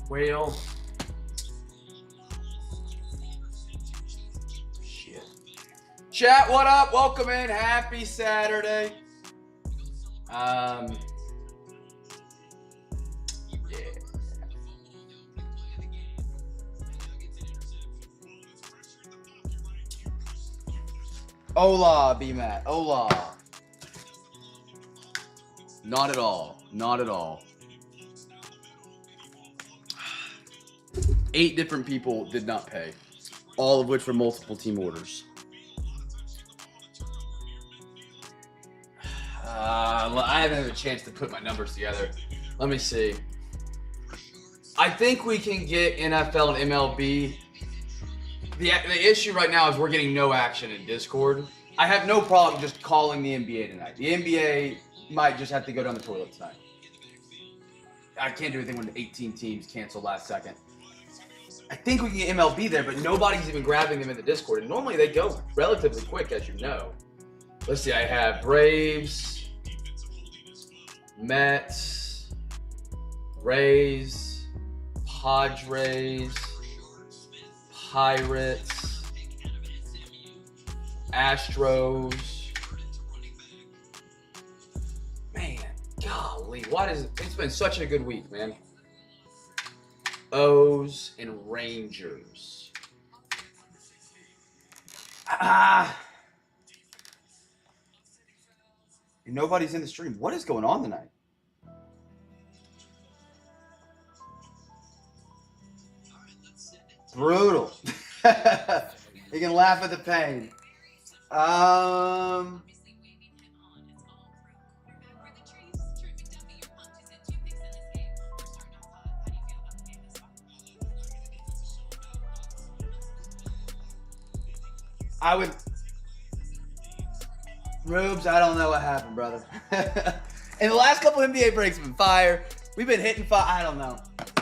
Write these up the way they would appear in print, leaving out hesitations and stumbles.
Whale. Shit. Chat, what up? Welcome in. Happy Saturday. Yeah. Hola, B-Matt. Hola. Not at all. Not at all. 8 different people did not pay, all of which were multiple team orders. I haven't had a chance to put my numbers together. Let me see. I think we can get NFL and MLB. The issue right now is we're getting no action in Discord. I have no problem just calling the NBA tonight. The NBA might just have to go down the toilet tonight. I can't do anything when 18 teams cancel last second. I think we can get MLB there, but nobody's even grabbing them in the Discord. And normally they go relatively quick, as you know. Let's see, I have Braves, Mets, Rays, Padres, Pirates, Astros. Man, golly, what is it? It's been such a good week, man. O's and Rangers. And nobody's in the stream. What is going on tonight? Brutal. You can laugh at the pain. I would. Rubes, I don't know what happened, brother. And the last couple NBA breaks have been fire. We've been hitting fire. I don't know.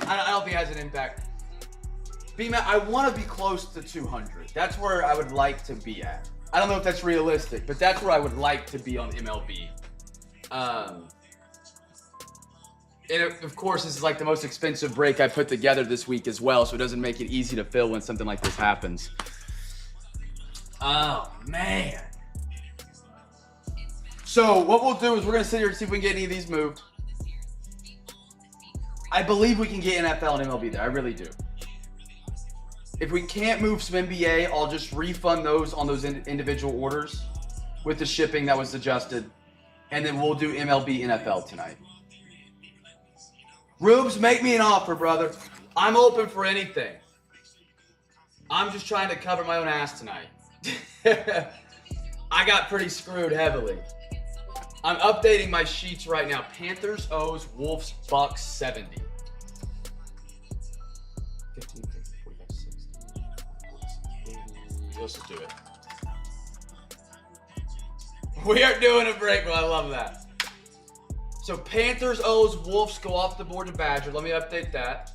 I don't think it has an impact. B-Man, I want to be close to 200. That's where I would like to be at. I don't know if that's realistic, but that's where I would like to be on MLB. And of course, this is like the most expensive break I put together this week as well, so it doesn't make it easy to fill when something like this happens. Oh, man. So what we'll do is we're going to sit here and see if we can get any of these moved. I believe we can get NFL and MLB there. I really do. If we can't move some NBA, I'll just refund those on those individual orders with the shipping that was adjusted. And then we'll do MLB NFL tonight. Rubes, make me an offer, brother. I'm open for anything. I'm just trying to cover my own ass tonight. I got pretty screwed heavily. I'm updating my sheets right now. Panthers, O's, Wolves, Bucks, 70. 15, 45, 60, 80. Let's just do it. We are doing a break, bro. I love that. So Panthers, O's, Wolves go off the board to Badger. Let me update that.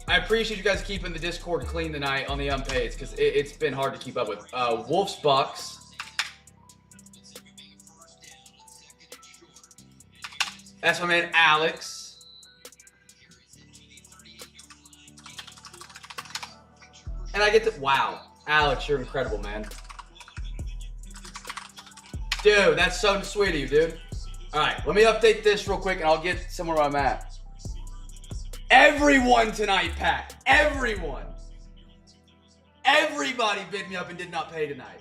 I appreciate you guys keeping the Discord clean tonight on the unpaids because it's been hard to keep up with. Wolves, Bucks. That's my man, Alex. And I get to, wow. Alex, you're incredible, man. Dude, that's so sweet of you, dude. All right, let me update this real quick and I'll get somewhere where I'm at. Everyone tonight, Pat. Everyone. Everybody bid me up and did not pay tonight.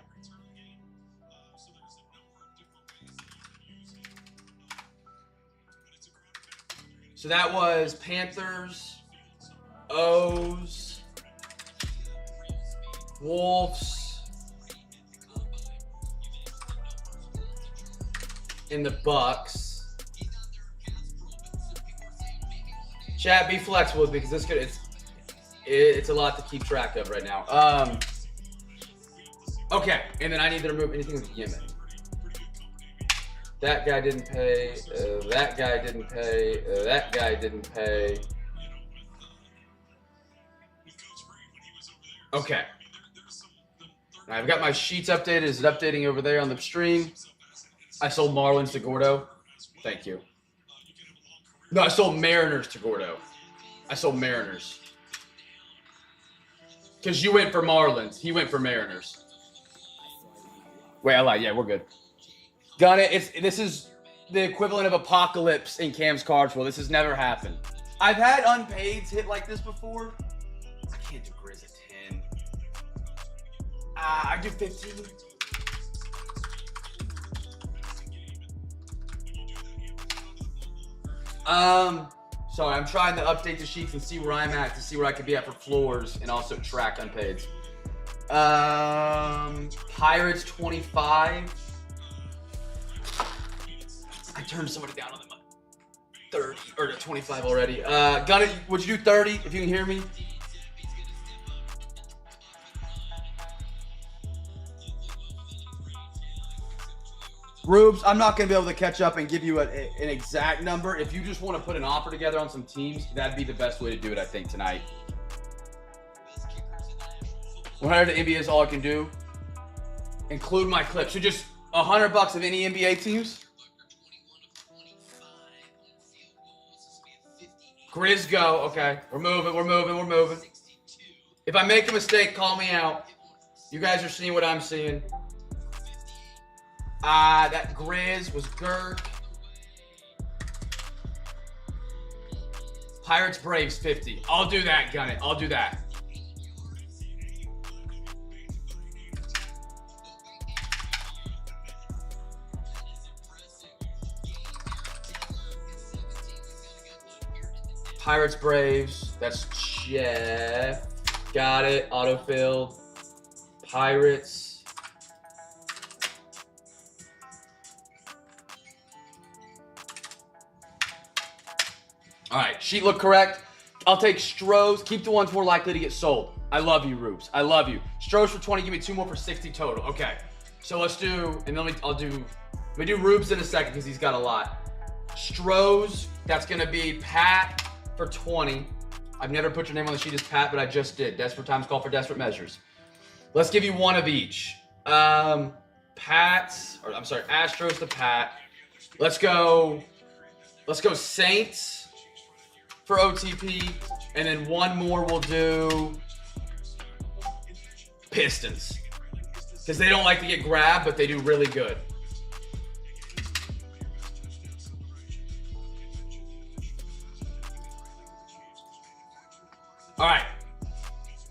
So that was Panthers, O's, Wolves, and the Bucks. Chat, be flexible because this could it's a lot to keep track of right now. Okay, and then I need to remove anything with Yemen. That guy didn't pay. That guy didn't pay. That guy didn't pay. Okay. I've got my sheets updated. Is it updating over there on the stream? I sold Marlins to Gordo. Thank you. No, I sold Mariners to Gordo. I sold Mariners. Because you went for Marlins. He went for Mariners. Wait, I lied. Yeah, we're good. Got it. This is the equivalent of apocalypse in Cam's cards world. This has never happened. I've had unpaids hit like this before. I can't do Grizz at 10. I do 15. Sorry, I'm trying to update the sheets and see where I'm at to see where I could be at for floors and also track unpaids. Pirates 25. I turned somebody down on them 30 or 25 already. Got it. Would you do 30 if you can hear me? Rubes, I'm not going to be able to catch up and give you an exact number. If you just want to put an offer together on some teams, that'd be the best way to do it, I think, tonight. 100 NBA is all I can do. Include my clips. So just $100 of any NBA teams. Grizz go. Okay. We're moving. If I make a mistake, call me out. You guys are seeing what I'm seeing. That Grizz was Gurk. Pirates Braves 50. I'll do that, gun it. I'll do that. Pirates Braves. That's Jeff. Got it. Autofilled. Pirates. All right, sheet look correct. I'll take Strohs. Keep the ones more likely to get sold. I love you, Rubes. I love you. Strohs for 20. Give me 2 more for 60 total. Okay. So let's do, and then let me do Rubes in a second because he's got a lot. Strohs. That's gonna be Pat for 20. I've never put your name on the sheet as Pat, but I just did. Desperate times call for desperate measures. Let's give you one of each. Astros to Pat. Let's go Saints for OTP, and then one more we'll do Pistons. Because they don't like to get grabbed, but they do really good. All right.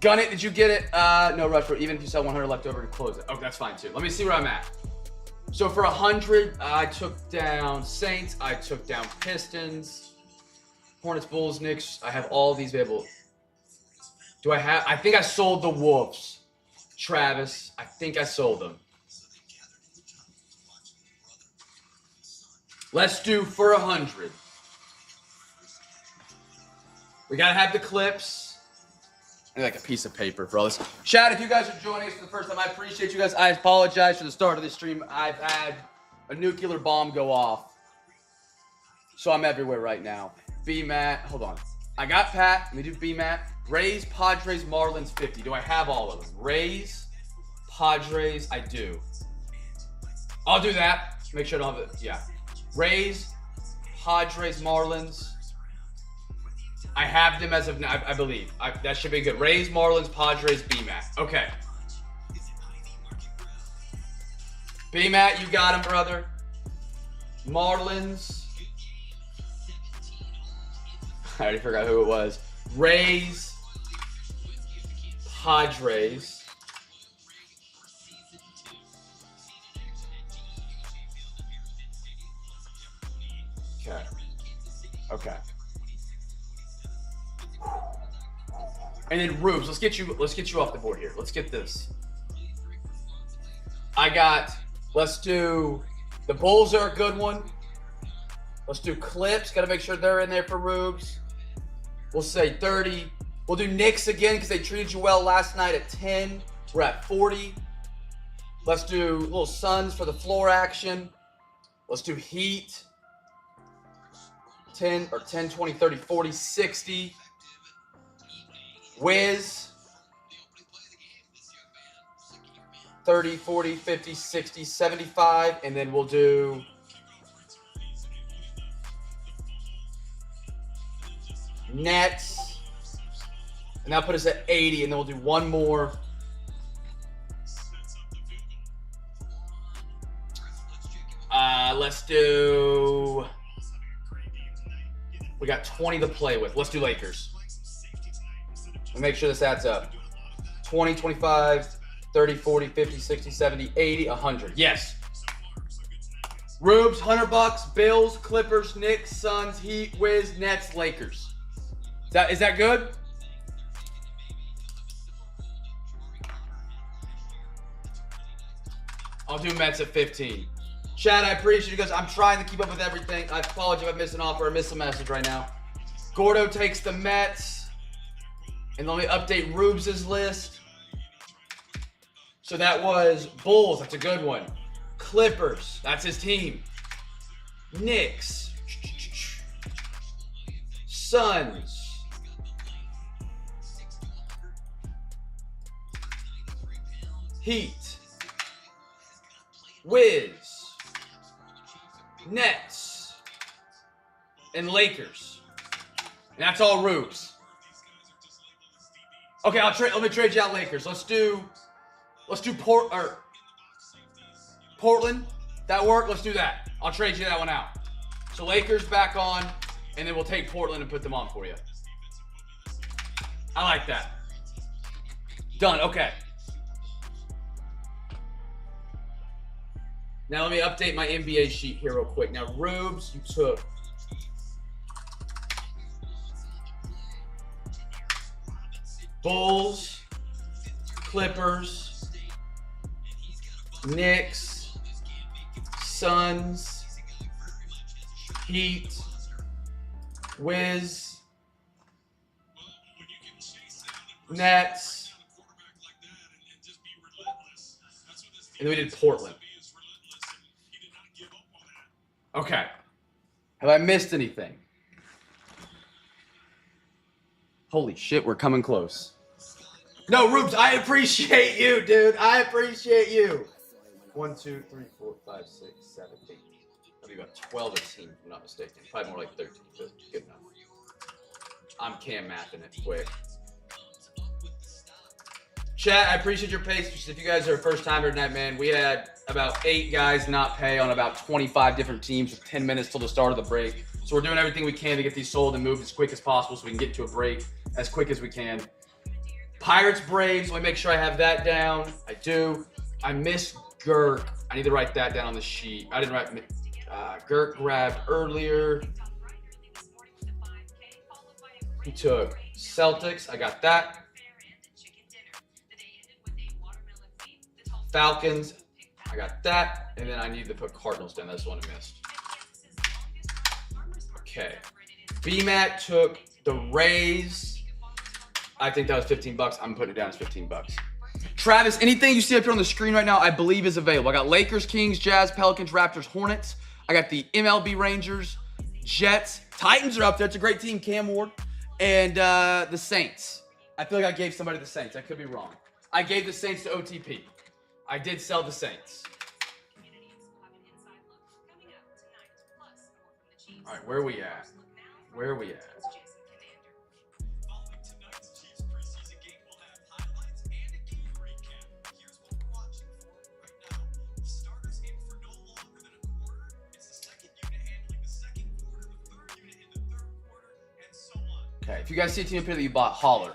Gun it. Did you get it? No rush for it. Even if you sell 100 left over to close it. Okay, that's fine too. Let me see where I'm at. So for 100, I took down Saints. I took down Pistons. Hornets, Bulls, Knicks. I have all these available. I think I sold the Wolves. Travis. I think I sold them. Let's do for 100. We got to have the clips. I need like a piece of paper for all this. Chat, if you guys are joining us for the first time, I appreciate you guys. I apologize for the start of this stream. I've had a nuclear bomb go off. So I'm everywhere right now. B-Matt, hold on. I got Pat. Let me do B-Matt. Rays, Padres, Marlins, 50. Do I have all of them? Rays, Padres, I do. I'll do that. Make sure I don't have it. Yeah. Rays, Padres, Marlins. I have them as of now, I believe. That should be good. Rays, Marlins, Padres, B-Matt. Okay. B-Matt, you got him, brother. Marlins. I already forgot who it was. Rays, Padres. Okay. Okay. And then Rubes, let's get you off the board here. Let's get this. Let's do the Bulls are a good one. Let's do clips. Got to make sure they're in there for Rubes. We'll say 30. We'll do Knicks again because they treated you well last night at 10. We're at 40. Let's do little Suns for the floor action. Let's do Heat. 10, 20, 30, 40, 60. Wiz. 30, 40, 50, 60, 75. And then we'll do Nets. And that'll put us at 80, and then we'll do one more. Let's do... We got 20 to play with. Let's do Lakers. We'll make sure this adds up. 20, 25, 30, 40, 50, 60, 70, 80, 100. Yes. Rubes, $100. Bills, Clippers, Knicks, Suns, Heat, Wiz, Nets, Lakers. Is that good? I'll do Mets at 15. Chad, I appreciate you guys. I'm trying to keep up with everything. I apologize if I missed an offer or missed a message right now. Gordo takes the Mets. And let me update Rubes' list. So that was Bulls. That's a good one. Clippers. That's his team. Knicks. Suns. Heat. Wiz. Nets. And Lakers. And that's all Rubes. Okay, let me trade you out Lakers. Let's do Portland. That work? Let's do that. I'll trade you that one out. So Lakers back on, and then we'll take Portland and put them on for you. I like that. Done. Okay. Now let me update my NBA sheet here real quick. Now, Rubes, you took Bulls, Clippers, Knicks, Suns, Heat, Wiz, Nets, and then we did Portland. Okay. Have I missed anything? Holy shit, we're coming close. No, Rubes, I appreciate you, dude. I appreciate you. 1, 2, 3, 4, 5, 6, 7, 8. That'll be about 12 a team, if I'm not mistaken. Probably more like 13. Good enough. I'm Cam mathing it quick. Chat, I appreciate your patience. If you guys are a first timer tonight, man, we had about 8 guys not pay on about 25 different teams with 10 minutes till the start of the break. So we're doing everything we can to get these sold and moved as quick as possible so we can get to a break as quick as we can. Pirates, Braves, let me make sure I have that down. I do. I missed Gurk. I need to write that down on the sheet. I didn't write Gurk grabbed earlier. He took Celtics. I got that. Falcons. I got that. And then I need to put Cardinals down. That's the one I missed. Okay. BMAT took the Rays. I think that was $15. I'm putting it down as $15. Travis, anything you see up here on the screen right now, I believe is available. I got Lakers, Kings, Jazz, Pelicans, Raptors, Hornets. I got the MLB Rangers, Jets. Titans are up there. It's a great team, Cam Ward. And the Saints. I feel like I gave somebody the Saints. I could be wrong. I gave the Saints to OTP. I did sell the Saints. All right, where are we at? Where are we at? Okay, if you guys see a team up here that you bought, holler.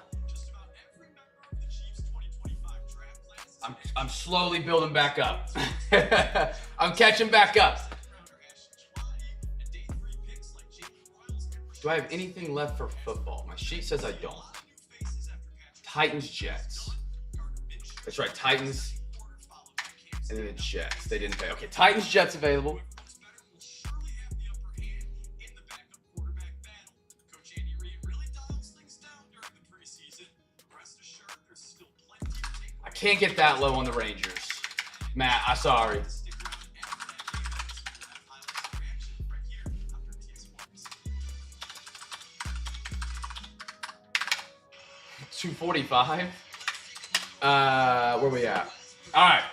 I'm slowly building back up. I'm catching back up. Do I have anything left for football? My sheet says I don't. Titans, Jets. That's right, Titans. And then the Jets. They didn't pay. Okay, Titans, Jets available. I can't get that low on the Rangers. Matt, I'm sorry. $245. Where we at? All right.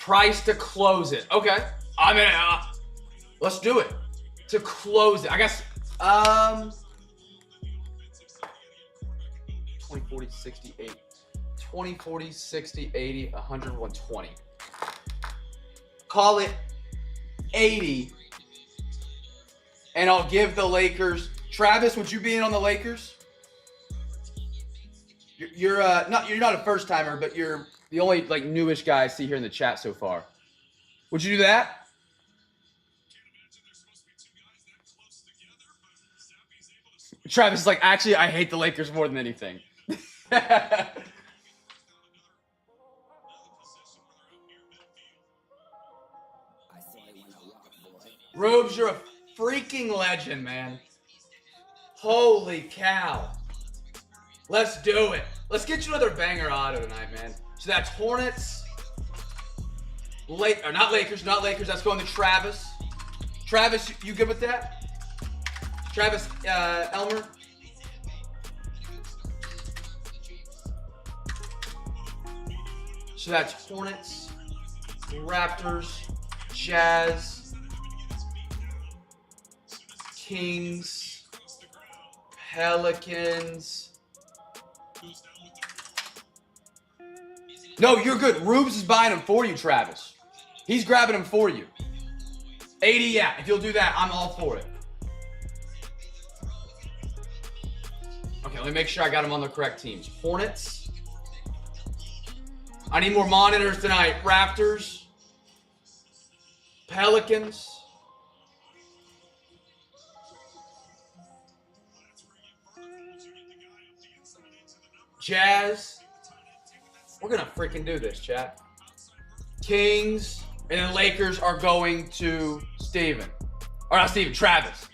Price to close it. Okay. I mean, let's do it. To close it. I guess, 20, 40, 60, 80. 20, 40, 60, 80, 100, 120. Call it 80. And I'll give the Lakers. Travis, would you be in on the Lakers? You're not a first timer, but you're the only like newish guy I see here in the chat so far. Would you do that? Travis is like, actually, I hate the Lakers more than anything. Rubes, you're a freaking legend, man. Holy cow. Let's do it. Let's get you another banger auto tonight, man. So that's Hornets. Not Lakers. That's going to Travis. Travis, you good with that? Travis Elmer. So that's Hornets, Raptors, Jazz, Kings, Pelicans. No, you're good. Rubes is buying them for you, Travis. He's grabbing them for you. 80, yeah. If you'll do that, I'm all for it. Okay, let me make sure I got them on the correct teams. Hornets. I need more monitors tonight. Raptors. Pelicans. Jazz. We're going to freaking do this, chat. Kings. And then Lakers are going to Steven. Or not Steven, Travis.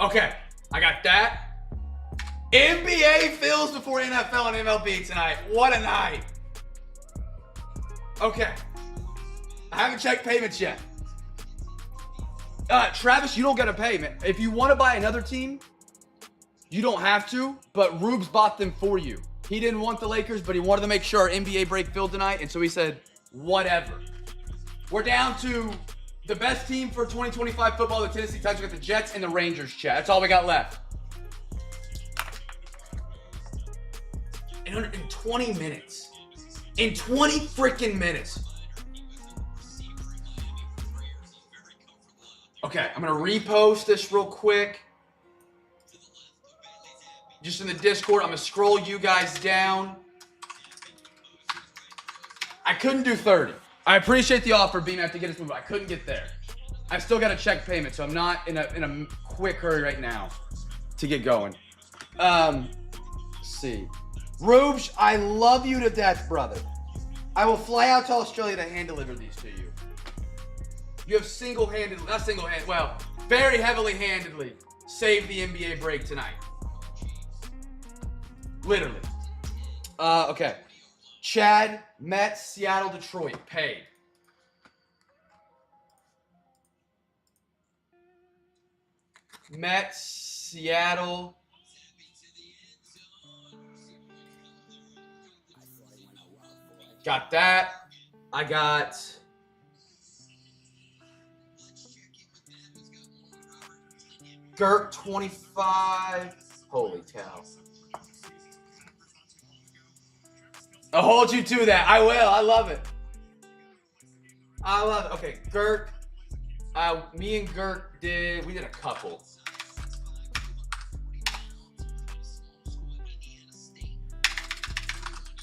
Okay, I got that. NBA fills before NFL and MLB tonight. What a night. Okay. I haven't checked payments yet. Travis, you don't get a payment. If you want to buy another team, you don't have to, but Rubes bought them for you. He didn't want the Lakers, but he wanted to make sure our NBA break filled tonight, and so he said, whatever. We're down to the best team for 2025 football, the Tennessee Titans. We got the Jets and the Rangers, chat. That's all we got left. In 20 minutes. In 20 freaking minutes. Okay, I'm going to repost this real quick. Just in the Discord, I'm going to scroll you guys down. I couldn't do 30. I appreciate the offer, BMAP, to get us moving. I couldn't get there. I've still got to check payment, so I'm not in a quick hurry right now to get going. Let's see. Rubes, I love you to death, brother. I will fly out to Australia to hand deliver these to you. You have very heavily handedly saved the NBA break tonight. Literally. Okay. Chad, Mets, Seattle, Detroit, paid. Mets, Seattle. Got that. I got Gert 25. Holy cow. I'll hold you to that. I will. I love it. I love it. Okay, Gert. Me and Gert did a couple.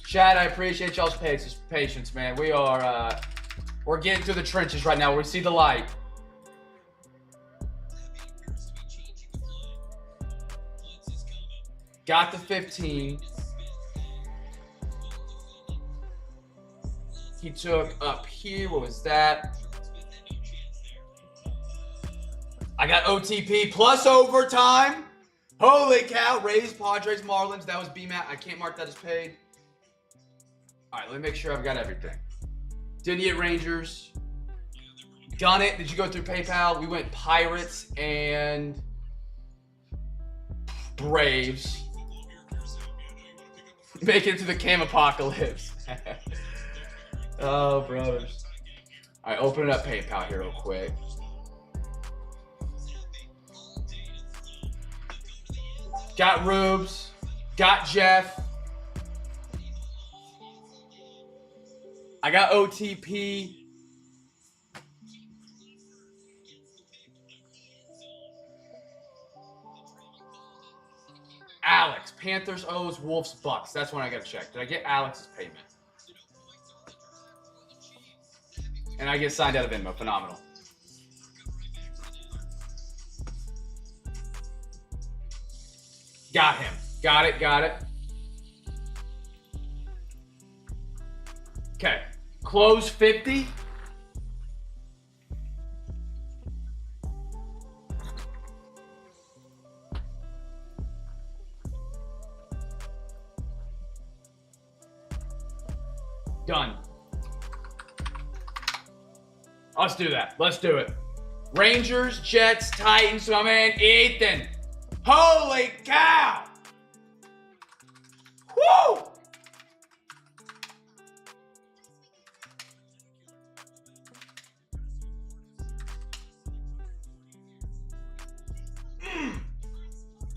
Chad, I appreciate y'all's patience, man. We're getting to the trenches right now. We see the light. Got the 15. He took up here. What was that? I got OTP plus overtime. Holy cow. Rays, Padres, Marlins. That was BMAT. I can't mark that as paid. All right, let me make sure I've got everything. Didn't get Rangers. Done it. Did you go through PayPal? We went Pirates and Braves. Make it to the Cam Apocalypse. Oh, brothers. All right, open it up PayPal here real quick. Got Rubes. Got Jeff. I got OTP. Alex. Panthers, O's, Wolves, Bucks. That's when I got to check. Did I get Alex's payment? And I get signed out of Venmo. Phenomenal. Got him. Got it. Got it. Okay. Close 50. Done. Let's do that. Let's do it. Rangers, Jets, Titans, my man Ethan. Holy cow! Woo!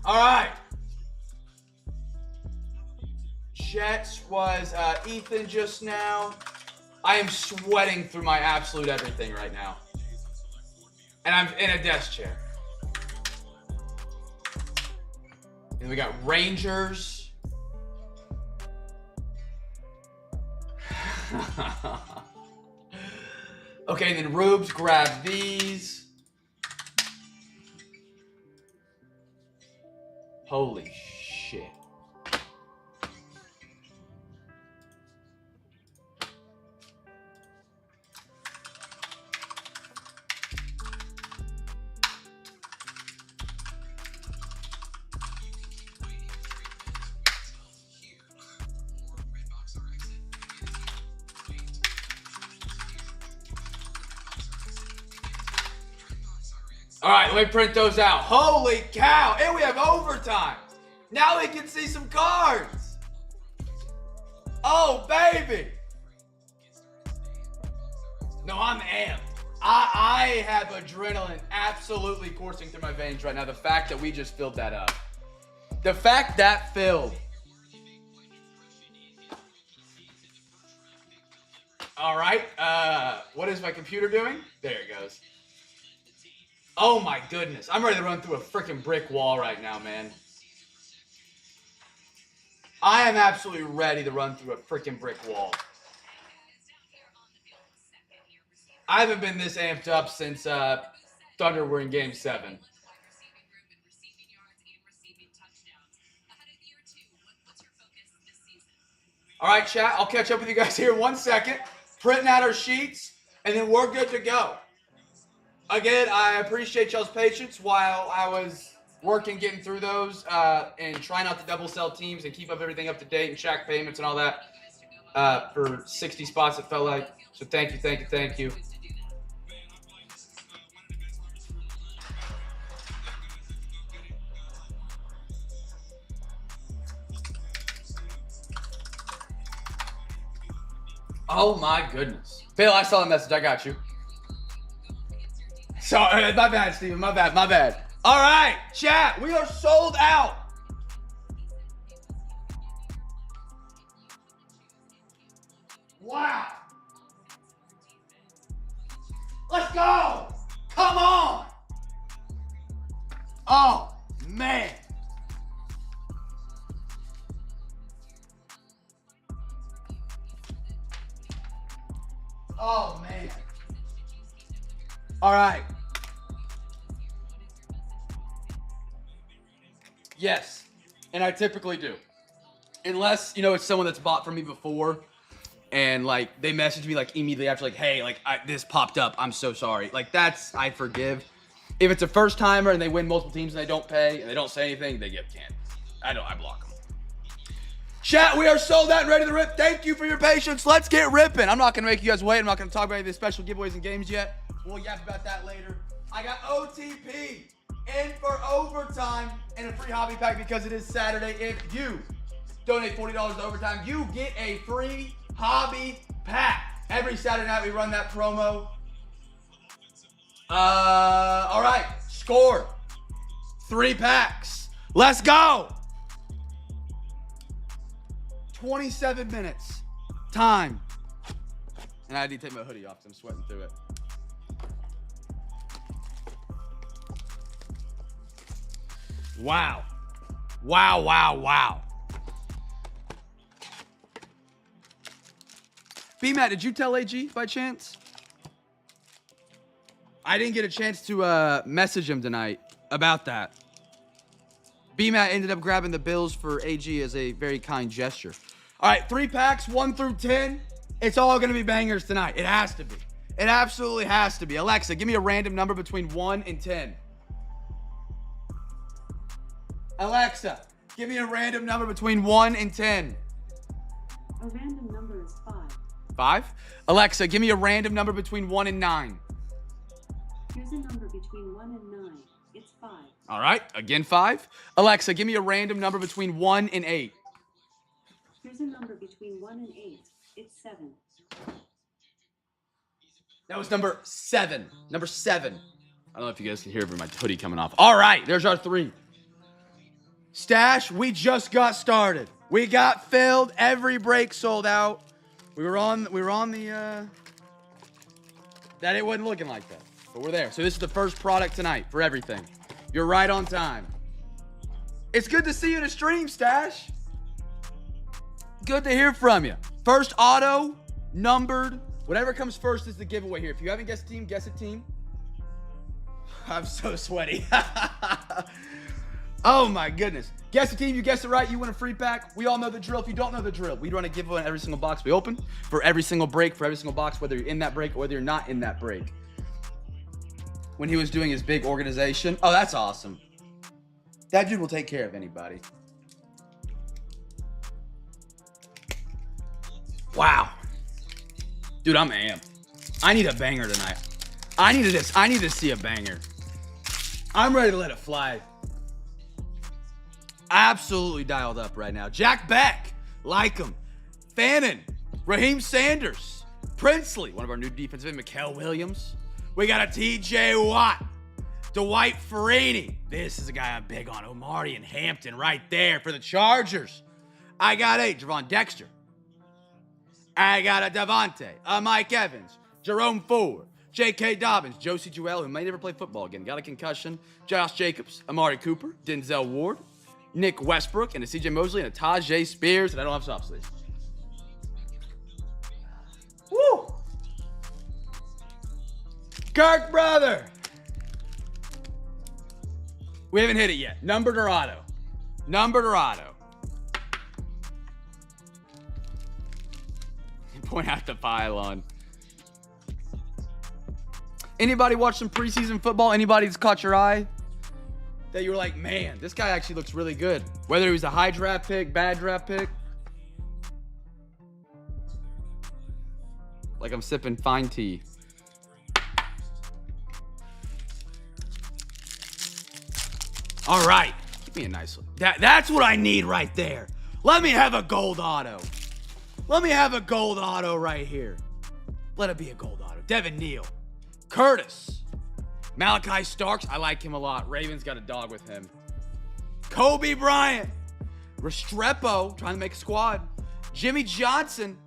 All right. Jets was Ethan just now. I am sweating through my absolute everything right now. And I'm in a desk chair. And we got Rangers. Okay, and then Rubes grab these. Holy shit. All right, let me print those out. Holy cow, and we have overtime. Now we can see some cards. Oh, baby. No, I'm amped. I have adrenaline absolutely coursing through my veins right now. The fact that we just filled that up. The fact that filled. All right, what is my computer doing? There it goes. Oh my goodness. I'm ready to run through a freaking brick wall right now, man. I am absolutely ready to run through a freaking brick wall. I haven't been this amped up since Thunder were in Game 7. All right, chat. I'll catch up with you guys here in 1 second. Printing out our sheets, and then we're good to go. Again, I appreciate y'all's patience while I was working, getting through those, and trying not to double sell teams and keep up everything up to date and check payments and all that for 60 spots, it felt like. So thank you, thank you, thank you. Oh my goodness. Phil, I saw the message. I got you. Sorry, my bad, Steven. My bad, my bad. All right, chat. We are sold out. Wow. Let's go. Come on. Oh, man. Oh, man. All right. Yes, and I typically do. Unless, it's someone that's bought from me before and, they message me, immediately after, hey, this popped up. I'm so sorry. That's, I forgive. If it's a first-timer and they win multiple teams and they don't pay and they don't say anything, they get canned. I block them. Chat, we are sold out and ready to rip. Thank you for your patience. Let's get ripping. I'm not going to make you guys wait. I'm not going to talk about any of the special giveaways and games yet. We'll yap about that later. I got OTP in for overtime and a free hobby pack because it is Saturday. If you donate $40 to overtime, you get a free hobby pack. Every Saturday night we run that promo. All right, score. 3 packs. Let's go. 27 minutes. Time. And I need to take my hoodie off because I'm sweating through it. Wow. Wow, wow, wow. B-Matt, did you tell AG by chance? I didn't get a chance to message him tonight about that. B-Matt ended up grabbing the bills for AG as a very kind gesture. All right, 3 packs, 1 through 10. It's all going to be bangers tonight. It has to be. It absolutely has to be. Alexa, give me a random number between 1 and 10. Alexa, give me a random number between 1 and 10. A random number is 5. 5? Alexa, give me a random number between 1 and 9. Here's a number between 1 and 9. It's 5. All right, again 5. Alexa, give me a random number between 1 and 8. Here's a number between 1 and 8. It's 7. That was number 7. Number 7. I don't know if you guys can hear it from my hoodie coming off. All right, there's our 3. Stash, we just got started. We got filled. Every break sold out. We were on the that it wasn't looking like that. But we're there. So this is the first product tonight for everything. You're right on time. It's good to see you in a stream, Stash. Good to hear from you. First auto, numbered. Whatever comes first is the giveaway here. If you haven't guessed a team, guess a team. I'm so sweaty. Oh my goodness. Guess the team, you guess it right, you win a free pack. We all know the drill. If you don't know the drill, we run a giveaway in every single box we open, for every single break, for every single box, whether you're in that break or whether you're not in that break. When he was doing his big organization. Oh, that's awesome. That dude will take care of anybody. Wow. Dude, I'm amped. I need a banger tonight. I need to see a banger. I'm ready to let it fly. Absolutely dialed up right now. Jack Beck, like him. Fannin, Raheem Sanders, Princely, one of our new defensive end, Mikael Williams. We got a TJ Watt, Dwight Freeney. This is a guy I'm big on. Omari and Hampton right there for the Chargers. I got a Javon Dexter. I got a Devontae, a Mike Evans, Jerome Ford, J.K. Dobbins, Josie Jewell, who may never play football again, got a concussion, Josh Jacobs, Amari Cooper, Denzel Ward, Nick Westbrook, and a C.J. Mosley, and a Tajay Spears, and I don't have soft sleeves. Woo! Kirk, brother! We haven't hit it yet. Numbered or auto? Numbered or auto? Point out the pylon. Anybody watch some preseason football? Anybody that's caught your eye? That you were like, man, this guy actually looks really good. Whether he was a high draft pick, bad draft pick. Like I'm sipping fine tea. All right. Give me a nice one. That's what I need right there. Let me have a gold auto. Let me have a gold auto right here. Let it be a gold auto. Devin Neal. Curtis. Malachi Starks, I like him a lot. Ravens got a dog with him. Kobe Bryant. Restrepo, trying to make a squad. Jimmy Johnson.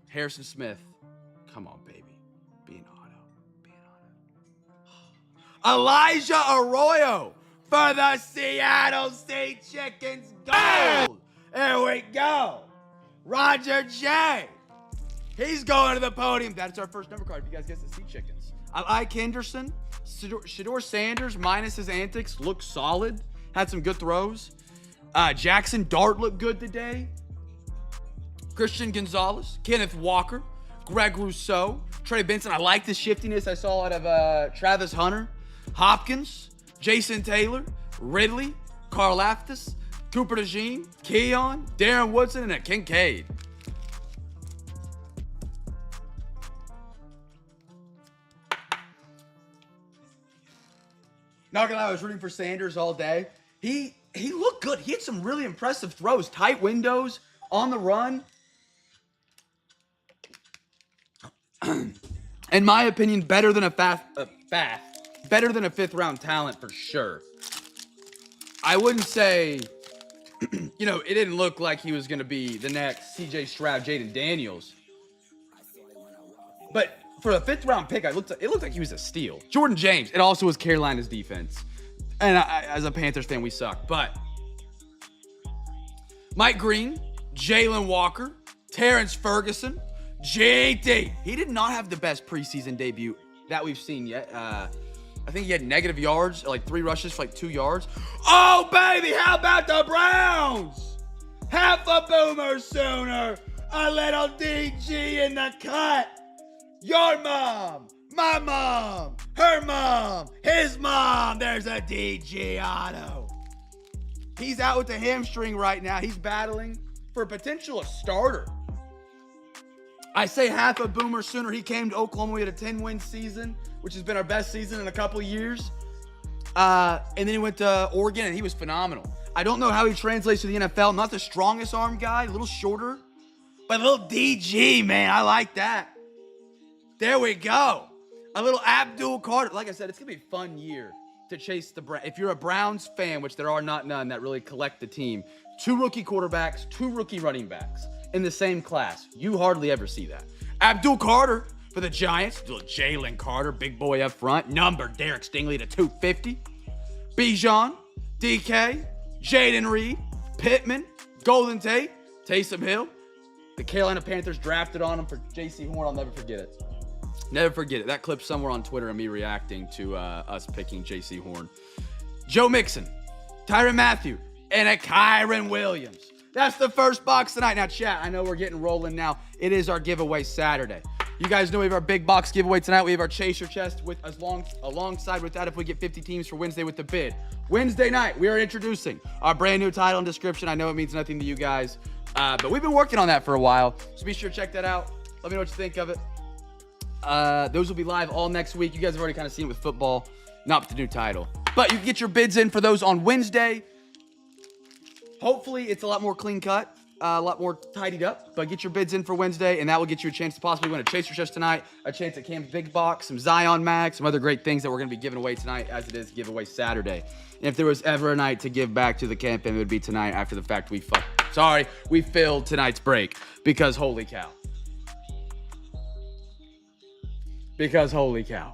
Harrison Smith. Come on, baby. Be an auto. Be an auto. Elijah Arroyo for the Seattle Sea Chickens gold. There we go. Roger J. He's going to the podium. That's our first number card if you guys guess the Sea Chickens. I like Henderson. Shador Sanders, minus his antics, looked solid. Had some good throws. Jackson Dart looked good today. Christian Gonzalez, Kenneth Walker, Greg Rousseau, Trey Benson. I like the shiftiness I saw out of Travis Hunter. Hopkins, Jason Taylor, Ridley, Carl Aftis, Cooper DeJean, Keon, Darren Woodson, and a Kincaid. Not gonna lie, I was rooting for Sanders all day. He looked good. He had some really impressive throws. Tight windows, on the run. in my opinion, better than a better than a 5th round talent for sure. I wouldn't say, you know, it didn't look like he was going to be the next CJ Stroud, Jaden Daniels. But for a 5th round pick, it looked like he was a steal. Jordan James, it also was Carolina's defense. And as a Panthers fan, we suck. But Mike Green, Jalen Walker, Terrence Ferguson, JT. He did not have the best preseason debut that we've seen yet. I think he had negative yards, like 3 rushes for like 2 yards. Oh, baby, how about the Browns? Half a boomer sooner. A little DG in the cut. Your mom, my mom, her mom, his mom. There's a DG auto. He's out with the hamstring right now. He's battling for potential a starter. I say half a boomer sooner. He came to Oklahoma. We had a 10-win season, which has been our best season in a couple of years. And then he went to Oregon, and he was phenomenal. I don't know how he translates to the NFL. Not the strongest arm guy, a little shorter. But a little DG, man. I like that. There we go. A little Abdul Carter. Like I said, it's going to be a fun year to chase the Browns. If you're a Browns fan, which there are not none that really collect the team, 2 rookie quarterbacks, 2 rookie running backs in the same class. You hardly ever see that. Abdul Carter for the Giants. Little Jalen Carter, big boy up front. Number Derek Stingley to 250. Bijan, DK, Jaden Reed, Pittman, Golden Tate, Taysom Hill. The Carolina Panthers drafted on him for J.C. Horn. I'll never forget it. Never forget it. That clip's somewhere on Twitter of me reacting to us picking J.C. Horn. Joe Mixon, Tyrann Mathieu, and a Kyren Williams. That's the first box tonight. Now, chat, I know we're getting rolling now. It is our giveaway Saturday. You guys know we have our big box giveaway tonight. We have our chaser chest with alongside with that if we get 50 teams for Wednesday with the bid. Wednesday night, we are introducing our brand new title and description. I know it means nothing to you guys, but we've been working on that for a while. So be sure to check that out. Let me know what you think of it. Those will be live all next week. You guys have already kind of seen it with football, not with the new title. But you can get your bids in for those on Wednesday. Hopefully, it's a lot more clean cut, a lot more tidied up. But get your bids in for Wednesday, and that will get you a chance to possibly win a chaser chest tonight, a chance at Cam's Big Box, some Zion Mag, some other great things that we're going to be giving away tonight, as it is giveaway Saturday. And if there was ever a night to give back to the CamFam, it would be tonight after the fact we filled tonight's break because holy cow. Because holy cow.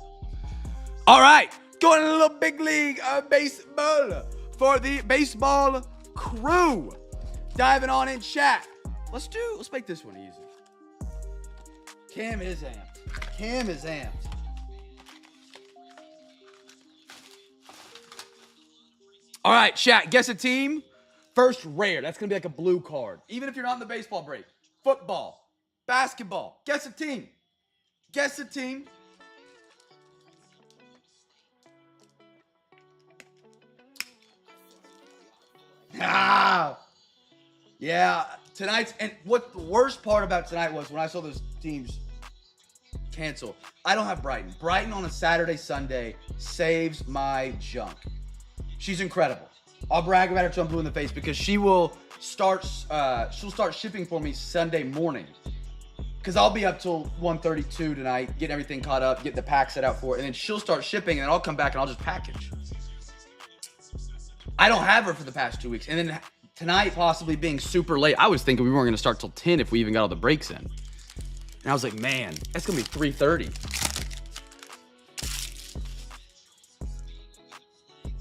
All right, going to a little big league of baseball for the baseball crew. Diving on in chat. Let's make this one easy. Cam is amped. All right, chat. Guess a team. First rare. That's going to be like a blue card. Even if you're not in the baseball break. Football. Basketball. Guess a team. Guess a team. Yeah, tonight's, and what the worst part about tonight was when I saw those teams cancel. I don't have Brighton. Brighton on a Saturday, Sunday saves my junk. She's incredible. I'll brag about her till I'm blue in the face because she'll start shipping for me Sunday morning. Because I'll be up till 1:32 tonight, getting everything caught up, getting the pack set out for it, and then she'll start shipping, and then I'll come back and I'll just package. I don't have her for the past 2 weeks. And then tonight possibly being super late, I was thinking we weren't going to start till 10 if we even got all the breaks in. And I was like, man, that's going to be 3:30.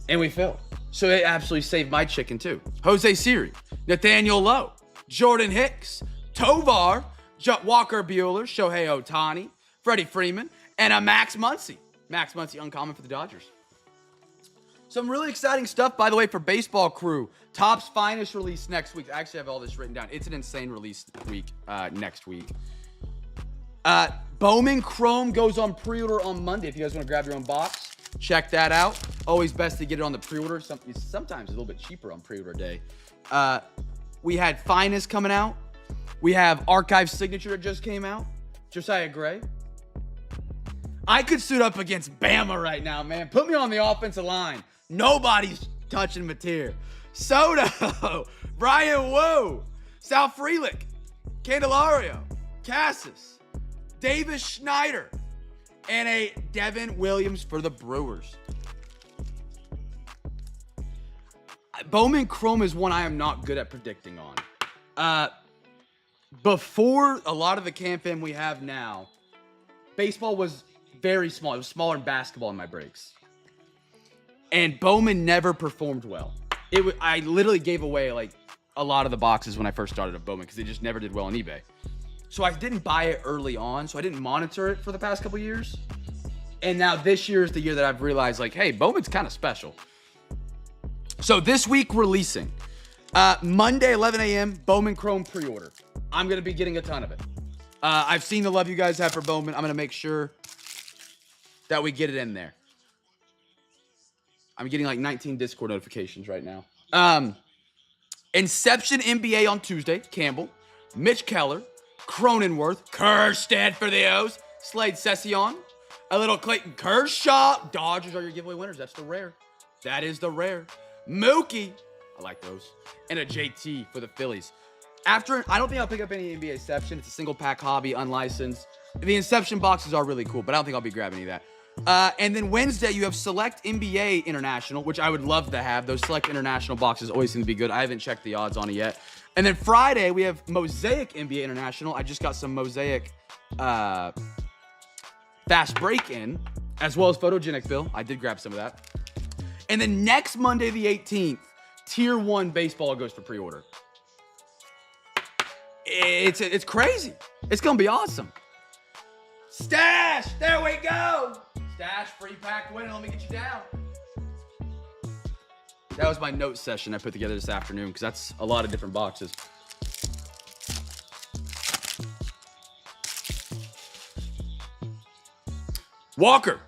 And we filled. So it absolutely saved my chicken too. Jose Siri, Nathaniel Lowe, Jordan Hicks, Tovar, Walker Buehler, Shohei Ohtani, Freddie Freeman, and a Max Muncy. Max Muncy uncommon for the Dodgers. Some really exciting stuff, by the way, for baseball crew. Topps Finest release next week. I actually have all this written down. It's an insane release week next week. Bowman Chrome goes on pre-order on Monday. If you guys want to grab your own box, check that out. Always best to get it on the pre-order. Sometimes a little bit cheaper on pre-order day. We had Finest coming out. We have Archive Signature that just came out. Josiah Gray. I could suit up against Bama right now, man. Put me on the offensive line. Nobody's touching Mateer. Soto, Brian Wu, Sal Frelick, Candelario, Cassis, Davis Schneider, and a Devin Williams for the Brewers. Bowman Chrome is one I am not good at predicting on. Before a lot of the CamFam we have now, baseball was very small. It was smaller than basketball in my breaks. And Bowman never performed well. I literally gave away like a lot of the boxes when I first started at Bowman because they just never did well on eBay. So I didn't buy it early on, so I didn't monitor it for the past couple years. And now this year is the year that I've realized, like, hey, Bowman's kind of special. So this week, releasing. Monday, 11 a.m., Bowman Chrome pre-order. I'm going to be getting a ton of it. I've seen the love you guys have for Bowman. I'm going to make sure that we get it in there. I'm getting like 19 Discord notifications right now. Inception NBA on Tuesday, Campbell. Mitch Keller. Cronenworth. Kerstead for the O's. Slade Session. A little Clayton Kershaw. Dodgers are your giveaway winners. That's the rare. That is the rare. Mookie. I like those. And a JT for the Phillies. I don't think I'll pick up any NBA Inception. It's a single pack hobby, unlicensed. The Inception boxes are really cool, but I don't think I'll be grabbing any of that. And then Wednesday, you have Select NBA International, which I would love to have. Those Select International boxes always seem to be good. I haven't checked the odds on it yet. And then Friday, we have Mosaic NBA International. I just got some Mosaic Fast Break in, as well as Photogenic Bill. I did grab some of that. And then next Monday, the 18th, Tier 1 baseball goes for pre-order. It's crazy. It's going to be awesome. Stash! There we go! Stash, free pack winner. Let me get you down. That was my note session I put together this afternoon because that's a lot of different boxes. Walker.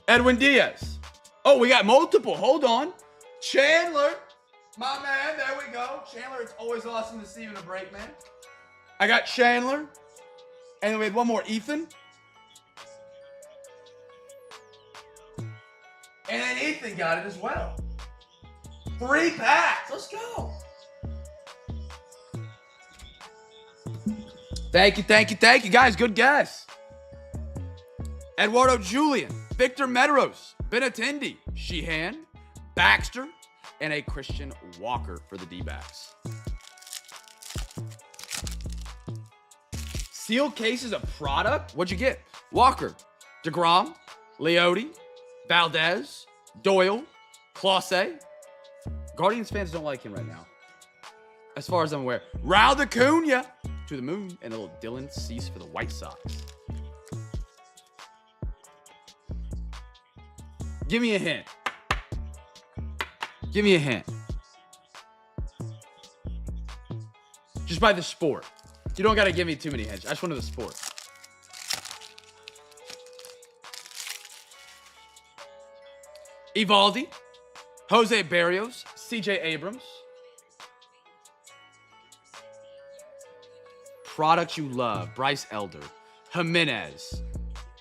Edwin Diaz. Oh, we got multiple. Hold on. Chandler. My man. There we go. Chandler, it's always awesome to see you in a break, man. I got Chandler. And then we had one more, Ethan. And then Ethan got it as well. 3 packs. Let's go. Thank you. Guys, good guess. Eduardo Julian, Victor Medeiros, Benintendi, Sheehan, Baxter, and a Christian Walker for the D-backs. Sealed cases of product? What'd you get? Walker, DeGrom, Leote, Valdez, Doyle, Clase. Guardians fans don't like him right now, as far as I'm aware. Raul Acuna to the moon, and a little Dylan Cease for the White Sox. Give me a hint. Give me a hint. Just by the sport. You don't got to give me too many hints. I just want to know the sport. Evaldi, Jose Barrios, CJ Abrams. Products you love. Bryce Elder, Jimenez,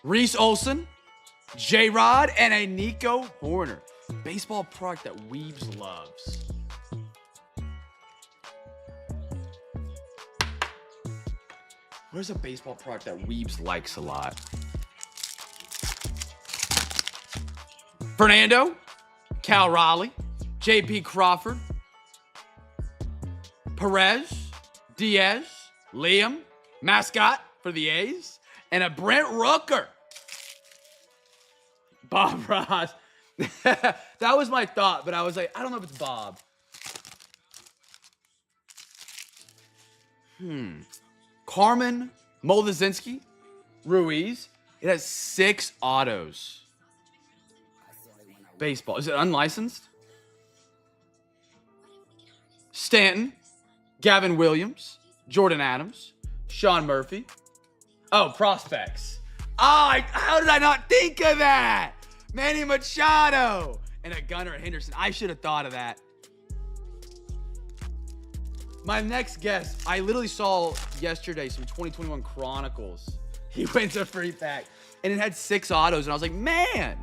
Reese Olson, J-Rod, and a Nico Horner. Baseball product that Weebs loves. Where's a baseball product that Weebs likes a lot? Fernando, Cal Raleigh, J.P. Crawford, Perez, Diaz, Liam, Mascot for the A's, and a Brent Rooker. Bob Ross. That was my thought, but I was like, I don't know if it's Bob. Carmen Moldazinski, Ruiz. It has 6 autos. Baseball. Is it unlicensed? Stanton, Gavin Williams, Jordan Adams, Sean Murphy. Oh, prospects. Oh, how did I not think of that? Manny Machado and a Gunnar Henderson. I should have thought of that. My next guess, I literally saw yesterday some 2021 Chronicles. He wins a free pack, and it had 6 autos, and I was like, man.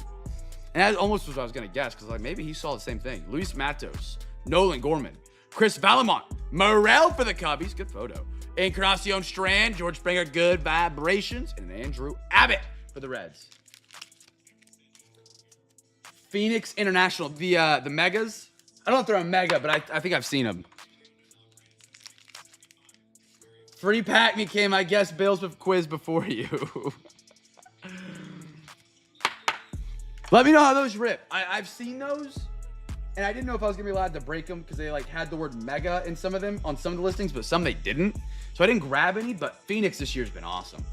And that almost was what I was going to guess, because like maybe he saw the same thing. Luis Matos, Nolan Gorman, Chris Valamont, Morel for the Cubbies, good photo, Encarnacion Strand, George Springer, good vibrations, and Andrew Abbott for the Reds. Phoenix International, the Megas. I don't know if they're a Mega, but I think I've seen them. Free pack me, Kim. I guess Bills with quiz before you. Let me know how those rip. I've seen those, and I didn't know if I was gonna be allowed to break them because they like had the word Mega in some of them on some of the listings, but some they didn't. So I didn't grab any. But Phoenix this year's been awesome.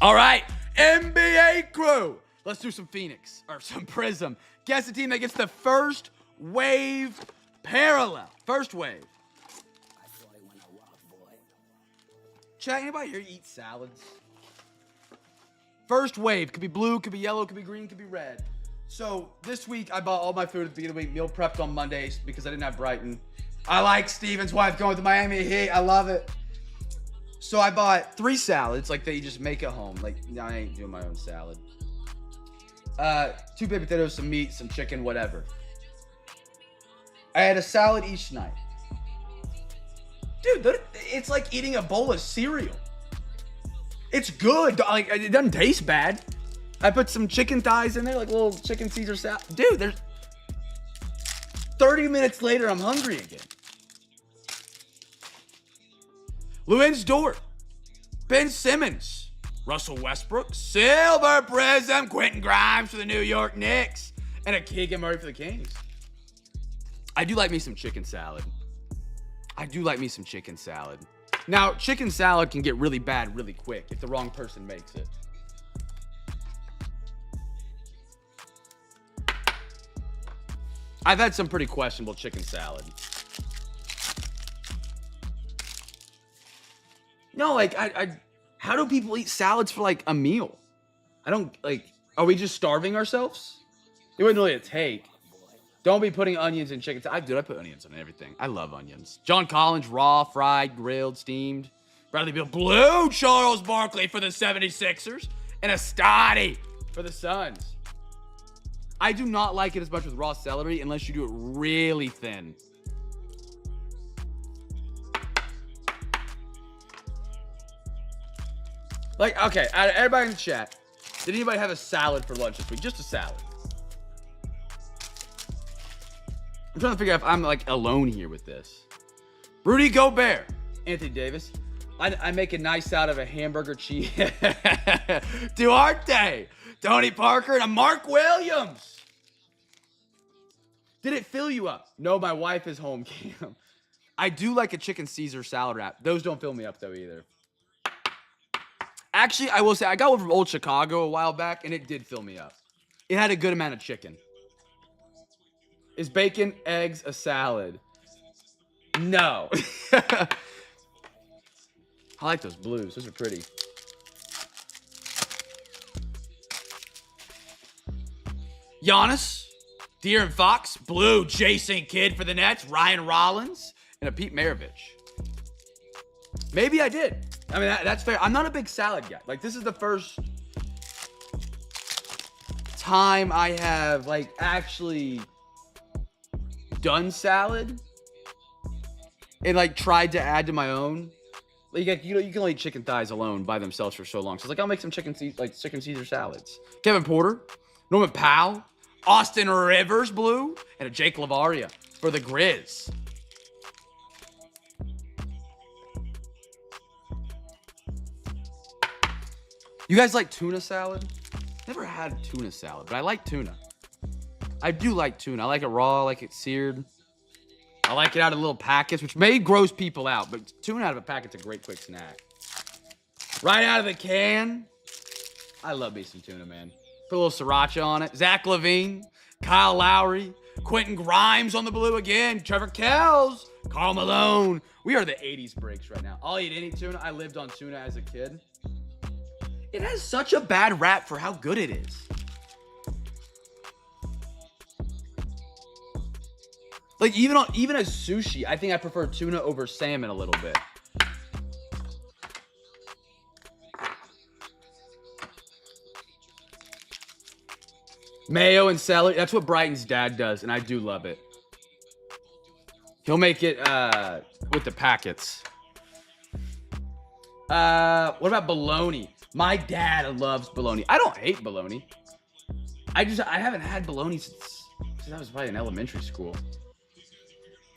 All right, NBA crew. Let's do some Phoenix or some Prism. Guess the team that gets the first wave parallel. First wave. Chat, anybody here eat salads? First wave. Could be blue, could be yellow, could be green, could be red. So this week I bought all my food at the beginning of the week. Meal prepped on Mondays because I didn't have Brighton. I like Steven's wife going to Miami Heat. I love it. So I bought 3 salads like that you just make at home. Like, no, I ain't doing my own salad. 2 baked potatoes, some meat, some chicken, whatever. I had a salad each night. Dude, it's like eating a bowl of cereal. It's good. Like, it doesn't taste bad. I put some chicken thighs in there, like a little chicken Caesar salad. Dude, there's 30 minutes later, I'm hungry again. Luminance Dort, Ben Simmons, Russell Westbrook, Silver Prism, Quentin Grimes for the New York Knicks, and a Keegan Murray for the Kings. I do like me some chicken salad. Now, chicken salad can get really bad really quick if the wrong person makes it. I've had some pretty questionable chicken salad. No, like, how do people eat salads for, like, a meal? I don't, like, are we just starving ourselves? It wasn't really a take. Don't be putting onions in chicken salad. I put onions on everything. I love onions. John Collins, raw, fried, grilled, steamed. Bradley Beal, blue. Charles Barkley for the 76ers. And a Stotty for the Suns. I do not like it as much with raw celery unless you do it really thin. Like, okay, everybody in the chat, did anybody have a salad for lunch this week? Just a salad. I'm trying to figure out if I'm, like, alone here with this. Rudy Gobert. Anthony Davis. I make a nice out of a hamburger cheese. Duarte. Tony Parker and a Mark Williams. Did it fill you up? No, my wife is home, Cam. I do like a chicken Caesar salad wrap. Those don't fill me up, though, either. Actually, I will say, I got one from Old Chicago a while back, and it did fill me up. It had a good amount of chicken. Is bacon, eggs, a salad? No. I like those blues. Those are pretty. Giannis, De'Aaron Fox, blue, Jason Kidd for the Nets, Ryan Rollins, and a Pete Maravich. Maybe I did. I mean, that's fair. I'm not a big salad guy. Like, this is the first time I have, like, actually done salad and, like, tried to add to my own. Like, you know, you can only eat chicken thighs alone by themselves for so long. So, it's like, I'll make some chicken Caesar salads. Kevin Porter, Norman Powell, Austin Rivers, blue, and a Jake Lavaria for the Grizz. You guys like tuna salad? Never had tuna salad, but I like tuna. I do like tuna. I like it raw. I like it seared. I like it out of little packets, which may gross people out, but tuna out of a packet's a great quick snack. Right out of the can. I love me some tuna, man. Put a little sriracha on it. Zach LaVine, Kyle Lowry, Quentin Grimes on the blue again. Trevor Kells, Karl Malone. We are the 80s breaks right now. I'll eat any tuna. I lived on tuna as a kid. It has such a bad rap for how good it is. Like, even as sushi, I think I prefer tuna over salmon a little bit. Mayo and celery. That's what Brighton's dad does, and I do love it. He'll make it with the packets. What about bologna? My dad loves bologna. I don't hate bologna. I haven't had bologna since I was probably in elementary school.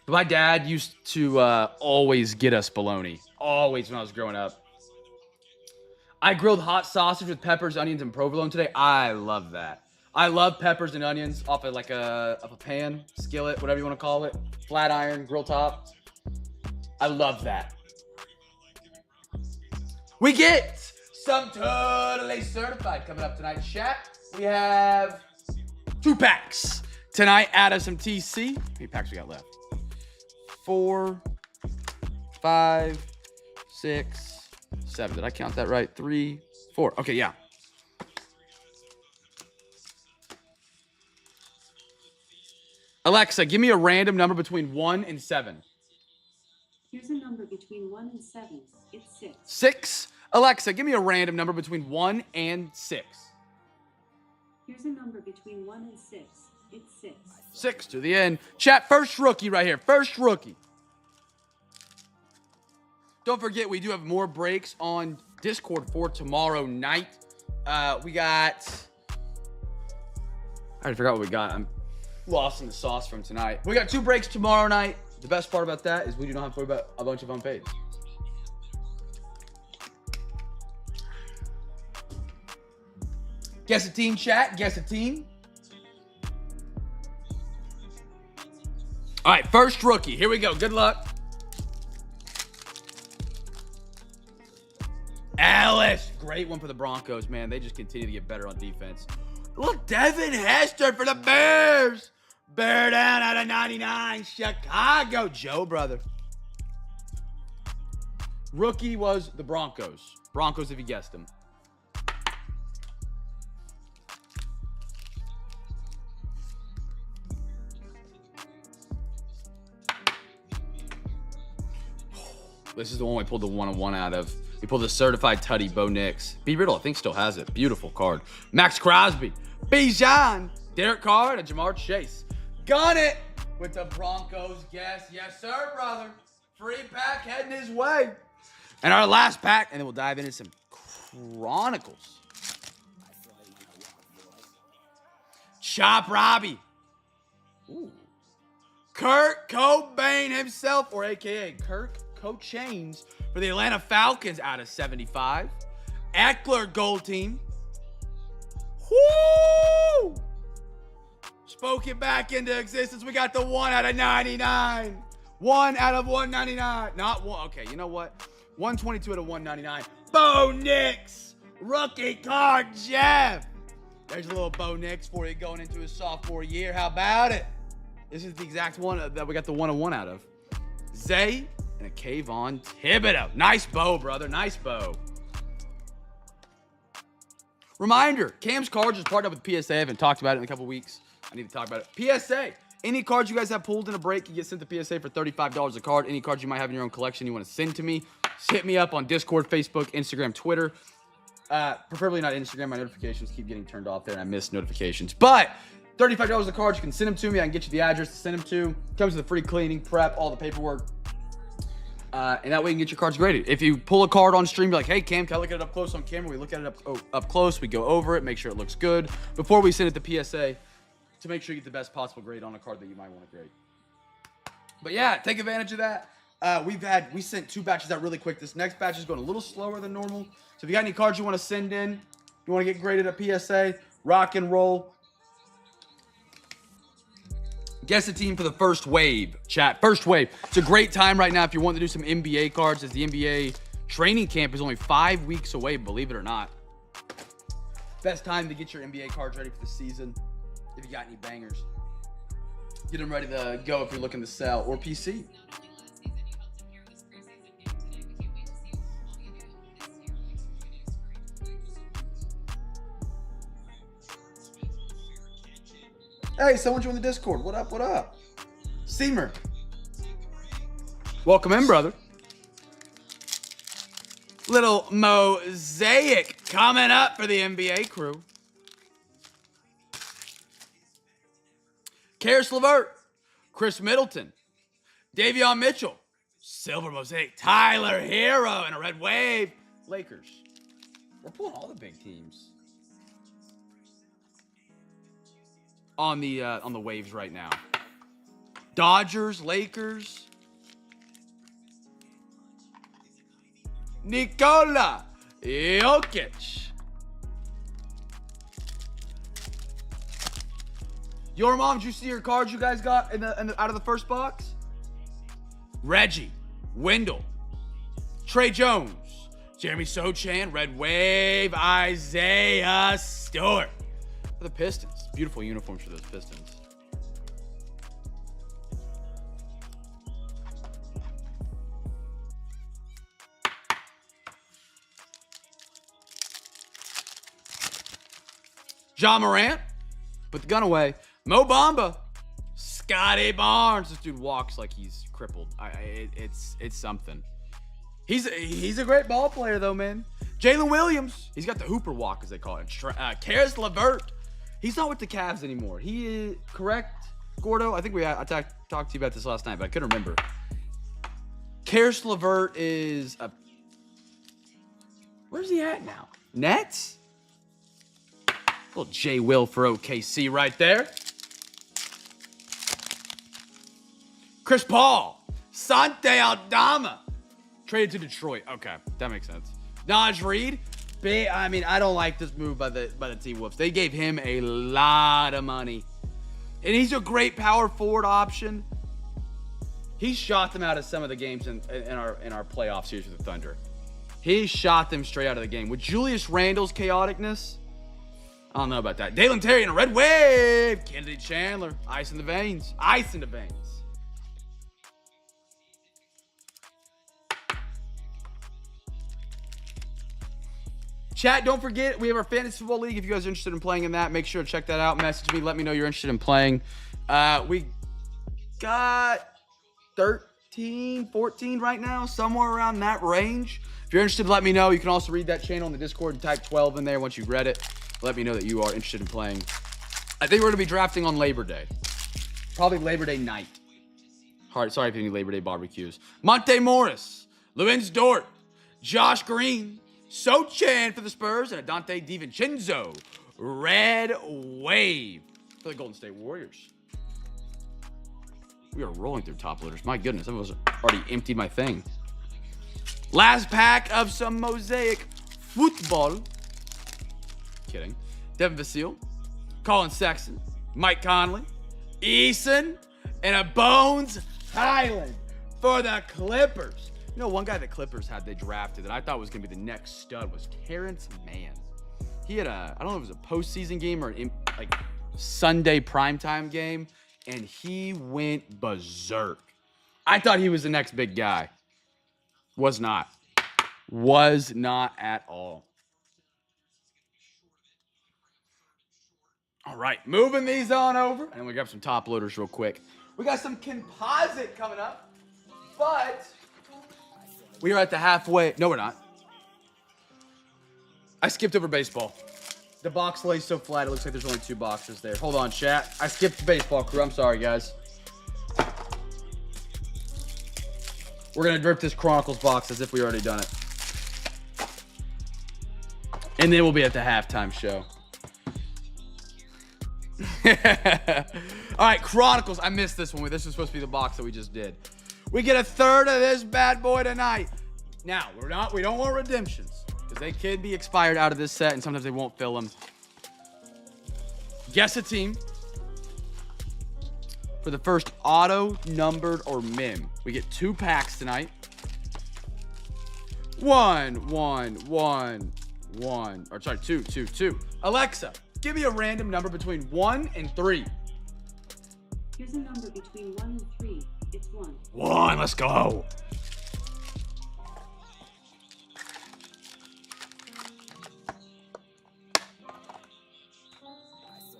But my dad used to always get us bologna. Always when I was growing up. I grilled hot sausage with peppers, onions, and provolone today. I love that. I love peppers and onions off of like a pan, skillet, whatever you want to call it. Flat iron, grill top. I love that. We get some totally certified coming up tonight, chat. We have 2 packs tonight out of some TC. How many packs we got left? 4, 5, 6, 7. Did I count that right? 3, 4. Okay, yeah. Alexa, give me a random number between 1 and 7. Here's a number between 1 and 7. It's 6. 6. Alexa, give me a random number between 1 and 6. Here's a number between 1 and 6. It's 6. 6 to the end. Chat, first rookie right here. First rookie. Don't forget, we do have more breaks on Discord for tomorrow night. We got... I already forgot what we got. I'm lost in the sauce from tonight. We got 2 breaks tomorrow night. The best part about that is we do not have to worry about a bunch of unpaid. Guess a team, chat. Guess a team. All right, first rookie. Here we go. Good luck. Ellis. Great one for the Broncos, man. They just continue to get better on defense. Look, Devin Hester for the Bears. Bear down out of 99. Chicago. Joe, brother. Rookie was the Broncos. Broncos, if you guessed them. This is the one we pulled the 1-on-1 out of. We pulled the certified tutty, Bo Nix. B. Riddle, I think, still has it. Beautiful card. Max Crosby. Bijan. Derek Carr and Jamar Chase. Gun it with the Broncos guess. Yes, sir, brother. Free pack heading his way. And our last pack, and then we'll dive into some Chronicles. Chop Robbie. Ooh. Kurt Cobain himself, or a.k.a. Kirk Chains for the Atlanta Falcons out of 75. Eckler gold team. Woo! Spoke it back into existence. We got the 1 out of 99. 1 out of 199. Not one. Okay, you know what? 122 out of 199. Bo Nix. Rookie card, Jeff. There's a little Bo Nix for you going into his sophomore year. How about it? This is the exact one that we got the 1-on-1 out of. Zay and a Kayvon Thibodeau. Nice bow, brother. Nice bow. Reminder, Cam's Cards is partnered up with PSA. I haven't talked about it in a couple weeks. I need to talk about it. PSA. Any cards you guys have pulled in a break, you get sent to PSA for $35 a card. Any cards you might have in your own collection you want to send to me, hit me up on Discord, Facebook, Instagram, Twitter. Preferably not Instagram. My notifications keep getting turned off there, and I miss notifications. But $35 a card. You can send them to me. I can get you the address to send them to. Comes with a free cleaning, prep, all the paperwork. And that way you can get your cards graded. If you pull a card on stream, be like, hey, Cam, can I look at it up close on camera? We look at it up close. We go over it, make sure it looks good before we send it to PSA to make sure you get the best possible grade on a card that you might want to grade. But yeah, take advantage of that. We sent 2 batches out really quick. This next batch is going a little slower than normal. So if you got any cards you want to send in, you want to get graded at PSA, rock and roll. Guess the team for the first wave, chat. First wave. It's a great time right now if you want to do some NBA cards, as the NBA training camp is only 5 weeks away, believe it or not. Best time to get your NBA cards ready for the season. If you got any bangers, get them ready to go if you're looking to sell, or PC. Hey, someone joined the Discord. What up, what up? Seamer. Welcome in, brother. Little mosaic coming up for the NBA crew. Karis LeVert. Chris Middleton. Davion Mitchell. Silver mosaic. Tyler Hero and a red wave. Lakers. We're pulling all the big teams on the waves right now. Dodgers, Lakers. Nikola Jokic. Your mom, did you see your cards you guys got out of the first box? Reggie, Wendell, Trey Jones, Jeremy Sochan, Red Wave, Isaiah Stewart. For the Pistons. Beautiful uniforms for those Pistons. John Morant, put the gun away. Mo Bamba, Scotty Barnes. This dude walks like he's crippled. It's something. He's a great ball player though, man. Jalen Williams, he's got the Hooper walk as they call it. Karis LeVert, he's not with the Cavs anymore. He is correct, Gordo. I think I talked to you about this last night, but I couldn't remember. Karis LeVert is a. Where's he at now? Nets. Little J. Will for OKC right there. Chris Paul. Sante Aldama. Traded to Detroit. Okay, that makes sense. Naj Reid. I mean, I don't like this move by the T-Wolves. They gave him a lot of money. And he's a great power forward option. He shot them out of some of the games in our playoff series with the Thunder. He shot them straight out of the game. With Julius Randle's chaoticness, I don't know about that. Dalen Terry in a red wave. Kennedy Chandler. Ice in the veins. Ice in the veins. Chat, don't forget, we have our Fantasy Football League. If you guys are interested in playing in that, make sure to check that out. Message me. Let me know you're interested in playing. We got 13, 14 right now, somewhere around that range. If you're interested, let me know. You can also read that channel in the Discord and type 12 in there once you've read it. Let me know that you are interested in playing. I think we're going to be drafting on Labor Day. Probably Labor Day night. Sorry if you need Labor Day barbecues. Monte Morris, Luis Dort, Josh Green, Sochan for the Spurs, and a Dante DiVincenzo. Red wave for the Golden State Warriors. We are rolling through top loaders. My goodness, I've already emptied my thing. Last pack of some Mosaic football. Kidding. Devin Vassell, Colin Sexton, Mike Conley, Eason, and a Bones Highland for the Clippers. You know, one guy the Clippers had they drafted that I thought was going to be the next stud was Terrence Mann. He had I don't know if it was a postseason game or like Sunday primetime game, and he went berserk. I thought he was the next big guy. Was not. Was not at all. All right, moving these on over. And we grab some top loaders real quick. We got some composite coming up, but we are at the halfway. No, we're not. I skipped over baseball. The box lays so flat, it looks like there's only 2 boxes there. Hold on, chat. I skipped the baseball crew. I'm sorry, guys. We're going to rip this Chronicles box as if we already done it. And then we'll be at the halftime show. All right, Chronicles. I missed this one. This was supposed to be the box that we just did. We get a third of this bad boy tonight. Now, we don't want redemptions because they can be expired out of this set and sometimes they won't fill them. Guess a team for the first auto, numbered, or mem. We get 2 packs tonight. 1, 1, 1, 1. Or sorry, 2, 2, 2. Alexa, give me a random number between 1 and 3. Here's a number between 1 and 3. It's 1. 1, let's go.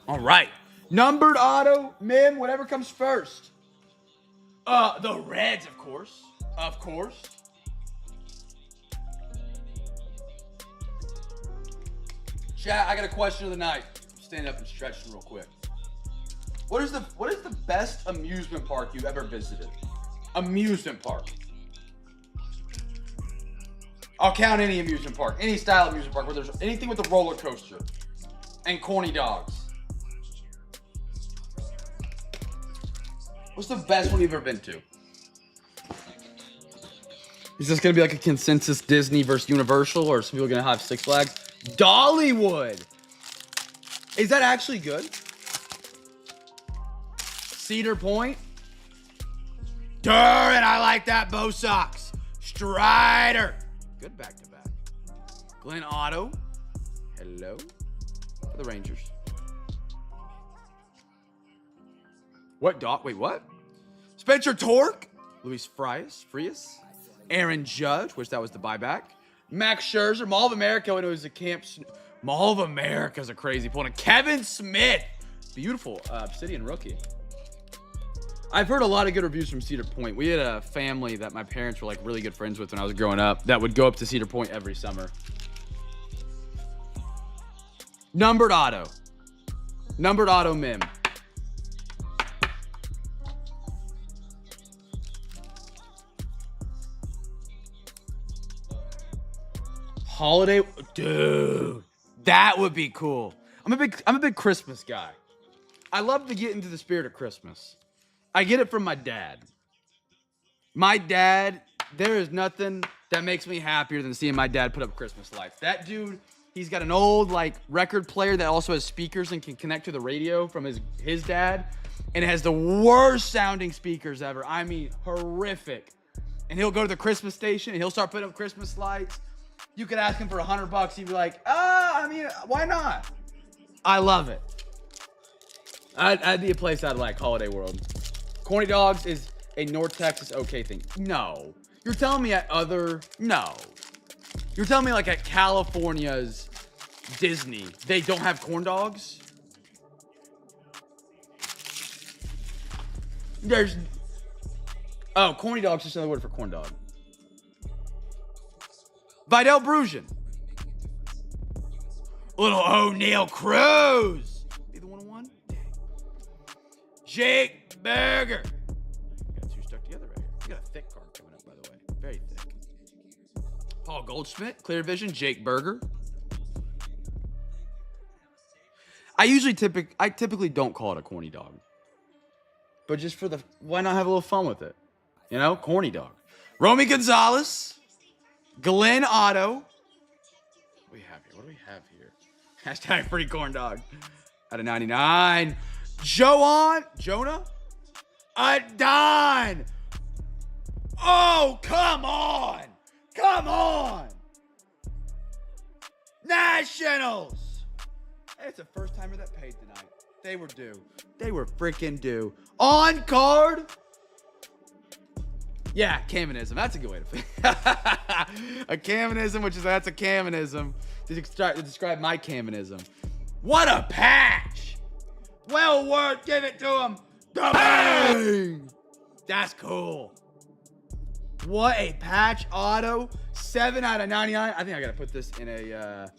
All right. Numbered auto, mem, whatever comes first. The Reds, of course. Of course. Chat, I got a question of the night. Stand up and stretch real quick. What is the best amusement park you've ever visited? Amusement park. I'll count any amusement park, any style amusement park where there's anything with a roller coaster and corny dogs. What's the best one you've ever been to? Is this gonna be like a consensus Disney versus Universal, or some people gonna have Six Flags? Dollywood. Is that actually good? Cedar Point. Durr, and I like that Bo Sox. Strider. Good back to back. Glen Otto. Hello. For the Rangers. What dog? Wait, what? Spencer Torque. Luis Frias. Aaron Judge. Wish that was the buyback. Max Scherzer. Mall of America when it was a camp. Mall of America's a crazy pull. And Kevin Smith. Beautiful Obsidian rookie. I've heard a lot of good reviews from Cedar Point. We had a family that my parents were like really good friends with when I was growing up that would go up to Cedar Point every summer. Numbered auto. Numbered auto Mim. Holiday, dude, that would be cool. I'm a big Christmas guy. I love to get into the spirit of Christmas. I get it from my dad. My dad, there is nothing that makes me happier than seeing my dad put up Christmas lights. That dude, he's got an old like record player that also has speakers and can connect to the radio from his dad, and it has the worst sounding speakers ever. I mean, horrific. And he'll go to the Christmas station and he'll start putting up Christmas lights. You could ask him for $100. He'd be like, I mean, why not? I love it. I'd be a place I'd like, Holiday World. Corny Dogs is a North Texas okay thing. No. You're telling me no. You're telling me like at California's Disney, they don't have corn dogs? Corny Dog's just another word for corn dog. Vidal Brujan. Little O'Neal Cruz. Be the 101? Dang. Jake Berger. Got two stuck together right here. You got a thick card coming up, by the way. Very thick. Paul Goldschmidt. Clear Vision. Jake Berger. I typically don't call it a corny dog. But just for why not have a little fun with it? You know, corny dog. Romy Gonzalez. Glenn Otto. What do we have here? Hashtag free corn dog. Out of 99. Jonah? Adon. Oh, come on. Nationals. Hey, it's the first timer that paid tonight. They were due. They were freaking due. On card. Yeah, Camanism. That's a good way to put it. A Camanism, that's a Camanism to describe my Camanism. What a patch! Well worth, give it to him. Bang! That's cool. What a patch auto. 7 out of 99. I think I gotta put this in a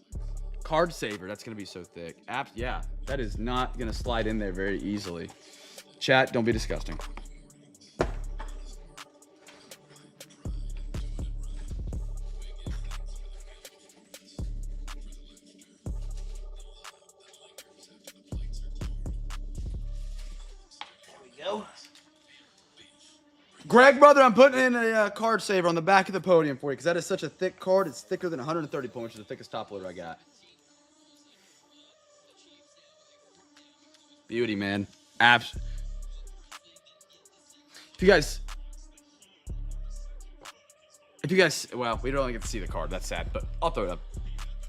card saver. That's gonna be so thick. Yeah, that is not gonna slide in there very easily. Chat, don't be disgusting. Greg, brother, I'm putting in a card saver on the back of the podium for you because that is such a thick card. It's thicker than 130 points, which is the thickest top loader I got. Beauty, man. If you guys, well, we don't only get to see the card. That's sad, but I'll throw it up.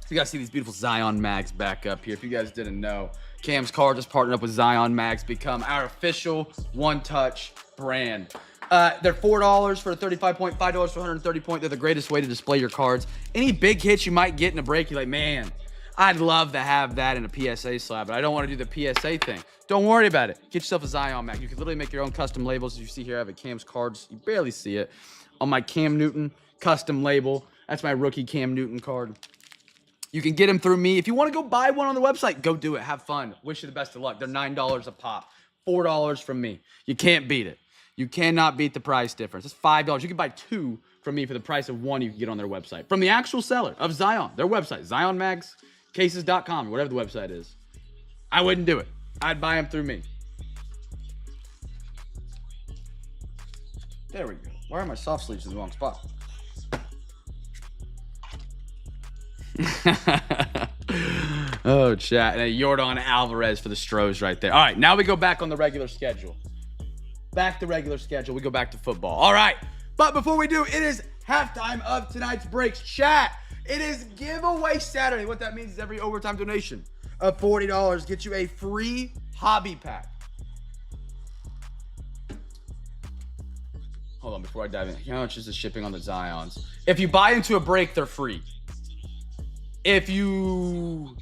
If you guys see these beautiful Zion mags back up here, if you guys didn't know, Cam's Card just partnered up with Zion Mags, become our official one-touch brand. They're $4 for a 35 point, $5 for 130 point. They're the greatest way to display your cards. Any big hits you might get in a break, you're like, man, I'd love to have that in a PSA slab, but I don't want to do the PSA thing. Don't worry about it. Get yourself a Zion Mag. You can literally make your own custom labels. As you see here, I have a Cam's Cards. You barely see it. On my Cam Newton custom label. That's my rookie Cam Newton card. You can get them through me. If you want to go buy one on the website, go do it. Have fun. Wish you the best of luck. They're $9 a pop. $4 from me. You can't beat it. You cannot beat the price difference. It's $5. You can buy 2 from me for the price of 1 you can get on their website. From the actual seller of Zion, their website, ZionMagsCases.com, or whatever the website is. I wouldn't do it. I'd buy them through me. There we go. Why are my soft sleeves in the wrong spot? Oh, chat. And Jordan Alvarez for the Stros right there. All right, now we go back on the regular schedule. Back to regular schedule. We go back to football. All right. But before we do, it is halftime of tonight's breaks. Chat, it is giveaway Saturday. What that means is every overtime donation of $40 gets you a free hobby pack. Hold on, before I dive in. How much is the shipping on the Zions? If you buy into a break, they're free. If you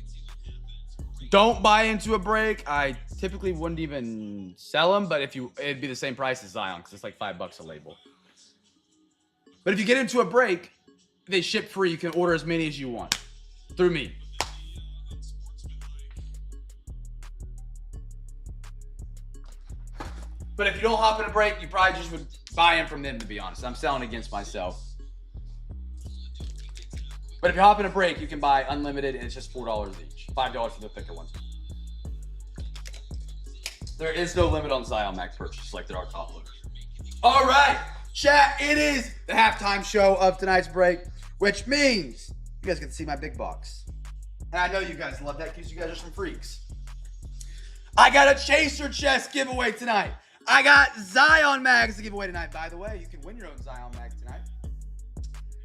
don't buy into a break, I typically wouldn't even sell them, but it'd be the same price as Zion because it's like $5 a label. But if you get into a break, they ship free. You can order as many as you want through me. But if you don't hop in a break, you probably just would buy them from them, to be honest. I'm selling against myself. But if you hop in a break, you can buy unlimited, and it's just $4 each. $5 for the thicker ones. There is no limit on Zion Max purchase like there are top loaders. All right, chat, it is the halftime show of tonight's break, which means you guys get to see my big box. And I know you guys love that because you guys are some freaks. I got a Chaser Chest giveaway tonight. I got Zion Mags to give away tonight. By the way, you can win your own Zion Mags tonight.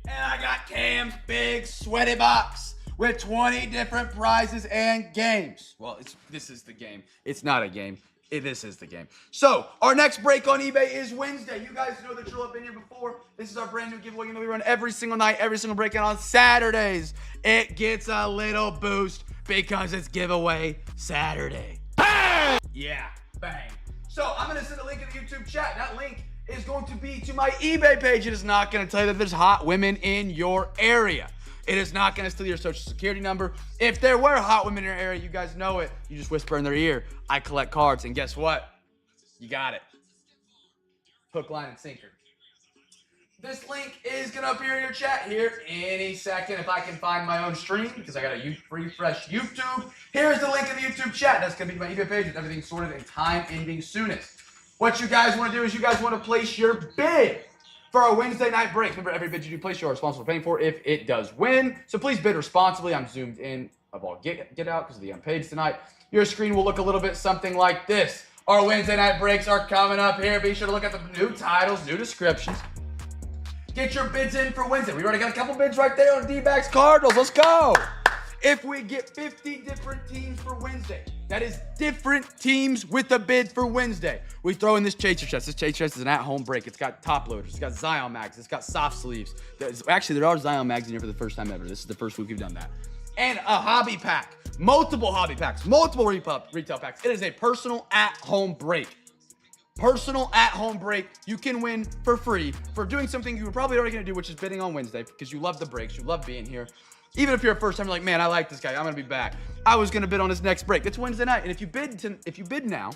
And I got Cam's big sweaty box with 20 different prizes and games. Well, this is the game. It's not a game. This is the game. So, our next break on eBay is Wednesday. You guys know the drill. I've been here before. This is our brand new giveaway. You know we run every single night, every single breakout on Saturdays. It gets a little boost because it's giveaway Saturday. Bang! Yeah, bang. So, I'm going to send a link in the YouTube chat. That link is going to be to my eBay page. It is not going to tell you that there's hot women in your area. It is not going to steal your social security number. If there were hot women in your area, you guys know it. You just whisper in their ear, I collect cards, and guess what? You got it. Hook, line, and sinker. This link is going to appear in your chat here any second if I can find my own stream because I got a refresh YouTube. Here's the link in the YouTube chat. That's going to be my eBay page with everything sorted and time ending soonest. What you guys want to do is you guys want to place your bid for our Wednesday night break. Remember, every bid you do place, you are responsible for paying for if it does win. So please bid responsibly. I'm zoomed in of all get out because of the unpaid tonight. Your screen will look a little bit something like this. Our Wednesday night breaks are coming up here. Be sure to look at the new titles, new descriptions. Get your bids in for Wednesday. We already got a couple bids right there on D-backs Cardinals. Let's go. If we get 50 different teams for Wednesday, that is different teams with a bid for Wednesday. We throw in this Chaser Chest. This Chaser Chest is an at-home break. It's got top loaders. It's got Zion Mags. It's got soft sleeves. Actually, there are Zion Mags in here for the first time ever. This is the first week we've done that. And a hobby pack. Multiple hobby packs. Multiple retail packs. It is a personal at-home break. Personal at-home break. You can win for free for doing something you were probably already going to do, which is bidding on Wednesday because you love the breaks. You love being here. Even if you're a first time, you're like, man, I like this guy. I'm going to be back. I was going to bid on his next break. It's Wednesday night. And if you bid now,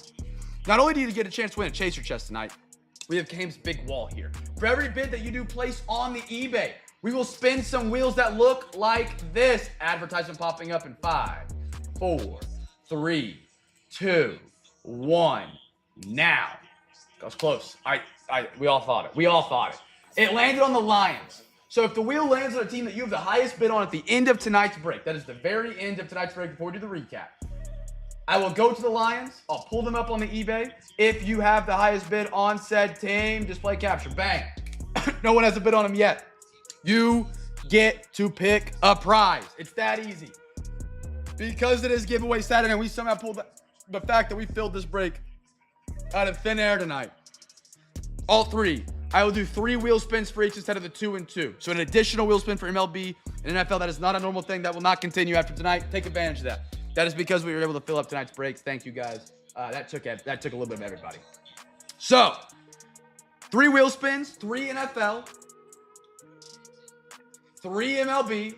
not only do you get a chance to win a Chaser Chest tonight, we have Cam's big wall here. For every bid that you do place on the eBay, we will spin some wheels that look like this. Advertisement popping up in 5, 4, 3, 2, 1. Now. That was close. We all thought it. We all thought it. It landed on the Lions. So if the wheel lands on a team that you have the highest bid on at the end of tonight's break, that is the very end of tonight's break before we do the recap, I will go to the Lions. I'll pull them up on the eBay. If you have the highest bid on said team, display capture. Bang. No one has a bid on them yet. You get to pick a prize. It's that easy. Because it is giveaway Saturday, and we somehow pulled the fact that we filled this break out of thin air tonight. All three. I will do 3 wheel spins for each instead of the 2 and 2. So an additional wheel spin for MLB and NFL. That is not a normal thing. That will not continue after tonight. Take advantage of that. That is because we were able to fill up tonight's breaks. Thank you guys. That took a little bit of everybody. So 3 wheel spins, 3 NFL, 3 MLB.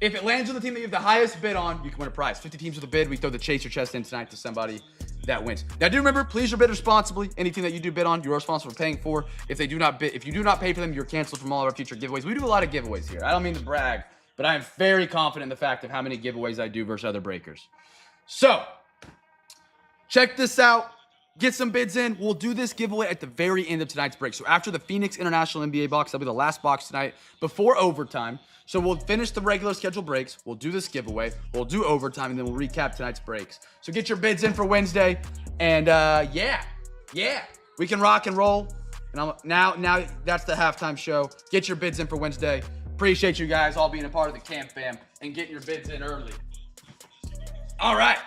If it lands on the team that you have the highest bid on, you can win a prize. 50 teams with a bid. We throw the Chaser Chest in tonight to somebody. that wins. Now, do remember, please bid responsibly. Anything that you do bid on, you're responsible for paying for. If you do not pay for them, you're canceled from all of our future giveaways. We do a lot of giveaways here. I don't mean to brag, but I am very confident in the fact of how many giveaways I do versus other breakers. So, check this out. Get some bids in. We'll do this giveaway at the very end of tonight's break. So after the Phoenix International NBA box, that'll be the last box tonight before overtime. So we'll finish the regular scheduled breaks. We'll do this giveaway. We'll do overtime, and then we'll recap tonight's breaks. So get your bids in for Wednesday. And yeah, we can rock and roll. And now that's the halftime show. Get your bids in for Wednesday. Appreciate you guys all being a part of the Cam Fam and getting your bids in early. All right.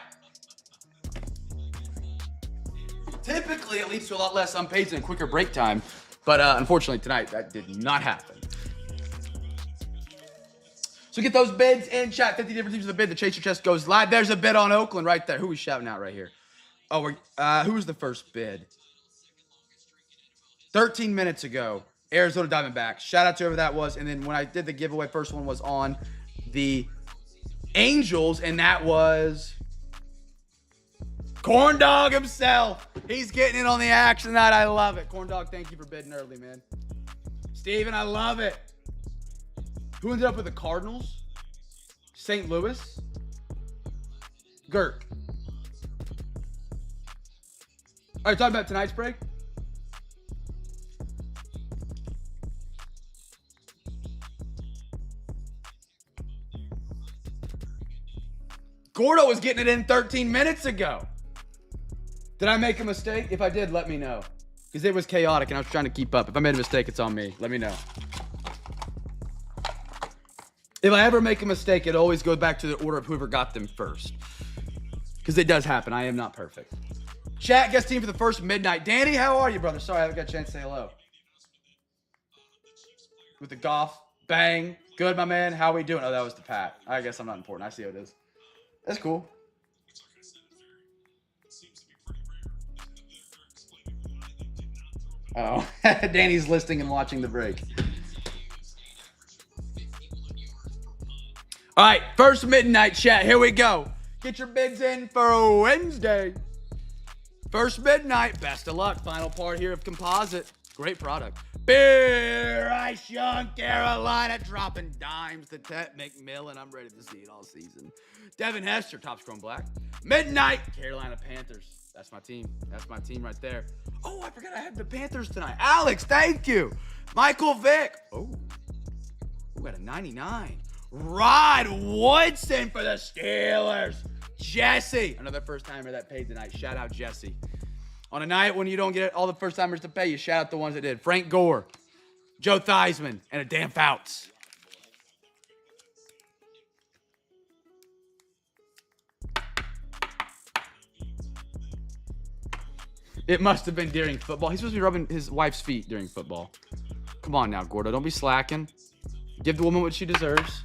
Typically, it leads to a lot less unpaid and quicker break time. But unfortunately, tonight, that did not happen. So get those bids in chat. 50 different teams of the bid. The Chase Your Chest goes live. There's a bid on Oakland right there. Who are we shouting out right here? Oh, who was the first bid? 13 minutes ago, Arizona Diamondbacks. Shout out to whoever that was. And then when I did the giveaway, first one was on the Angels, and that was Corn Dog himself. He's getting in on the action tonight. I love it. Corn Dog, thank you for bidding early, man. Steven, I love it. Who ended up with the Cardinals? St. Louis? Gert. All right, talking about tonight's break. Gordo was getting it in 13 minutes ago. Did I make a mistake? If I did, let me know. Because it was chaotic and I was trying to keep up. If I made a mistake, it's on me. Let me know. If I ever make a mistake, it always goes back to the order of whoever got them first. Because it does happen. I am not perfect. Chat, guest team for the first midnight. Danny, how are you, brother? Sorry, I haven't got a chance to say hello. With the golf. Bang. Good, my man. How we doing? Oh, that was the Pat. I guess I'm not important. I see how it is. That's cool. Oh, Danny's listening and watching the break. All right, first midnight chat. Here we go. Get your bids in for Wednesday. First midnight. Best of luck. Final part here of Composite. Great product. Beer Ice Young Carolina dropping dimes to Tet McMillan. I'm ready to see it all season. Devin Hester, top scoring black. Midnight Carolina Panthers. That's my team. That's my team right there. Oh, I forgot I have the Panthers tonight. Alex, thank you. Michael Vick. Oh, we got a 99. Rod Woodson for the Steelers. Jesse, another first timer that paid tonight. Shout out Jesse. On a night when you don't get all the first timers to pay, you shout out the ones that did. Frank Gore, Joe Theismann, and a Dan Fouts. It must have been during football. He's supposed to be rubbing his wife's feet during football. Come on now, Gordo. Don't be slacking. Give the woman what she deserves.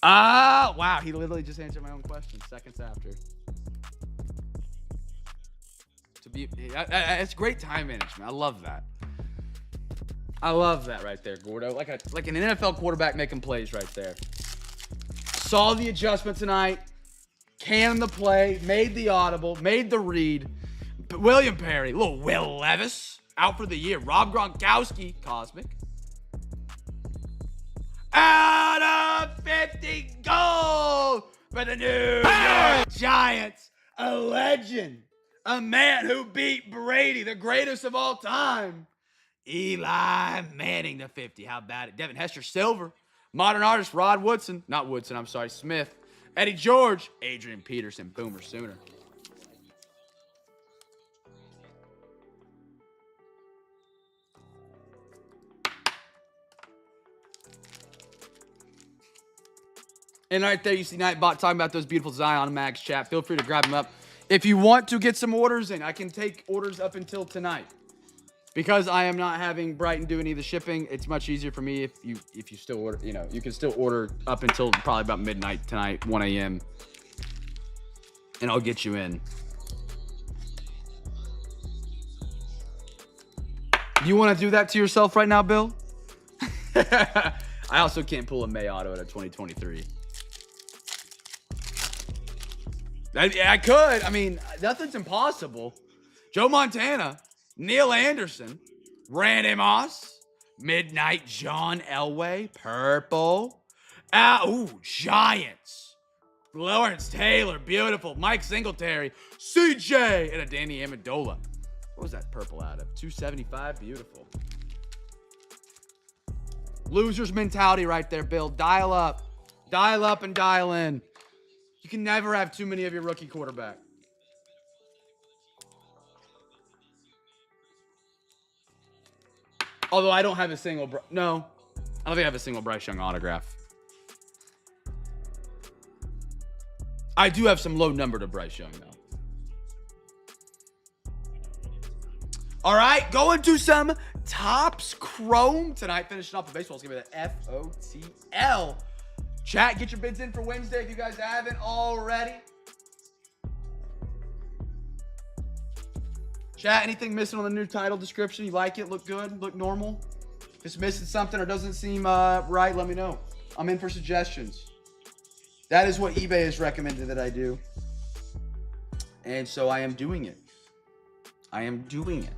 Ah, wow. He literally just answered my own question seconds after. It's great time management. I love that. I love that right there, Gordo. Like an NFL quarterback making plays right there. Saw the adjustment tonight. Canned the play. Made the audible. Made the read. William Perry. Little Will Levis. Out for the year. Rob Gronkowski. Cosmic. Out of 50 goals for the New York Giants. A legend. A man who beat Brady, the greatest of all time. Eli Manning to 50. How about it? Devin Hester Silver. Modern artist Rod Woodson. Not Woodson, I'm sorry. Smith. Eddie George. Adrian Peterson. Boomer Sooner. And right there, you see Nightbot talking about those beautiful Zion Mags chat. Feel free to grab them up. If you want to get some orders in, I can take orders up until tonight. Because I am not having Brighton do any of the shipping, it's much easier for me if you still order, you can still order up until probably about midnight tonight, 1 a.m. And I'll get you in. You want to do that to yourself right now, Bill? I also can't pull a May Auto at a 2023. I could. I mean, nothing's impossible. Joe Montana, Neil Anderson, Randy Moss, Midnight John Elway, purple. Giants. Lawrence Taylor, beautiful. Mike Singletary, CJ, and a Danny Amendola. What was that purple out of? 275, beautiful. Loser's mentality right there, Bill. Dial up. Dial up and dial in. You can never have too many of your rookie quarterback. Although I don't have a single... No. I don't think I have a single Bryce Young autograph. I do have some low number to Bryce Young, though. All right, going to some Topps Chrome tonight. Finishing off the baseball. It's going to be the FOTL. Chat, get your bids in for Wednesday if you guys haven't already. Chat, anything missing on the new title description? You like it? Look good? Look normal? If it's missing something or doesn't seem right, let me know. I'm in for suggestions. That is what eBay has recommended that I do. And so I am doing it. I am doing it.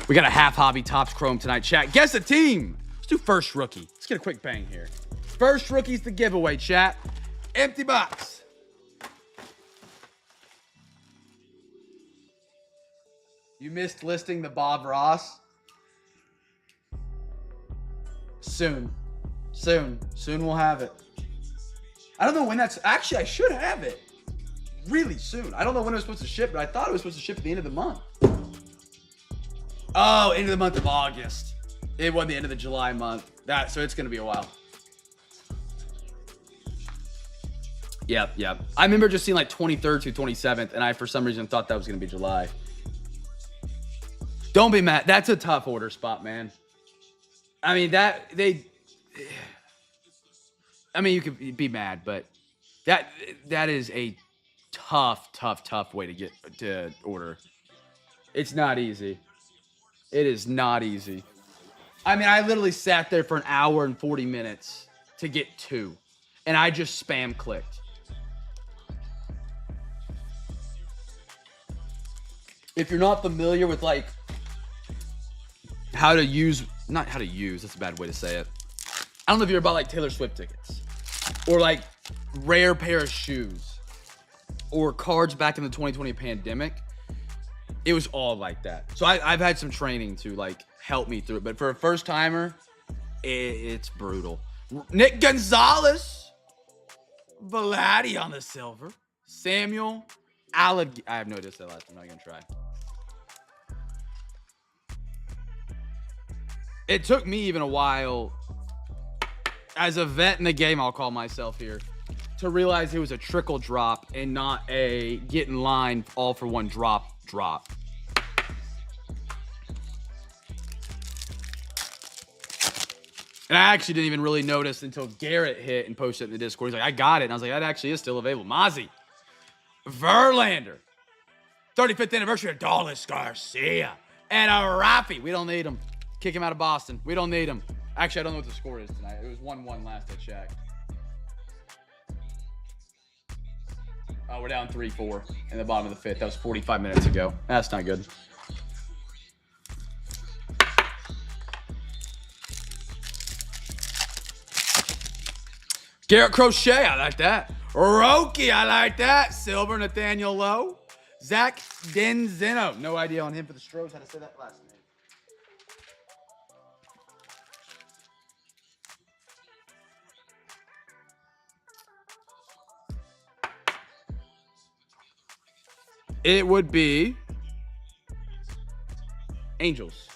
We got a half hobby Topps Chrome tonight. Chat, guess a team. Let's do first rookie. Let's get a quick bang here. First rookie's the giveaway, chat. Empty box. You missed listing the Bob Ross. Soon. Soon we'll have it. I don't know when that's... Actually, I should have it really soon. I don't know when it was supposed to ship, but I thought it was supposed to ship at the end of the month. Oh, end of the month of August. It wasn't the end of the July month. So it's going to be a while. Yep. I remember just seeing like 23rd through 27th, and I, for some reason, thought that was going to be July. Don't be mad. That's a tough order spot, man. I mean, you could be mad, but that is a tough way to get to order. It's not easy. It is not easy. I mean, I literally sat there for an hour and 40 minutes to get 2, and I just spam clicked. If you're not familiar with like not how to use, that's a bad way to say it. I don't know if you're about like Taylor Swift tickets or like rare pair of shoes or cards back in the 2020 pandemic. It was all like that. So I've had some training to like help me through it. But for a first timer, it's brutal. Nick Gonzalez, Vladdy on the silver, Samuel Alleg. I have no idea to say that last. I'm not gonna try. It took me even a while, as a vet in the game, I'll call myself here, to realize it was a trickle drop and not a get in line all for one drop. And I actually didn't even really notice until Garrett hit and posted it in the Discord. He's like, I got it. And I was like, that actually is still available. Mozzie. Verlander. 35th anniversary of Dallas Garcia. And a Rafi. We don't need him. Kick him out of Boston. We don't need him. Actually, I don't know what the score is tonight. It was 1-1 last I checked. Oh, we're down 3-4 in the bottom of the fifth. That was 45 minutes ago. That's not good. Garrett Crochet, I like that. Roki, I like that. Silver, Nathaniel Lowe. Zach Denzino. No idea on him for the Stros. How to say that last name. It would be Angels.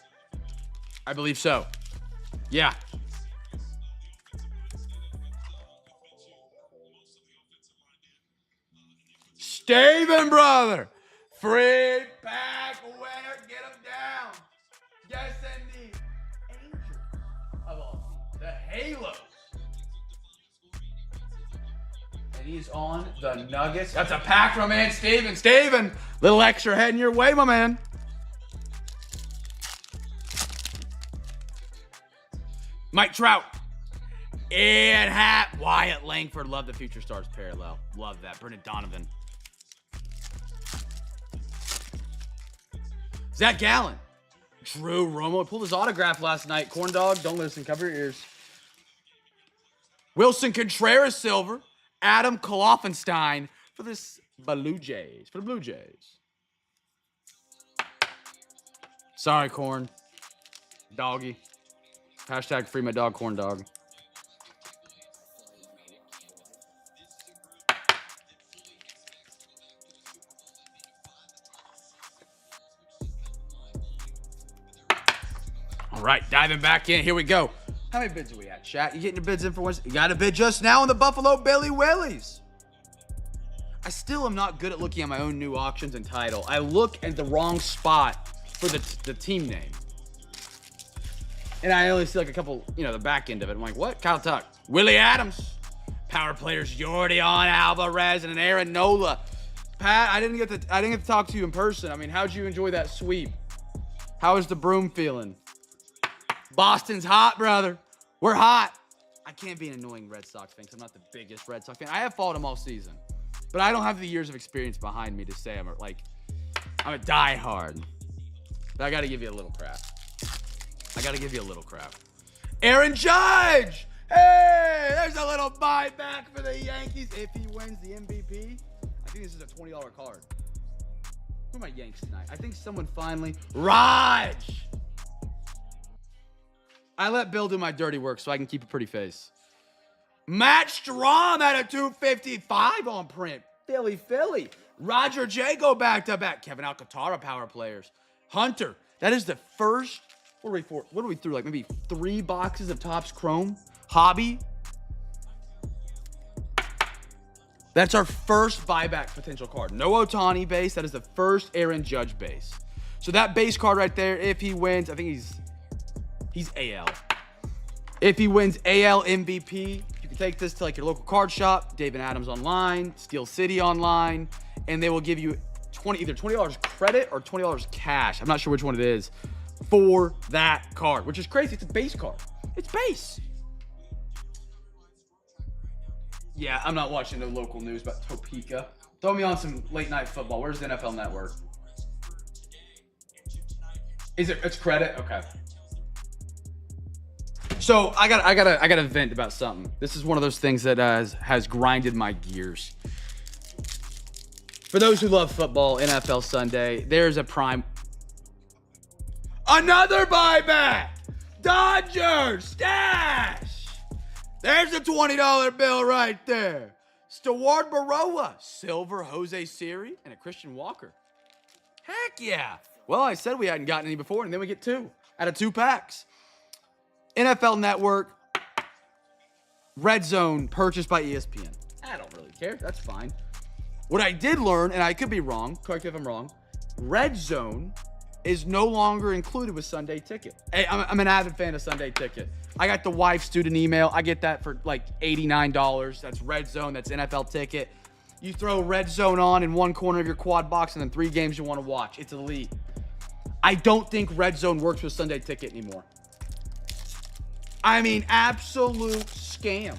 I believe so. Yeah. Steven, brother. Free pack winner. Get him down. Yes, indeed. Angels of all teams. The Halos. And he's on the Nuggets. That's a pack from man Steven. Steven, little extra heading your way, my man. Mike Trout. Ed Happ. Wyatt Langford. Love the Future Stars parallel. Love that. Brendan Donovan. Zach Gallen. Drew Romo pulled his autograph last night. Corn Dog, don't listen. Cover your ears. Wilson Contreras silver. Adam Kloffenstein for this Blue Jays. For the Blue Jays. Sorry, Corn. Doggy. Hashtag free my dog, Corn Dog. All right, diving back in. Here we go. How many bids are we at, chat? You getting your bids in for Wednesday? You got a bid just now on the Buffalo Billy Willies. I still am not good at looking at my own new auctions and title. I look at the wrong spot for the team name. And I only see like a couple, the back end of it. I'm like, what? Kyle Tuck. Willie Adams. Power players Jordion Alvarez and Aaron Nola. Pat, I didn't get to talk to you in person. I mean, how'd you enjoy that sweep? How is the broom feeling? Boston's hot, brother. We're hot. I can't be an annoying Red Sox fan because I'm not the biggest Red Sox fan. I have followed them all season. But I don't have the years of experience behind me to say I'm a diehard. But I got to give you a little crap. Aaron Judge! Hey, there's a little buyback for the Yankees if he wins the MVP. I think this is a $20 card. Who are my Yanks tonight? I think someone finally... Raj! I let Bill do my dirty work so I can keep a pretty face. Matt Strom at a 255 on print. Philly. Roger J go back-to-back. Kevin Alcantara power players. Hunter. That is the first... What are we through? Like maybe 3 boxes of Topps Chrome. Hobby. That's our first buyback potential card. No Ohtani base. That is the first Aaron Judge base. So that base card right there, if he wins, I think he's AL. If he wins AL MVP, you can take this to like your local card shop, David Adams online, Steel City online, and they will give you either $20 credit or $20 cash. I'm not sure which one it is for that card, which is crazy. It's a base card. It's base. Yeah, I'm not watching no local news about Topeka. Throw me on some late night football. Where's the NFL Network? It's credit? Okay. So I gotta vent about something. This is one of those things that has grinded my gears. For those who love football, NFL Sunday, there's a prime. Another buyback! Dodgers stash! There's a $20 bill right there. Stewart Baroa, silver Jose Siri, and a Christian Walker. Heck yeah. Well, I said we hadn't gotten any before, and then we get 2 out of 2 packs. NFL Network, Red Zone, purchased by ESPN. I don't really care. That's fine. What I did learn, and I could be wrong, correct me if I'm wrong, Red Zone is no longer included with Sunday Ticket. Hey, I'm an avid fan of Sunday Ticket. I got the wife student email. I get that for like $89. That's Red Zone. That's NFL Ticket. You throw Red Zone on in one corner of your quad box and then 3 games you want to watch. It's elite. I don't think Red Zone works with Sunday Ticket anymore. I mean, absolute scam.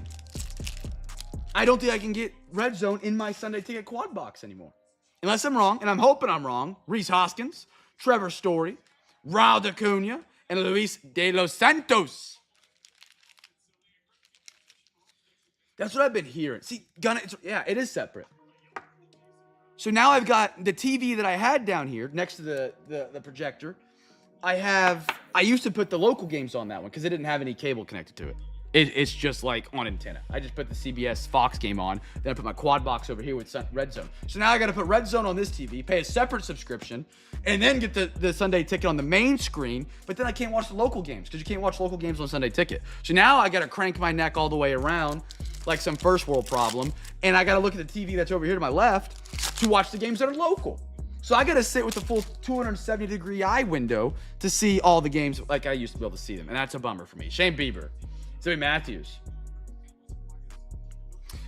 I don't think I can get Red Zone in my Sunday Ticket quad box anymore. Unless I'm wrong, and I'm hoping I'm wrong. Reese Hoskins, Trevor Story, Raul Acuna, and Luis de los Santos. That's what I've been hearing. See, it is separate. So now I've got the TV that I had down here next to the projector. I used to put the local games on that one because it didn't have any cable connected to it. It's just like on antenna. I just put the CBS Fox game on. Then I put my quad box over here with Red Zone. So now I got to put Red Zone on this TV, pay a separate subscription, and then get the Sunday Ticket on the main screen. But then I can't watch the local games because you can't watch local games on Sunday Ticket. So now I got to crank my neck all the way around like some first world problem. And I got to look at the TV that's over here to my left to watch the games that are local. So I got to sit with the full 270-degree eye window to see all the games like I used to be able to see them. And that's a bummer for me. Shane Bieber. Zoe Matthews.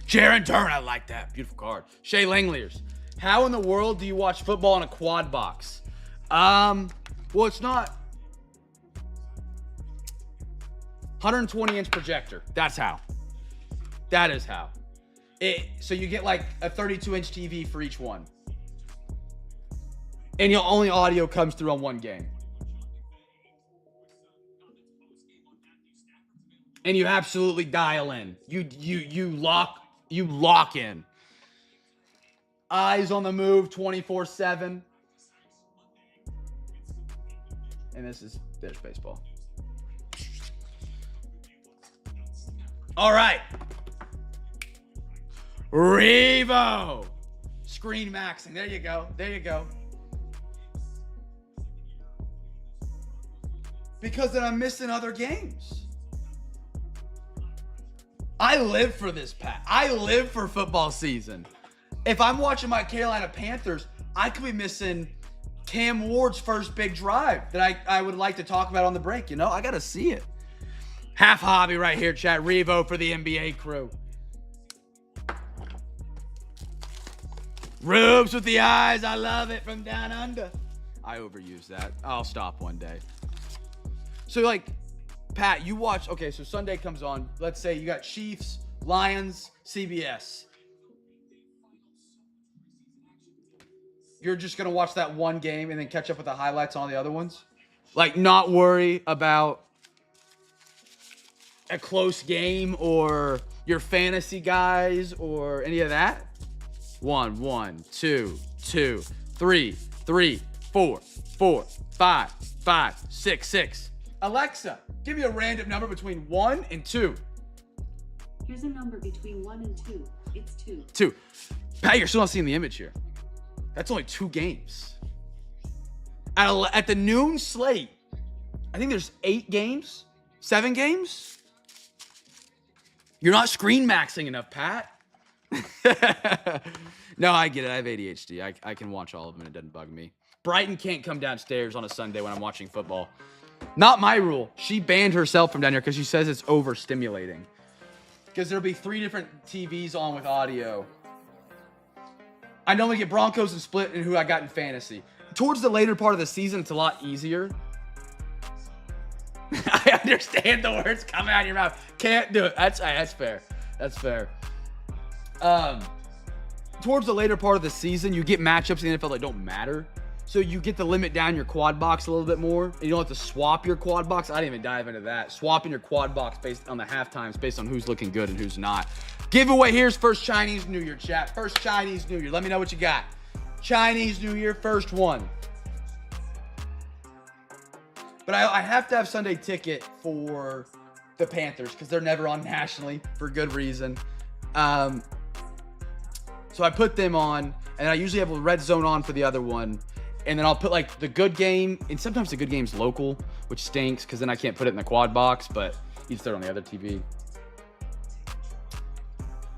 Jaron Turner, I like that. Beautiful card. Shea Langliers. How in the world do you watch football on a quad box? Well, it's not 120-inch projector. That's how. That is how. So you get like a 32-inch TV for each one. And your only audio comes through on one game. And you absolutely dial in. You lock in. Eyes on the move 24/7. And there's baseball. All right. Revo. Screen maxing. There you go. There you go. Because then I'm missing other games. I live for this, Pat. I live for football season. If I'm watching my Carolina Panthers, I could be missing Cam Ward's first big drive that I would like to talk about on the break. You know, I got to see it. Half hobby right here, chat. Revo for the NBA crew. Rubes with the eyes. I love it from down under. I overuse that. I'll stop one day. So, like, Pat, you watch. Okay, so Sunday comes on. Let's say you got Chiefs, Lions, CBS. You're just going to watch that one game and then catch up with the highlights on the other ones? Like, not worry about a close game or your fantasy guys or any of that? 1, 2, 2, 3, 3, 4, 4, 5, 5, 6, 6. Alexa, give me a random number between 1 and 2. Here's a number between 1 and 2. It's 2. 2. Pat, you're still not seeing the image here. That's only 2 games. At the noon slate, I think there's 8 games, 7 games. You're not screen maxing enough, Pat. No, I get it. I have ADHD. I can watch all of them and it doesn't bug me. Brighton can't come downstairs on a Sunday when I'm watching football. Not my rule. She banned herself from down here because she says it's overstimulating. Because there'll be 3 different TVs on with audio. I normally get Broncos and split in who I got in fantasy. Towards the later part of the season, it's a lot easier. I understand the words coming out of your mouth. Can't do it. That's fair. That's fair. Towards the later part of the season, you get matchups in the NFL that don't matter. So you get to limit down your quad box a little bit more. You don't have to swap your quad box. I didn't even dive into that. Swapping your quad box based on the halftimes, based on who's looking good and who's not. Giveaway, here's first Chinese New Year, chat. First Chinese New Year. Let me know what you got. Chinese New Year, first one. But I have to have Sunday ticket for the Panthers because they're never on nationally for good reason. So I put them on, and I usually have a red zone on for the other one. And then I'll put like the good game, and sometimes the good game's local, which stinks because then I can't put it in the quad box, but you just throw it on the other TV.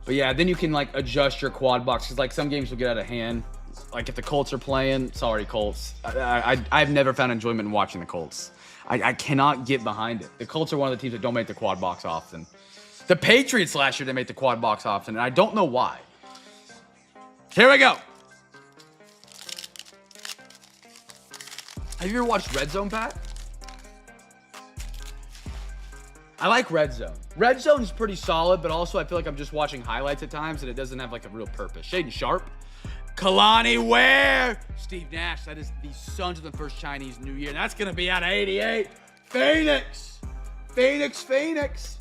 But yeah, then you can like adjust your quad box because like some games will get out of hand. Like if the Colts are playing, sorry Colts. I've never found enjoyment in watching the Colts. I cannot get behind it. The Colts are one of the teams that don't make the quad box often. The Patriots last year, they made the quad box often, and I don't know why. Here we go. Have you ever watched Red Zone, Pat? I like Red Zone. Red Zone is pretty solid, but also I feel like I'm just watching highlights at times and it doesn't have like a real purpose. Shaden Sharp. Kalani Ware. Steve Nash. That is the Sons of the first Chinese New Year. That's going to be out of 88. Phoenix. Phoenix.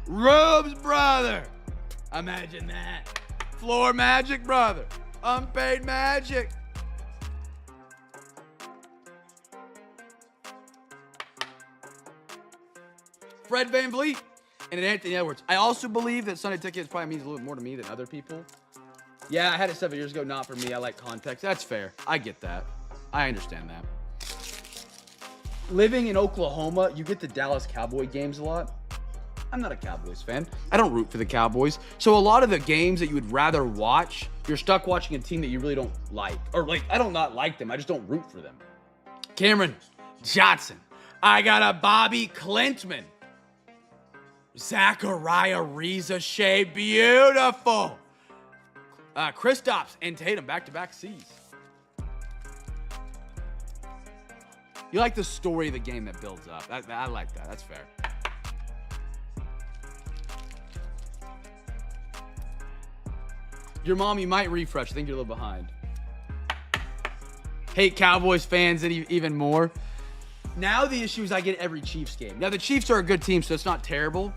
Rubes brother. Imagine that. Floor Magic brother. Unpaid Magic. Fred VanVleet and an Anthony Edwards. I also believe that Sunday tickets probably means a little bit more to me than other people. Yeah, I had it 7 years ago. Not for me. I like context. That's fair. I get that. I understand that. Living in Oklahoma, you get the Dallas Cowboy games a lot. I'm not a Cowboys fan. I don't root for the Cowboys. So a lot of the games that you would rather watch, you're stuck watching a team that you really don't like. Or like, I don't not like them. I just don't root for them. Cameron Johnson. I got a Bobby Clintman. Zachariah Reza Shea, beautiful. Kristaps and Tatum, back-to-back C's. You like the story of the game that builds up. I like that. That's fair. Your mom, you might refresh. I think you're a little behind. hate Cowboys fans even more. Now the issue is I get every Chiefs game. Now the Chiefs are a good team, so it's not terrible.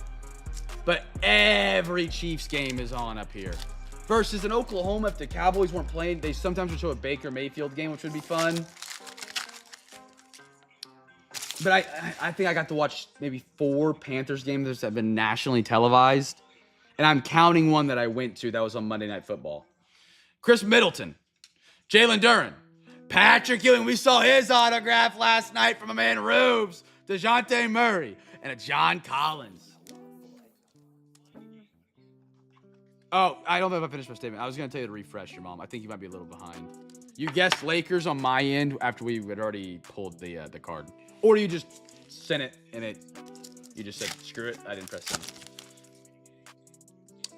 But every Chiefs game is on up here. Versus in Oklahoma, if the Cowboys weren't playing, they sometimes would show a Baker Mayfield game, which would be fun. But I think I got to watch maybe 4 Panthers games that have been nationally televised. And I'm counting one that I went to that was on Monday Night Football. Chris Middleton, Jalen Duren, Patrick Ewing. We saw his autograph last night from a man Rubes, DeJounte Murray, and a John Collins. Oh, I don't know if I finished my statement. I was going to tell you to refresh your mom. I think you might be a little behind. You guessed Lakers on my end after we had already pulled the card. Or you just sent it and you just said, screw it. I didn't press send.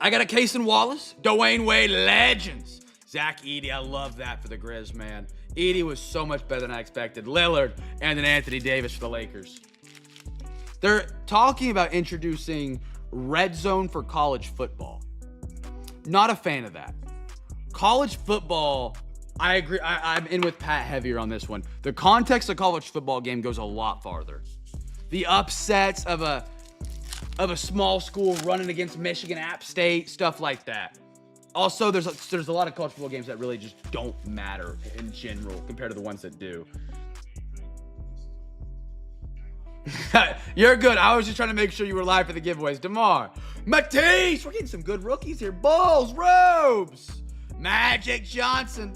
I got a Case and Wallace, Dwayne Wade legends. Zach Edey, I love that for the Grizz, man. Edey was so much better than I expected. Lillard and then Anthony Davis for the Lakers. They're talking about introducing red zone for college football. Not a fan of that. College football, I agree. I'm in with Pat heavier on this one. The context of college football game goes a lot farther. The upsets of a small school running against Michigan, App State, stuff like that. Also, there's a lot of college football games that really just don't matter in general compared to the ones that do. You're good. I was just trying to make sure you were live for the giveaways. DeMar, Matisse, we're getting some good rookies here. Bulls, Robes, Magic Johnson,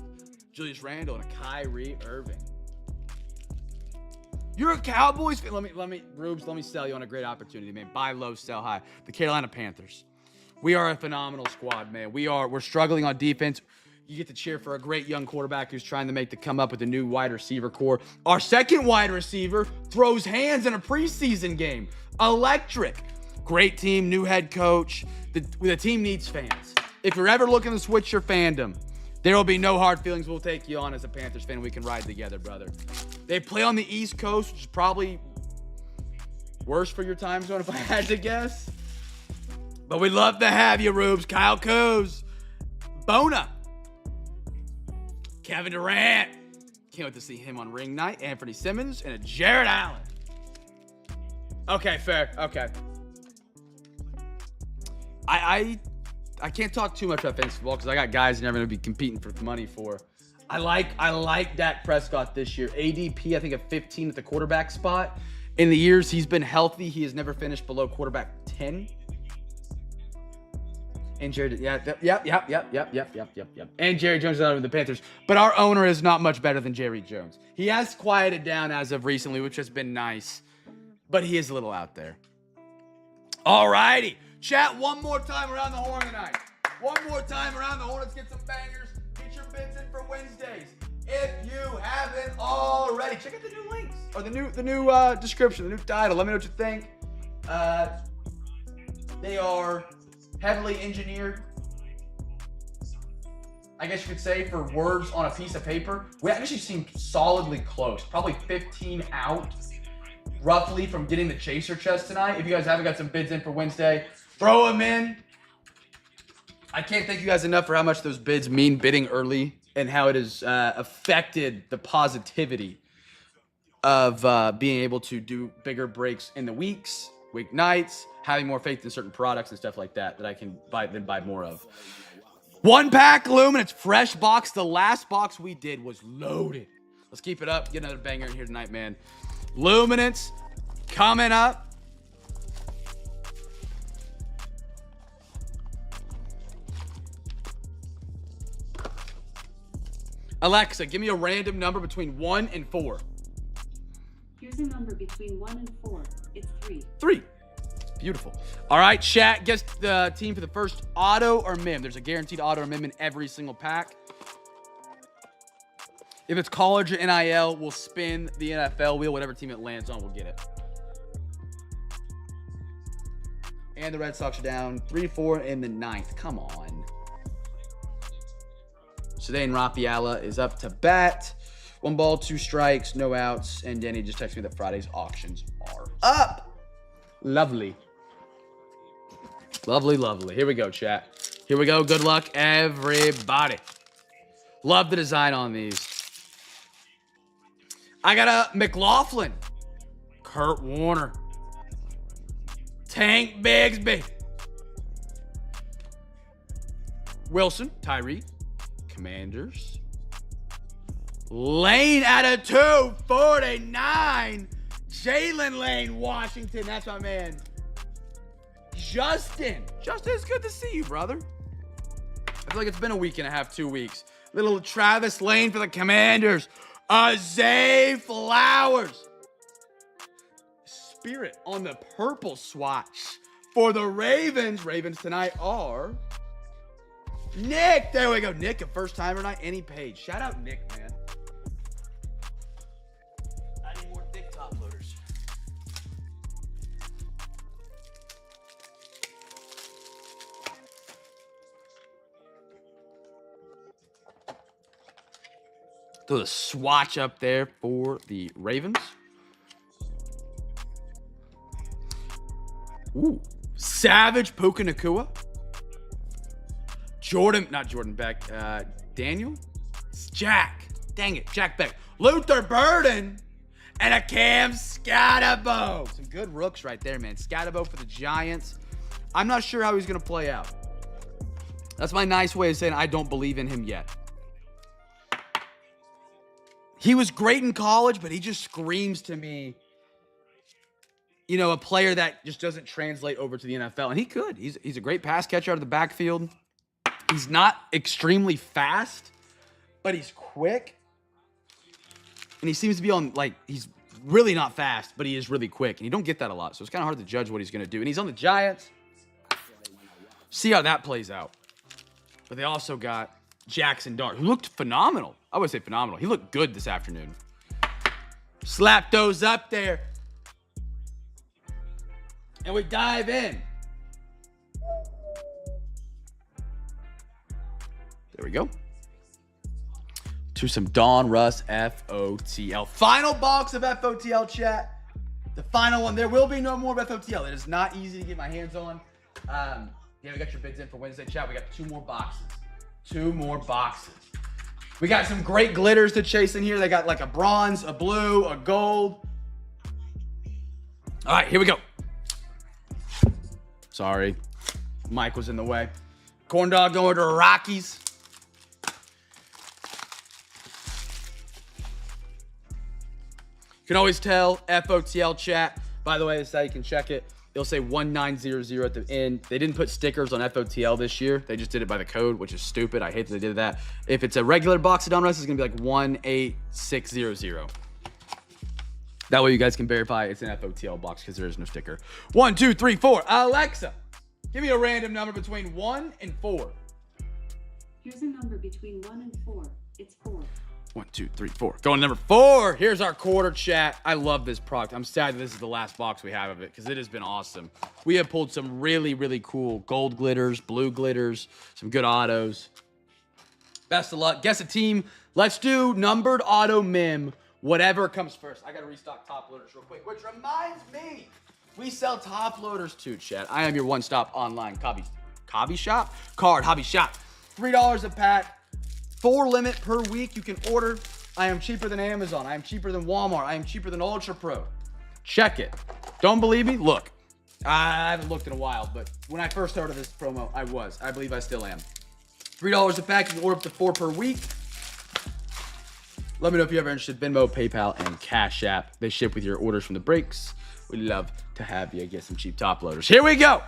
Julius Randle, and a Kyrie Irving. You're a Cowboys fan. Rubes, let me sell you on a great opportunity, man. Buy low, sell high. The Carolina Panthers. We are a phenomenal squad, man. We're struggling on defense. You get to cheer for a great young quarterback who's trying to make the come up with a new wide receiver core. Our second wide receiver throws hands in a preseason game. Electric. Great team, new head coach. The team needs fans. If you're ever looking to switch your fandom, there will be no hard feelings. We'll take you on as a Panthers fan. We can ride together, brother. They play on the East Coast, which is probably worse for your time zone if I had to guess. But we'd love to have you, Rubes. Kyle Kuz. Bona. Kevin Durant. Can't wait to see him on ring night. Anthony Simmons and a Jared Allen. Okay, fair. Okay. I can't talk too much about fantasy football because I got guys never going to be competing for money for. I like Dak Prescott this year. ADP, I think, at 15 at the quarterback spot. In the years he's been healthy, he has never finished below quarterback 10. And Jerry, yep. And Jerry Jones is out of the Panthers. But our owner is not much better than Jerry Jones. He has quieted down as of recently, which has been nice. But he is a little out there. All righty. Chat one more time around the horn tonight. One more time around the horn. Let's get some bangers. Get your bids in for Wednesdays. If you haven't already, check out the new links. Or the new description, the new title. Let me know what you think. They are heavily engineered, I guess you could say, for words on a piece of paper. We actually seem solidly close, probably 15 out, roughly, from getting the chaser chest tonight. If you guys haven't got some bids in for Wednesday, throw them in. I can't thank you guys enough for how much those bids mean, bidding early, and how it has affected the positivity of being able to do bigger breaks in the weeks, weeknights, having more faith in certain products and stuff like that I can buy more of. 1-pack Luminance, fresh box. The last box we did was loaded. Let's keep it up. Get another banger in here tonight, man. Luminance coming up. Alexa, give me a random number between 1 and 4. Here's a number between 1 and 4. It's 3. 3. Beautiful. All right, chat. Guess the team for the first auto or mim. There's a guaranteed auto or mim in every single pack. If it's college or NIL, we'll spin the NFL wheel. Whatever team it lands on, we'll get it. And the Red Sox are down 3-4 in the 9th. Come on. Sedan Rafaela is up to bat. 1 ball, 2 strikes, no outs. And Danny just texted me that Friday's auctions are up. Lovely. Lovely, lovely. Here we go, chat. Here we go. Good luck, everybody. Love the design on these. I got a McLaughlin. Kurt Warner. Tank Bigsby. Wilson, Tyree. Commanders. Lane at a 249. Jalen Lane, Washington. That's my man. Justin. Justin, it's good to see you, brother. I feel like it's been a week and a half, 2 weeks. Little Travis Lane for the Commanders. Zay Flowers. Spirit on the purple swatch for the Ravens. Ravens tonight are Nick. There we go. Nick, a first timer tonight. Any page. Shout out Nick, man. I need more thick top loaders. Throw the swatch up there for the Ravens. Ooh. Savage Puka Nacua. Not Jordan Beck. Daniel? It's Jack. Dang it. Jack Beck. Luther Burden. And a Cam Scatabo. Some good rooks right there, man. Scatabo for the Giants. I'm not sure how he's going to play out. That's my nice way of saying I don't believe in him yet. He was great in college, but he just screams to me, you know, a player that just doesn't translate over to the NFL. And he could. He's a great pass catcher out of the backfield. He's not extremely fast, but he's quick. And he seems to be on, like, he's really not fast, but he is really quick. And you don't get that a lot. So it's kind of hard to judge what he's going to do. And he's on the Giants. See how that plays out. But they also got Jackson Dart, who looked phenomenal. I would say phenomenal. He looked good this afternoon. Slap those up there. And we dive in. There we go. To some Donruss FOTL. Final box of FOTL, chat. The final one. There will be no more FOTL. It is not easy to get my hands on. Yeah, we got your bids in for Wednesday, chat. We got 2 more boxes. 2 more boxes. We got some great glitters to chase in here. They got like a bronze, a blue, a gold. All right, here we go. Sorry. Mike was in the way. Corn dog going to Rockies. You can always tell FOTL chat. By the way, this is how you can check it. It'll say 1900 at the end. They didn't put stickers on FOTL this year. They just did it by the code, which is stupid. I hate that they did that. If it's a regular box of Donruss, it's going to be like 18600. That way you guys can verify it's an FOTL box because there is no sticker. 1, 2, 3, 4. Alexa, give me a random number between 1 and 4. Here's a number between 1 and 4. It's 4. 1, 2, 3, 4. Going to number 4. Here's our quarter, chat. I love this product. I'm sad that this is the last box we have of it because it has been awesome. We have pulled some really, really cool gold glitters, blue glitters, some good autos. Best of luck. Guess a team. Let's do numbered auto mim. Whatever comes first. I got to restock top loaders real quick, which reminds me, we sell top loaders too, chat. I am your one-stop online hobby shop? Card hobby shop. $3 a pack. 4 limit per week you can order. I am cheaper than Amazon. I am cheaper than Walmart. I am cheaper than Ultra Pro. Check it. Don't believe me? Look. I haven't looked in a while, but when I first started this promo, I was. I believe I still am. $3 a pack. You can order up to 4 per week. Let me know if you're ever interested. Venmo, PayPal, and Cash App. They ship with your orders from the breaks. We'd love to have you get some cheap top loaders. Here we go.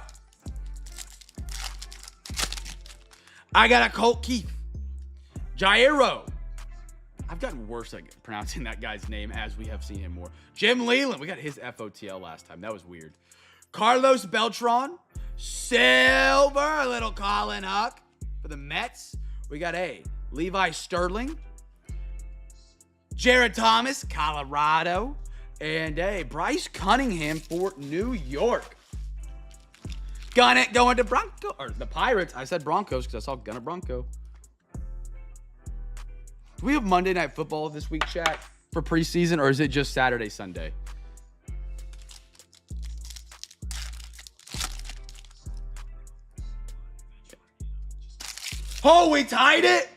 I got a Colt Keith. Jairo. I've gotten worse at pronouncing that guy's name as we have seen him more. Jim Leland. We got his FOTL last time. That was weird. Carlos Beltran. Silver. A little Colin Huck for the Mets. We got a Levi Sterling. Jared Thomas, Colorado. And a Bryce Cunningham for New York. Gun it going to Bronco. Or the Pirates. I said Broncos because I saw Gunner Bronco. Do we have Monday Night Football this week, chat, for preseason, or is it just Saturday, Sunday? Oh, we tied it?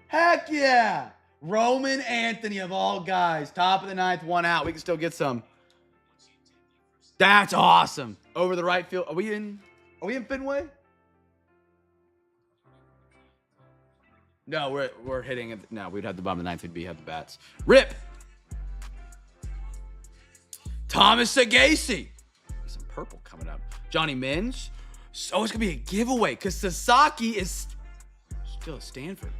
Heck yeah. Roman Anthony of all guys. Top of the 9th, 1 out. We can still get some. That's awesome. Over the right field. Are we in Fenway? No, we're hitting it. No, we'd have the bottom of the 9th. We'd have the bats. Rip. Thomas Sagasi. Some purple coming up. Johnny Mins. Oh, it's going to be a giveaway because Sasaki is still at Stanford.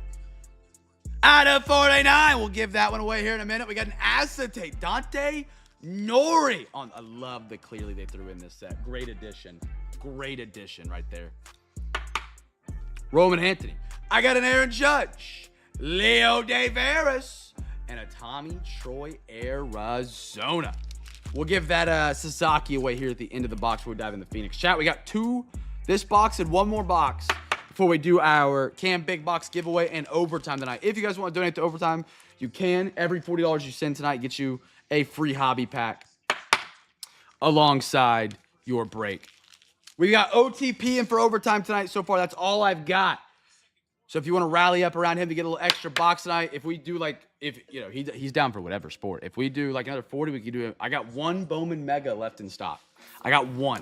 Out of 49. We'll give that one away here in a minute. We got an acetate. Dante Nori. I love the clearly they threw in this set. Great addition. Great addition right there. Roman Anthony. I got an Aaron Judge. Leo Daveris. And a Tommy Troy Arizona. We'll give that Sasaki away here at the end of the box before we dive into Phoenix. Chat, we got this box and one more box before we do our Cam Big Box giveaway and overtime tonight. If you guys want to donate to overtime, you can. Every $40 you send tonight gets you a free hobby pack alongside your break. We got OTP in for overtime tonight so far. That's all I've got. So if you want to rally up around him to get a little extra box tonight, if we do he's down for whatever sport. If we do like another 40, we can do it. I got one Bowman Mega left in stock. I got one.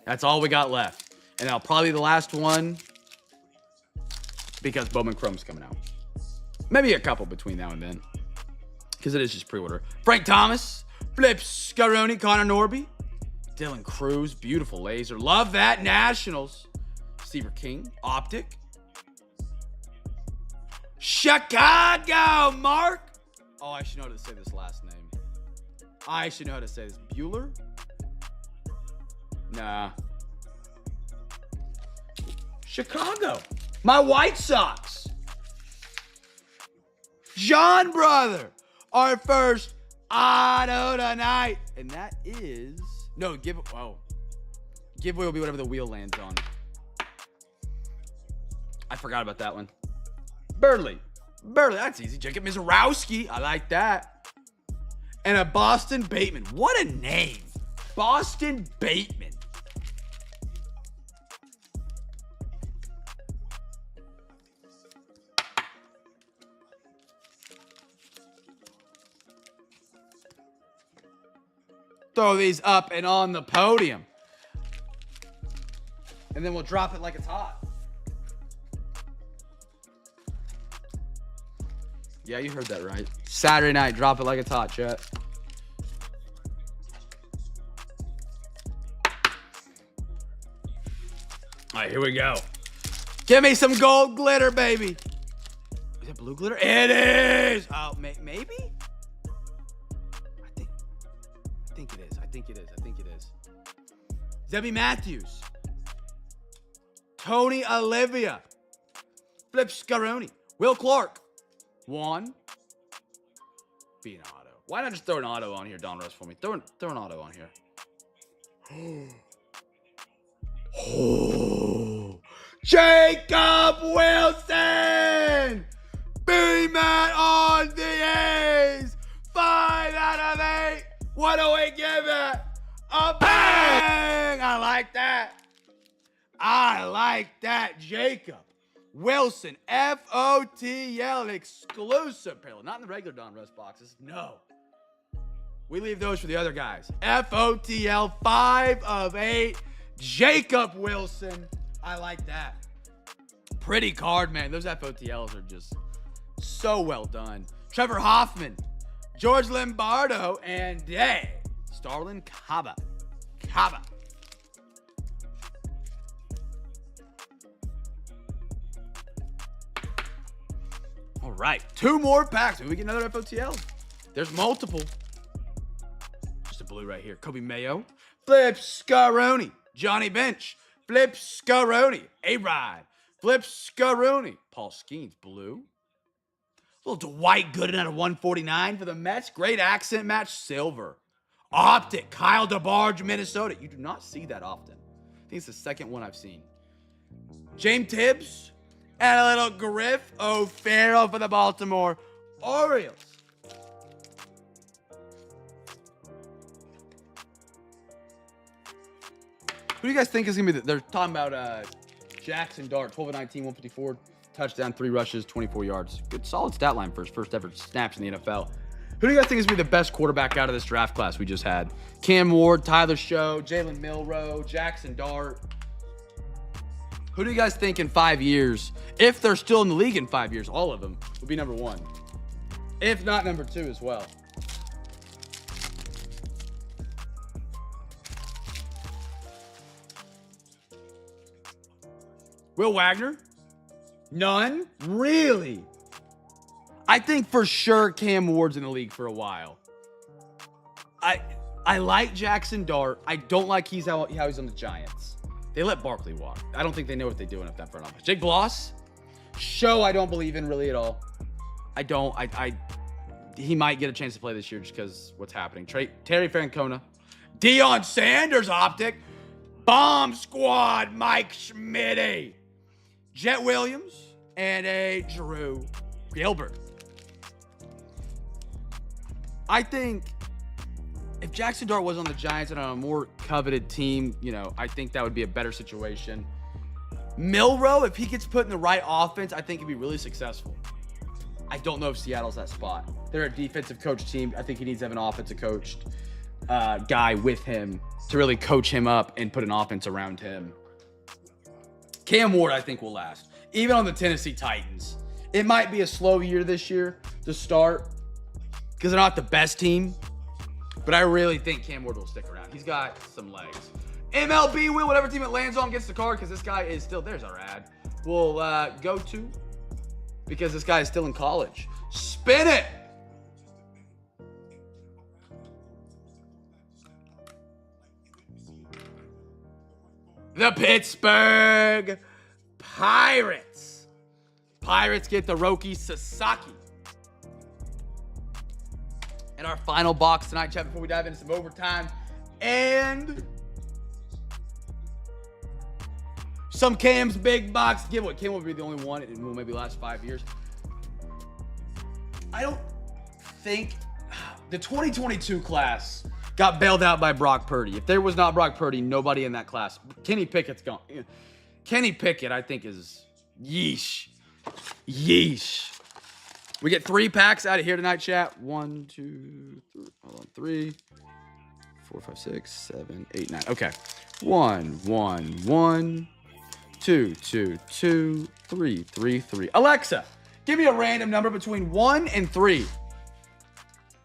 That's all we got left. And that'll probably be the last one because Bowman Chrome's coming out. Maybe a couple between now and then because it is just pre-order. Frank Thomas, Flip Scaroni, Connor Norby, Dylan Cruz, beautiful laser. Love that. Nationals. Steve King, Optic. Chicago, Mark. Oh, I should know how to say this last name. I should know how to say this. Bueller? Nah. Chicago. My White Sox. John Brother. Our first auto tonight. And that is... No, giveaway will be whatever the wheel lands on. I forgot about that one. Burley, that's easy. Jacob Mizorowski, I like that. And a Boston Bateman. What a name. Boston Bateman. Throw these up and on the podium. And then we'll drop it like it's hot. Yeah, you heard that right. Saturday night, drop it like it's hot, chat. All right, here we go. Give me some gold glitter, baby. Is it blue glitter? It is. Oh, maybe? I think it is. Debbie Matthews. Tony Olivia. Flip Scaroni. Will Clark. One. Be an auto. Why not just throw an auto on here, DONRUSS, for me? Throw an auto on here. Oh. Jacob Wilson! B-Man on the A's! 5 out of 8! What do we give it? A bang! I like that, Jacob Wilson, FOTL exclusive parallel. Not in the regular DONRUSS boxes. No. We leave those for the other guys. FOTL 5 of 8. Jacob Wilson. I like that. Pretty card, man. Those FOTLs are just so well done. Trevor Hoffman, George Lombardo, and Starlin Caba. All right, 2 more packs. Maybe we get another FOTL. There's multiple. Just a blue right here. Kobe Mayo, Flip Scaroni, Johnny Bench, Flip Scaroni, A-Ride, Flip Scaroni, Paul Skeens, blue. Little Dwight Gooden out of 149 for the Mets. Great accent match, silver. Optic, Kyle DeBarge, Minnesota. You do not see that often. I think it's the second one I've seen. James Tibbs. And a little Griff O'Farrell for the Baltimore Orioles. Who do you guys think is going to be they're talking about Jackson Dart, 12 of 19, 154. touchdown, 3 rushes, 24 yards. Good, solid stat line for his first ever snaps in the NFL. Who do you guys think is going to be the best quarterback out of this draft class we just had? Cam Ward, Tyler Show, Jalen Milroe, Jackson Dart. Who do you guys think in 5 years, if they're still in the league in 5 years, all of them will be number 1? If not number 2 as well. Will Wagner? None? Really? I think for sure Cam Ward's in the league for a while. I like Jackson Dart. I don't like how he's on the Giants. They let Barkley walk. I don't think they know what they're doing up that front office. Jake Bloss? Show I don't believe in really at all. He might get a chance to play this year just because what's happening. Terry Francona. Deion Sanders optic. Bomb Squad Mike Schmitty. Jet Williams and a Drew Gilbert. I think if Jackson Dart was on the Giants and on a more coveted team, I think that would be a better situation. Milroe, if he gets put in the right offense, I think he'd be really successful. I don't know if Seattle's that spot. They're a defensive coach team. I think he needs to have an offensive coached guy with him to really coach him up and put an offense around him. Cam Ward, I think, will last. Even on the Tennessee Titans. It might be a slow year this year to start because they're not the best team. But I really think Cam Ward will stick around. He's got some legs. MLB will, whatever team it lands on gets the card because this guy is still, there's our ad. We'll go to because this guy is still in college. Spin it! The Pittsburgh Pirates. Pirates get the Roki Sasaki. And our final box tonight, chat, before we dive into some overtime and some Cam's big box giveaway. Cam will be the only one in maybe the last 5 years. I don't think the 2022 class got bailed out by Brock Purdy. If there was not Brock Purdy, nobody in that class. Kenny Pickett's gone. Kenny Pickett, I think, is yeesh. Yeesh. We get 3 packs out of here tonight, chat. 1, 2, 3. Hold on. 3, 4, 5, 6, 7, 8, 9. Okay. 1, 1, 1, 2, 2, 2, 3, 3, 3. Alexa, give me a random number between 1 and 3.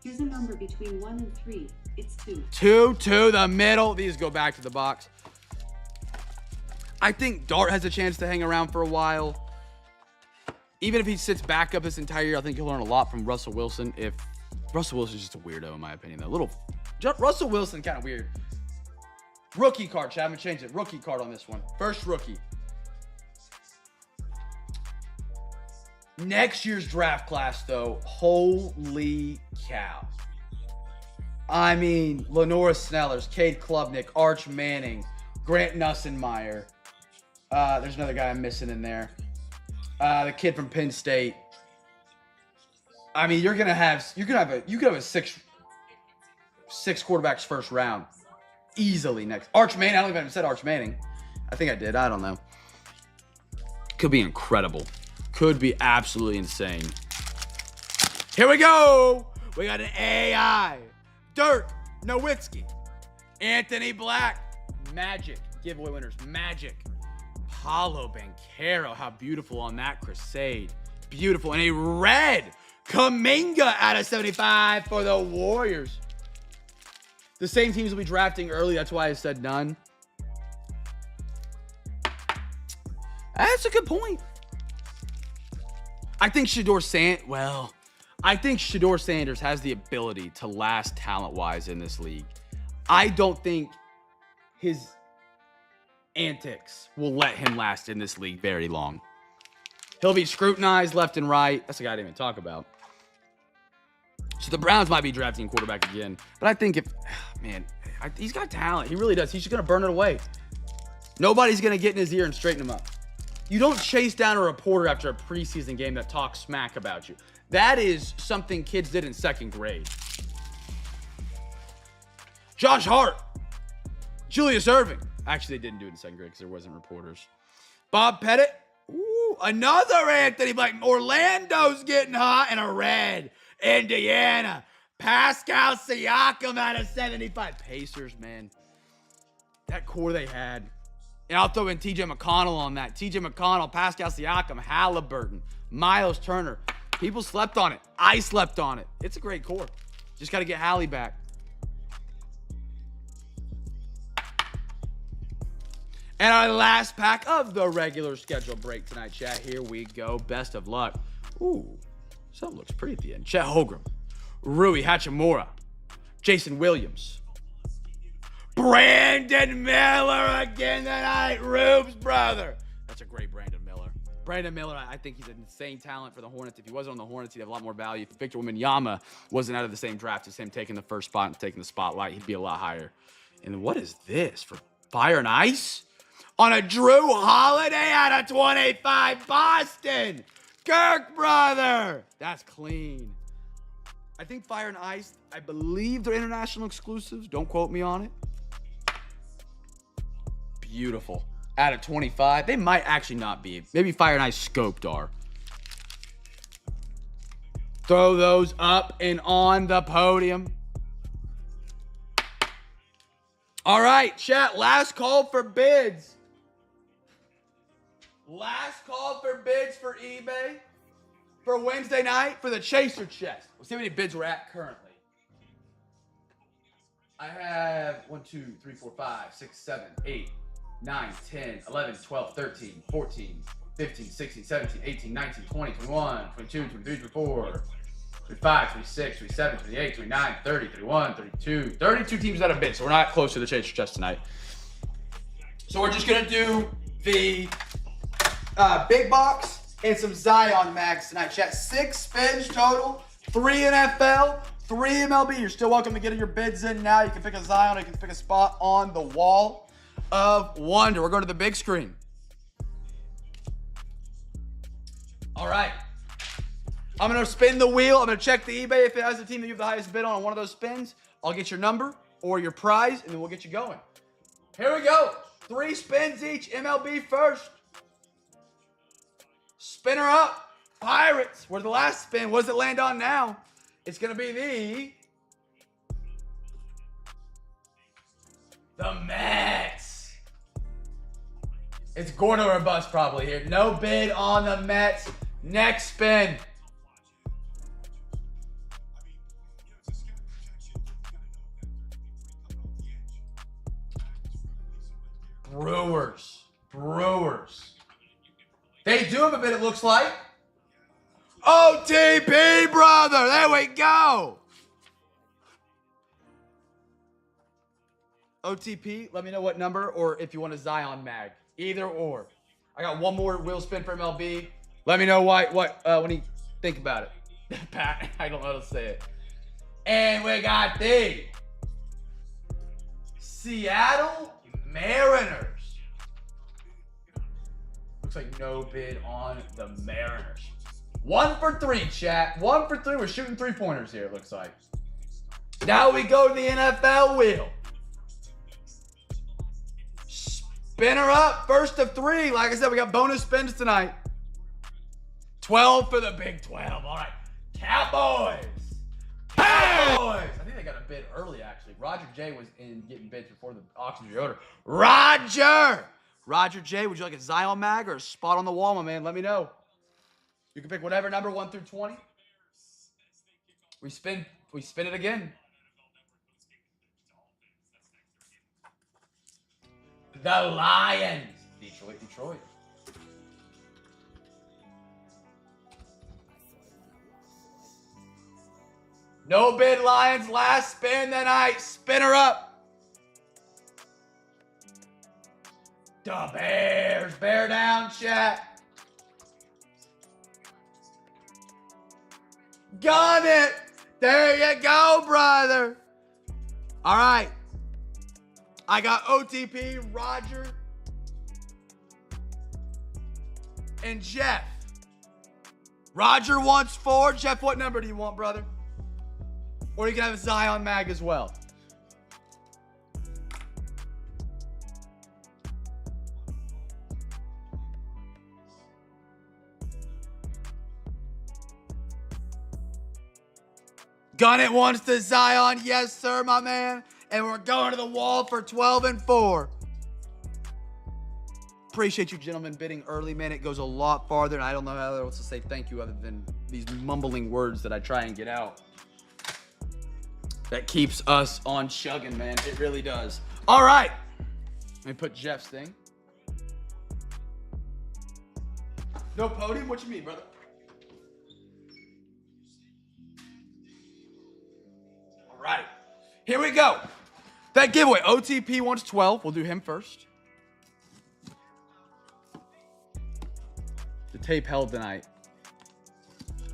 Here's a number between 1 and 3. It's 2. 2 to the middle. These go back to the box. I think Dart has a chance to hang around for a while. Even if he sits back up this entire year, I think he'll learn a lot from Russell Wilson. If Russell Wilson's just a weirdo, in my opinion, though. Russell Wilson, kind of weird. Rookie card, chat. I'm gonna change it. Rookie card on this one. First rookie. Next year's draft class, though, holy cow. I mean, Lenora Snellers, Cade Klubnik, Arch Manning, Grant Nussenmeyer. There's another guy I'm missing in there. The kid from Penn State. I mean, you could have a six quarterbacks first round easily next. Arch Manning. I don't even have said Arch Manning. I think I did. I don't know. Could be incredible. Could be absolutely insane. Here we go. We got an AI. Dirk Nowitzki. Anthony Black. Magic. Giveaway winners. Magic. Paulo Banchero. How beautiful on that Crusade. Beautiful. And a red Kuminga out of 75 for the Warriors. The same teams will be drafting early. That's why I said none. That's a good point. I think Shedeur Sanders has the ability to last talent-wise in this league. I don't think his antics will let him last in this league very long. He'll be scrutinized left and right. That's a guy I didn't even talk about. So the Browns might be drafting a quarterback again. But I think he's got talent. He really does. He's just going to burn it away. Nobody's going to get in his ear and straighten him up. You don't chase down a reporter after a preseason game that talks smack about you. That is something kids did in second grade. Josh Hart. Julius Erving. Actually, they didn't do it in second grade because there wasn't reporters. Bob Pettit. Ooh, another Anthony Blake. Orlando's getting hot and a red. Indiana. Pascal Siakam out of 75. Pacers, man. That core they had. And I'll throw in TJ McConnell on that. TJ McConnell, Pascal Siakam, Halliburton, Miles Turner. People slept on it. I slept on it. It's a great core. Just got to get Hallie back. And our last pack of the regular schedule break tonight, chat. Here we go. Best of luck. Ooh, something looks pretty at the end. Chet Holmgren, Rui Hachimura, Jason Williams, Brandon Miller again tonight. Rube's brother. That's a great Brandon Miller. Brandon Miller, I think he's an insane talent for the Hornets. If he wasn't on the Hornets, he'd have a lot more value. If Victor Wembanyama wasn't out of the same draft as him taking the first spot and taking the spotlight, he'd be a lot higher. And what is this for Fire and Ice? On a Drew Holiday out of 25, Boston. Kirk, brother. That's clean. I think Fire and Ice, I believe they're international exclusives. Don't quote me on it. Beautiful. Out of 25. They might actually not be. Maybe Fire and Ice scoped are. Throw those up and on the podium. All right, chat. Last call for bids. Last call for bids for eBay for Wednesday night for the Chaser chest. We'll see how many bids we're at currently. I have 1, 2, 3, 4, 5, 6, 7, 8, 9, 10, 11, 12, 13, 14, 15, 16, 17, 18, 19, 20, 21, 22, 23, 24, 25, 26, 27, 28, 29, 30, 31, 32. 32 teams out of bid, so we're not close to the Chaser chest tonight. So we're just going to do the big box and some Zion mags tonight, chat. 6 spins total, 3 NFL, 3 MLB. You're still welcome to get your bids in now. You can pick a Zion, or you can pick a spot on the wall of wonder. We're going to the big screen. All right. I'm going to spin the wheel. I'm going to check the eBay. If it has the team that you have the highest bid on one of those spins, I'll get your number or your prize, and then we'll get you going. Here we go. 3 spins each. MLB first. Spinner up. Pirates. Where's the last spin? What does it land on now? It's going to be the Mets. It's Gordo or bust probably here. No bid on the Mets. Next spin. Brewers. They do have a bid, it looks like. OTP, brother. There we go. OTP, let me know what number or if you want a Zion mag. Either or. I got one more wheel spin for MLB. Let me know what you think about it. Pat, I don't know how to say it. And we got the Seattle Mariners. Looks like no bid on the Mariners. 1 for 3, chat. 1 for 3. We're shooting 3-pointers here, it looks like. Now we go to the NFL wheel. Spinner up. First of 3. Like I said, we got bonus spins tonight. 12 for the Big 12. All right. Cowboys. I think they got a bid early, actually. Roger J was in getting bids before the auction reorder. Roger J, would you like a Zion mag or a spot on the wall, my man? Let me know. You can pick whatever number, 1 through 20. We spin it again. The Lions. Detroit. No bid Lions. Last spin tonight. Spinner up. The Bears. Bear down, chat. Got it. There you go, brother. All right. I got OTP, Roger, and Jeff. Roger wants 4. Jeff, what number do you want, brother? Or you can have a Zion mag as well. Gun it once to Zion. Yes, sir, my man. And we're going to the wall for 12 and 4. Appreciate you gentlemen bidding early, man. It goes a lot farther, and I don't know how else to say thank you other than these mumbling words that I try and get out. That keeps us on chugging, man. It really does. All right. Let me put Jeff's thing. No podium? What you mean, brother? All right. Here we go. That giveaway. OTP wants 12. We'll do him first. The tape held tonight.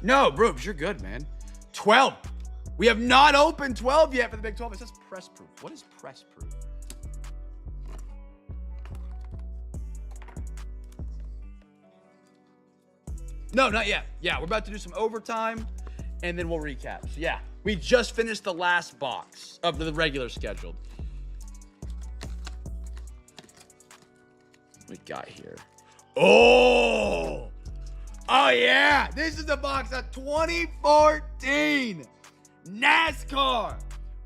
No, Brooks, you're good, man. 12. We have not opened 12 yet for the Big 12. It says press proof. What is press proof? No, not yet. Yeah, we're about to do some overtime, and then we'll recap. So, yeah, we just finished the last box of the regular scheduled. What we got here? Oh, yeah. This is the box of 2014 NASCAR.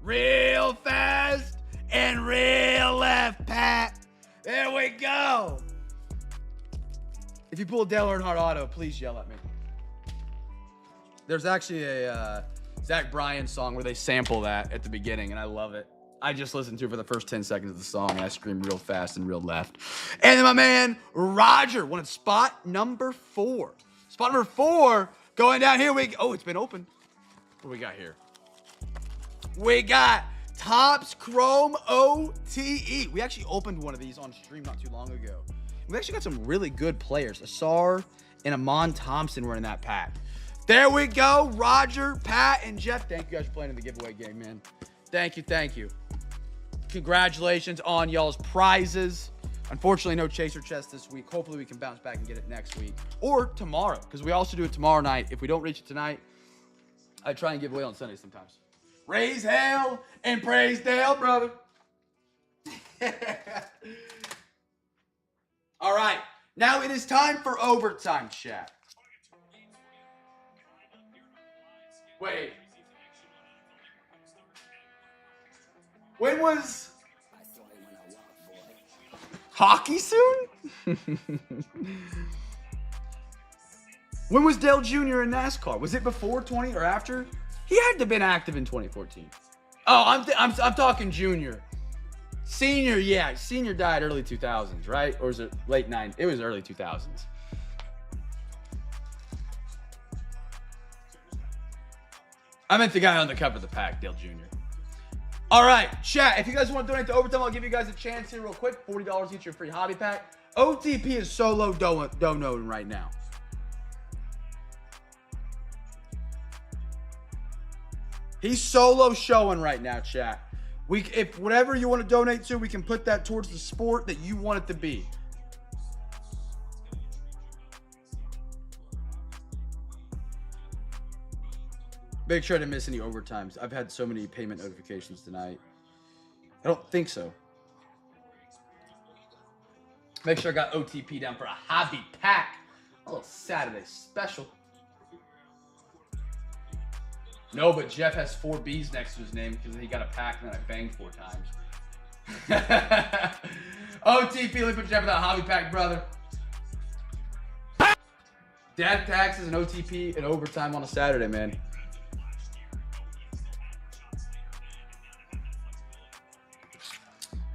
Real fast and real left, Pat. There we go. If you pull a Dale Earnhardt auto, please yell at me. There's actually a Zach Bryan song where they sample that at the beginning, and I love it. I just listened to it for the first 10 seconds of the song, and I screamed real fast and real left. And then my man, Roger, wanted spot number 4. Spot number 4, going down here. Oh, it's been opened. What do we got here? We got Topps Chrome OTE. We actually opened one of these on stream not too long ago. We actually got some really good players. Asar and Amon Thompson were in that pack. There we go. Roger, Pat, and Jeff. Thank you guys for playing in the giveaway game, man. Thank you, thank you. Congratulations on y'all's prizes. Unfortunately, no chaser chest this week. Hopefully, we can bounce back and get it next week. Or tomorrow, because we also do it tomorrow night. If we don't reach it tonight, I try and give away on Sunday sometimes. Raise hell and praise Dale, brother. All right. Now it is time for overtime, chat. Wait. When was hockey soon? When was Dale Jr. in NASCAR? Was it before 20 or after? He had to have been active in 2014. Oh, I'm talking junior. Senior, yeah. Senior died early 2000s, right? Or was it late 90s? It was early 2000s. I meant the guy on the cover of the pack, Dale Jr. All right, chat. If you guys want to donate to overtime, I'll give you guys a chance here real quick. $40 each your free hobby pack. OTP is solo donating right now. He's solo showing right now, chat. If whatever you want to donate to, we can put that towards the sport that you want it to be. Make sure I didn't miss any overtimes. I've had so many payment notifications tonight. I don't think so. Make sure I got OTP down for a hobby pack. A little Saturday special. No, but Jeff has 4 B's next to his name because he got a pack and then I banged 4 times. OTP, let me put Jeff in that hobby pack, brother. Dad taxes and OTP and overtime on a Saturday, man.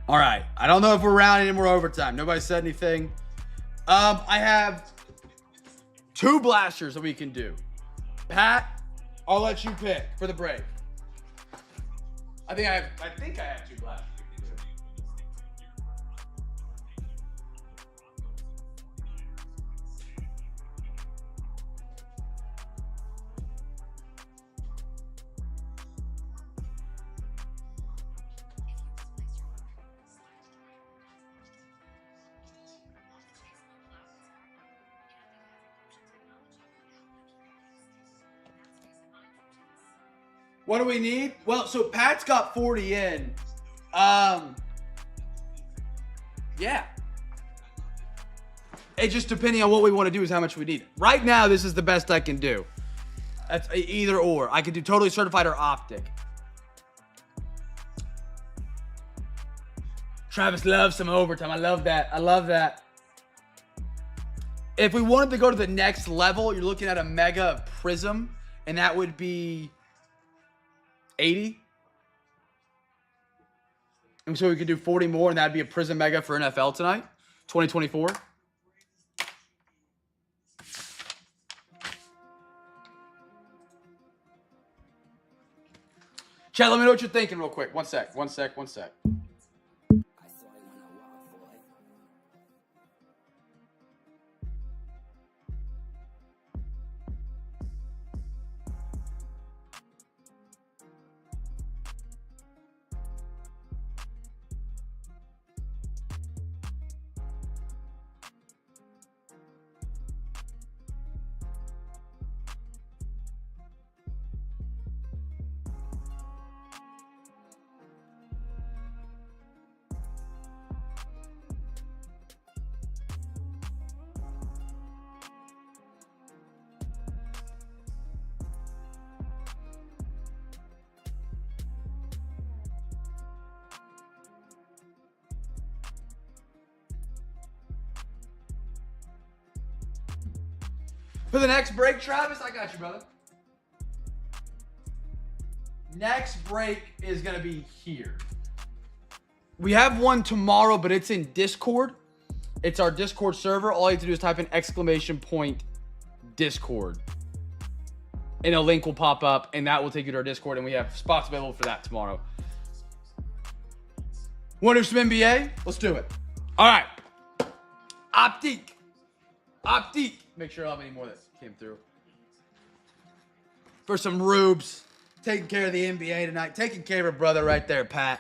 All right. I don't know if we're rounding any more overtime. Nobody said anything. I have 2 blasters that we can do. Pat, I'll let you pick for the break. I think I have 2 blasters. What do we need? Well, so Pat's got 40 in. Yeah. It just depending on what we want to do is how much we need. Right now, this is the best I can do. That's either or. I could do totally certified or optic. Travis loves some overtime. I love that. I love that. If we wanted to go to the next level, you're looking at a mega prism, and that would be 80. And so we could do 40 more, and that'd be a prism mega for NFL tonight, 2024. Chat, let me know what you're thinking real quick. One sec. For the next break, Travis, I got you, brother. Next break is going to be here. We have one tomorrow, but it's in Discord. It's our Discord server. All you have to do is type in !Discord. And a link will pop up, and that will take you to our Discord, and we have spots available for that tomorrow. Want to do some NBA? Let's do it. All right. Optique. Make sure I don't have any more that came through. For some rubes. Taking care of the NBA tonight. Taking care of a brother right there, Pat.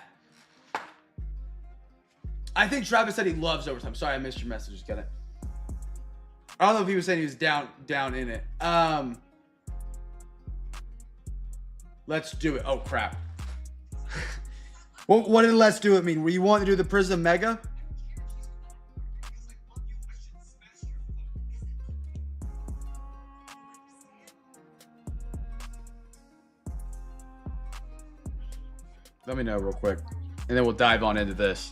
I think Travis said he loves overtime. Sorry, I missed your message. Got it. I don't know if he was saying he was down in it. Let's do it. Oh, crap. What did let's do it mean? Were you wanting to do the Prism Mega? Let me know real quick. And then we'll dive on into this.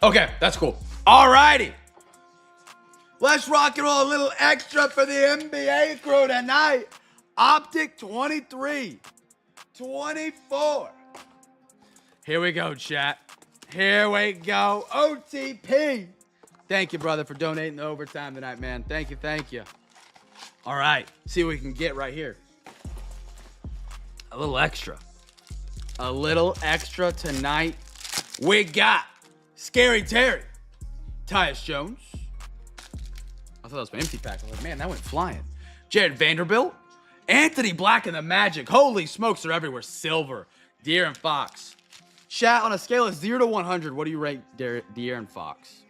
Okay, that's cool. All righty. Let's rock and roll a little extra for the NBA crew tonight. Optic 23. 24. Here we go, chat. Here we go. OTP. Thank you, brother, for donating the overtime tonight, man. Thank you. All right, see what we can get right here. A little extra tonight. We got Scary Terry, Tyus Jones. I thought that was my empty pack. I was like, man, that went flying. Jared Vanderbilt, Anthony Black and the Magic. Holy smokes, they're everywhere. Silver, De'Aaron Fox. Chat, on a scale of 0 to 100, what do you rate De'Aaron Fox?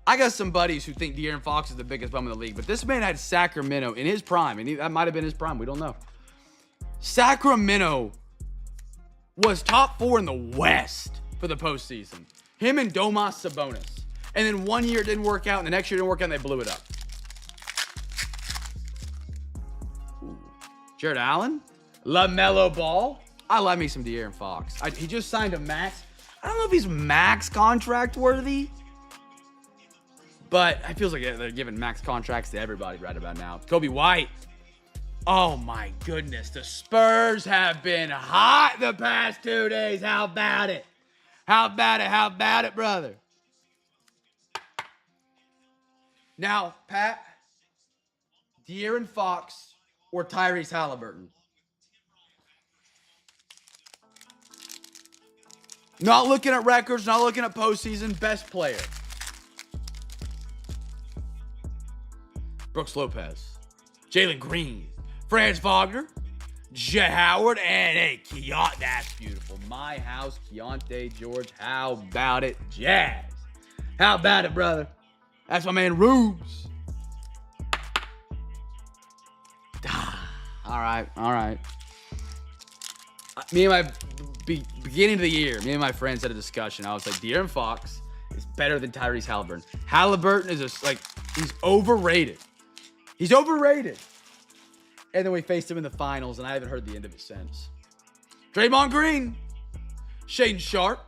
I got some buddies who think De'Aaron Fox is the biggest bum in the league, but this man had Sacramento in his prime, and that might have been his prime. We don't know. Sacramento was top 4 in the West for the postseason. Him and Domas Sabonis. And then one year it didn't work out, and the next year it didn't work out, and they blew it up. Ooh. Jared Allen. LaMelo Ball. I love me some De'Aaron Fox. He just signed a max. I don't know if he's max contract worthy. But it feels like they're giving max contracts to everybody right about now. Kobe White. Oh, my goodness. The Spurs have been hot the past 2 days. How about it? How about it, brother? Now, Pat, De'Aaron Fox or Tyrese Halliburton? Not looking at records, not looking at postseason. Best player. Brooks Lopez, Jalen Green, Franz Wagner, Jet Howard, and hey, Keontae. That's beautiful. My house, Keontae George. How about it, Jazz? How about it, brother? That's my man, Rubes. All right. Me and my beginning of the year, me and my friends had a discussion. I was like, De'Aaron Fox is better than Tyrese Halliburton. Halliburton is he's overrated. He's overrated. And then we faced him in the finals, and I haven't heard the end of it since. Draymond Green, Shaedon Sharpe,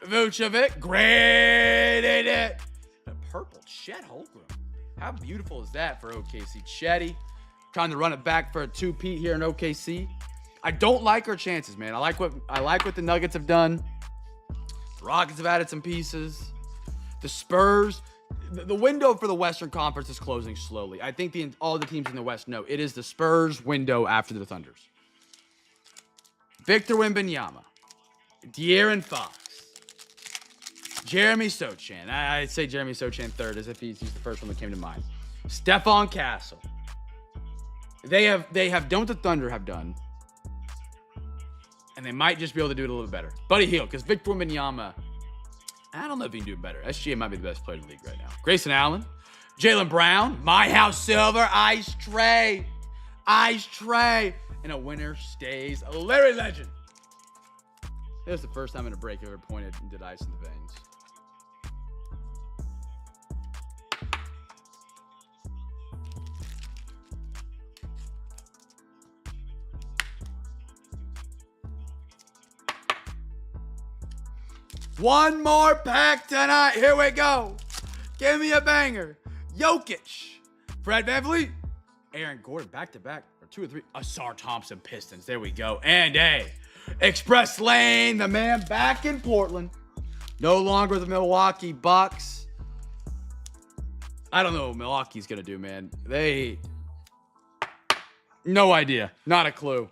Vucevic, graded it. A purple Chet Holmgren. How beautiful is that for OKC? Chetty trying to run it back for a 2-peat here in OKC. I don't like our chances, man. I like what the Nuggets have done. The Rockets have added some pieces. The Spurs, the window for the Western Conference is closing slowly. I think all the teams in the West know it is the Spurs window after the Thunders. Victor Wembanyama, De'Aaron Fox, Jeremy Sochan. I'd say Jeremy Sochan third, as if he's the first one that came to mind. Stephon Castle. They have done what the Thunder have done, and they might just be able to do it a little better. Buddy Hield, because Victor Wembanyama, I don't know if he can do it better. SGA might be the best player in the league right now. Grayson Allen, Jaylen Brown, My House Silver, Ice Tray, and a winner stays Larry Legend. It was the first time in a break I ever pointed and did ice in the veins. One more pack tonight. Here we go. Give me a banger. Jokic, Fred VanVleet, Aaron Gordon, back-to-back, or 2 or 3. Asar Thompson, Pistons. There we go. And Express Lane, the man back in Portland. No longer the Milwaukee Bucks. I don't know what Milwaukee's going to do, man. No idea. Not a clue.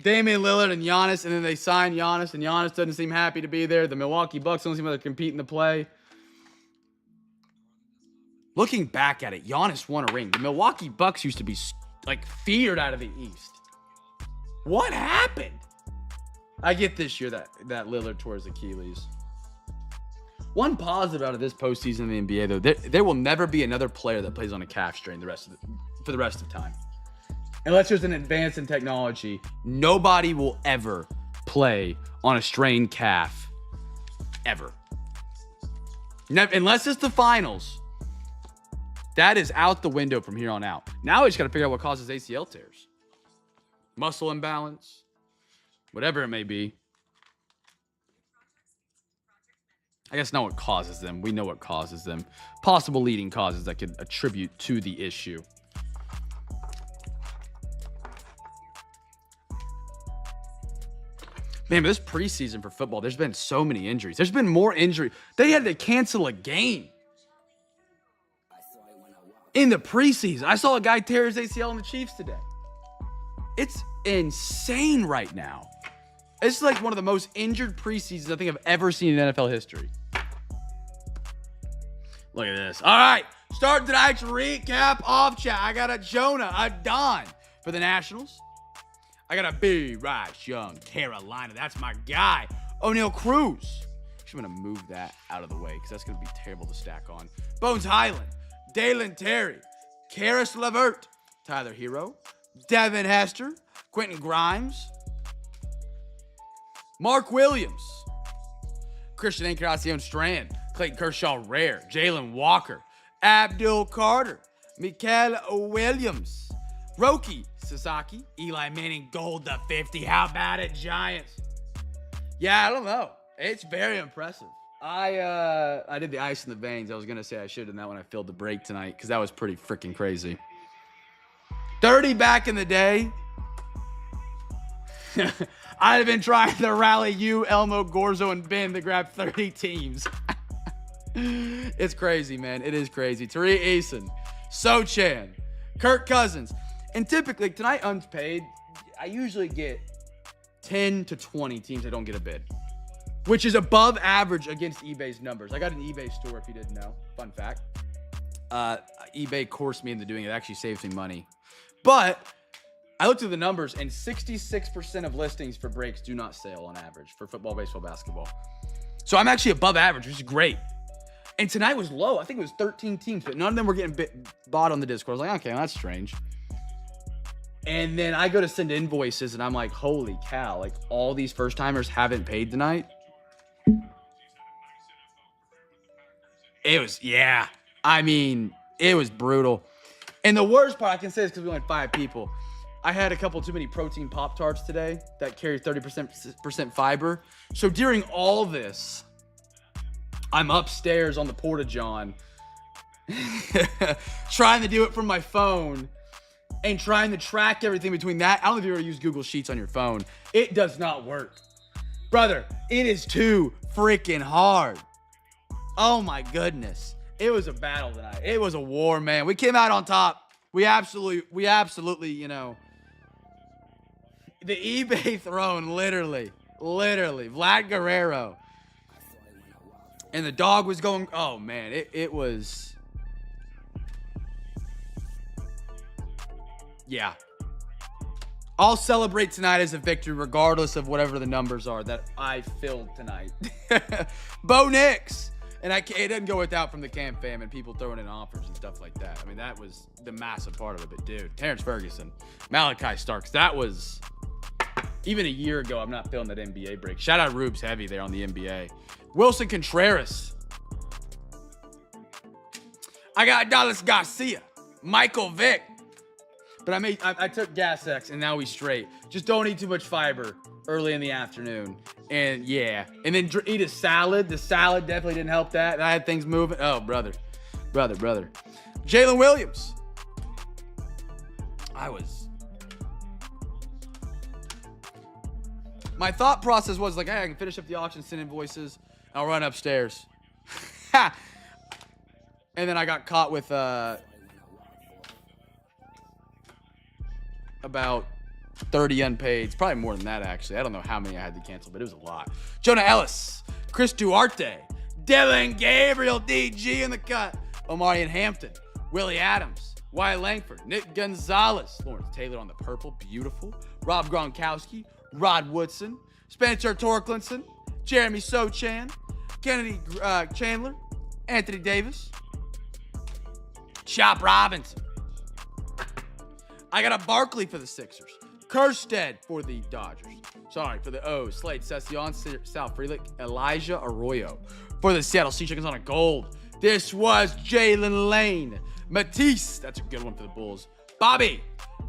Damian Lillard and Giannis, and then they sign Giannis, and Giannis doesn't seem happy to be there. The Milwaukee Bucks don't seem like they're competing to play. Looking back at it, Giannis won a ring. The Milwaukee Bucks used to be feared out of the East. What happened? I get this year that Lillard tore his Achilles. One positive out of this postseason in the NBA, though, there will never be another player that plays on a calf strain for the rest of time. Unless there's an advance in technology, nobody will ever play on a strained calf. Ever. Unless it's the finals. That is out the window from here on out. Now we just got to figure out what causes ACL tears. Muscle imbalance. Whatever it may be. I guess not what causes them. We know what causes them. Possible leading causes that could attribute to the issue. Man, but this preseason for football, there's been so many injuries. There's been more injury. They had to cancel a game in the preseason. I saw a guy tear his ACL in the Chiefs today. It's insane right now. It's like one of the most injured preseasons I think I've ever seen in NFL history. Look at this. All right, start tonight's recap off chat. I got a Jonah, a Don for the Nationals. I got a B. Rice Young, Carolina. That's my guy. O'Neal Cruz. I'm going to move that out of the way because that's going to be terrible to stack on. Bones Highland, Dalen Terry, Karis LeVert, Tyler Hero, Devin Hester, Quentin Grimes, Mark Williams, Christian Encarnacion Strand, Clayton Kershaw Rare, Jalen Walker, Abdul Carter, Mikael Williams, Roki Sasaki, Eli Manning Gold to 50. How about it, Giants? Yeah, I don't know. It's very impressive. I did the ice in the veins. I was going to say I should have done that when I filled the break tonight because that was pretty freaking crazy. 30 back in the day. I'd have been trying to rally you, Elmo, Gorzo, and Ben to grab 30 teams. It's crazy, man. It is crazy. Tariq Eason, Sochan, Kirk Cousins. And typically, tonight unpaid, I usually get 10 to 20 teams that don't get a bid, which is above average against eBay's numbers. I got an eBay store if you didn't know. Fun fact. eBay coursed me into doing it. It actually saves me money. But I looked at the numbers, and 66% of listings for breaks do not sell on average for football, baseball, basketball. So I'm actually above average, which is great. And tonight was low. I think it was 13 teams, but none of them were getting bought on the Discord. I was like, okay, well, that's strange. And then I go to send invoices, and I'm like, holy cow, like all these first timers haven't paid tonight. It was, yeah. I mean, it was brutal. And the worst part I can say is because we only had 5 people. I had a couple too many protein Pop-Tarts today that carry 30% fiber. So during all this, I'm upstairs on the Porta-John trying to do it from my phone and trying to track everything between that. I don't know if you ever use Google Sheets on your phone. It does not work. Brother, it is too freaking hard. Oh my goodness. It was a battle tonight. It was a war, man. We came out on top. We absolutely, you know, the eBay throne, literally, Vlad Guerrero. And the dog was going, oh man, it was, yeah. I'll celebrate tonight as a victory regardless of whatever the numbers are that I filled tonight. Bo Nix. And it doesn't go without from the CamFam and people throwing in offers and stuff like that. I mean, that was the massive part of it. But dude, Terrence Ferguson, Malachi Starks, that was, even a year ago, I'm not feeling that NBA break. Shout out Rubes heavy there on the NBA. Wilson Contreras. I got Dallas Garcia, Michael Vick. But I took Gas X and now we straight. Just don't eat too much fiber early in the afternoon. And yeah, and then eat a salad. The salad definitely didn't help that. And I had things moving. Oh, brother. Jalen Williams. My thought process was like, hey, I can finish up the auction, send invoices. I'll run upstairs. And then I got caught with about 30 unpaid. It's probably more than that, actually. I don't know how many I had to cancel, but it was a lot. Jonah Ellis, Chris Duarte, Dylan Gabriel, DG in the cut, Omarion Hampton, Willie Adams, Wyatt Langford, Nick Gonzalez, Lawrence Taylor on the purple, beautiful, Rob Gronkowski, Rod Woodson, Spencer Torklinson, Jeremy Sochan, Kennedy Chandler, Anthony Davis, Chop Robinson. I got a Barkley for the Sixers. Kerstead for the Dodgers. Sorry, for the O's. Slade Session, Sal Frelick, Elijah Arroyo. For the Seattle Seahawks on a gold. This was Jalen Lane. Matisse, that's a good one for the Bulls. Bobby,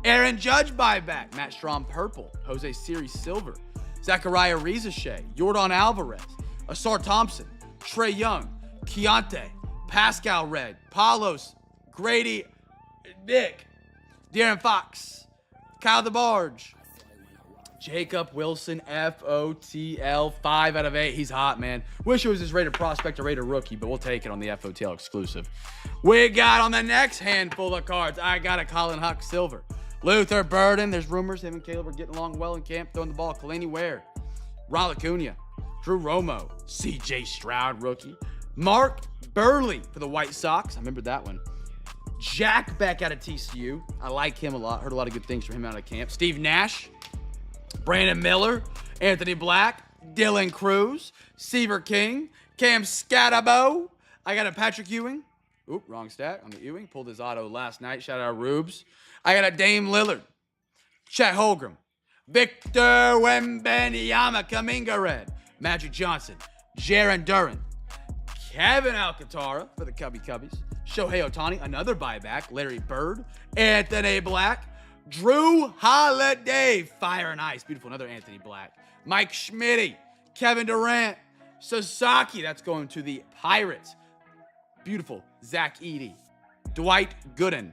Aaron Judge buyback. Matt Strom purple. Jose Siri silver. Zachariah Rizashay. Jordan Alvarez. Asar Thompson. Trey Young. Keontae. Pascal red. Paulos. Grady. Nick. De'Aaron Fox. Kyle DeBarge. Jacob Wilson, FOTL, 5 out of 8. He's hot, man. Wish it was his rated prospect or rated rookie, but we'll take it on the FOTL exclusive. We got on the next handful of cards. I got a Colin Huck silver. Luther Burden. There's rumors him and Caleb are getting along well in camp, throwing the ball. Kalani Ware. Ron Acuna. Drew Romo. CJ Stroud, rookie. Mark Burley for the White Sox. I remember that one. Jack back out of TCU. I like him a lot. Heard a lot of good things from him out of camp. Steve Nash. Brandon Miller. Anthony Black. Dylan Cruz. Seaver King. Cam Scatabo. I got a Patrick Ewing. Oop, wrong stat on the Ewing. Pulled his auto last night. Shout out Rubes. I got a Dame Lillard. Chet Holmgren. Victor Wembanyama. Kaminga Red. Magic Johnson. Jaron Duran. Kevin Alcantara for the Cubbies. Shohei Ohtani, another buyback. Larry Bird. Anthony Black. Drew Holiday. Fire and Ice. Beautiful. Another Anthony Black. Mike Schmitty. Kevin Durant. Sasaki. That's going to the Pirates. Beautiful. Zach Edey. Dwight Gooden.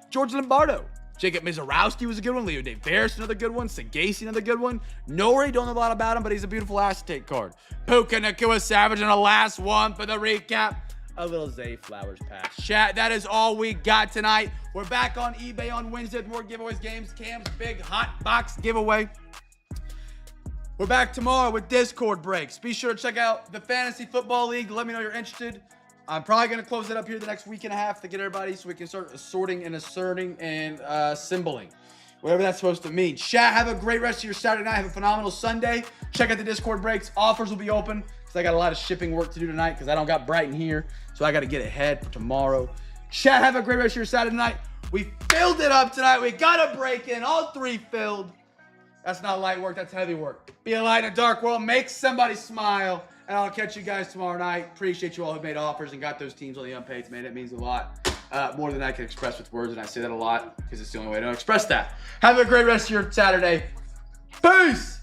George Lombardo. Jacob Mizorowski was a good one. Leo DeVeris, another good one. Sagasi, another good one. Nori, don't know a lot about him, but he's a beautiful acetate card. Puka Nacua Savage, and the last one for the recap. A little Zay Flowers pass. Chat, that is all we got tonight. We're back on eBay on Wednesday with more giveaways, games, Cam's big hot box giveaway. We're back tomorrow with Discord breaks. Be sure to check out the Fantasy Football League. Let me know you're interested. I'm probably going to close it up here the next week and a half to get everybody so we can start assorting and asserting and symboling. Whatever that's supposed to mean. Chat, have a great rest of your Saturday night. Have a phenomenal Sunday. Check out the Discord breaks. Offers will be open because I got a lot of shipping work to do tonight because I don't got Brighton here. So I got to get ahead for tomorrow. Chat, have a great rest of your Saturday night. We filled it up tonight. We got a break in. All 3 filled. That's not light work. That's heavy work. Be a light in a dark world. Make somebody smile. And I'll catch you guys tomorrow night. Appreciate you all who made offers and got those teams on the unpaid. Man, it means a lot. More than I can express with words. And I say that a lot because it's the only way to express that. Have a great rest of your Saturday. Peace.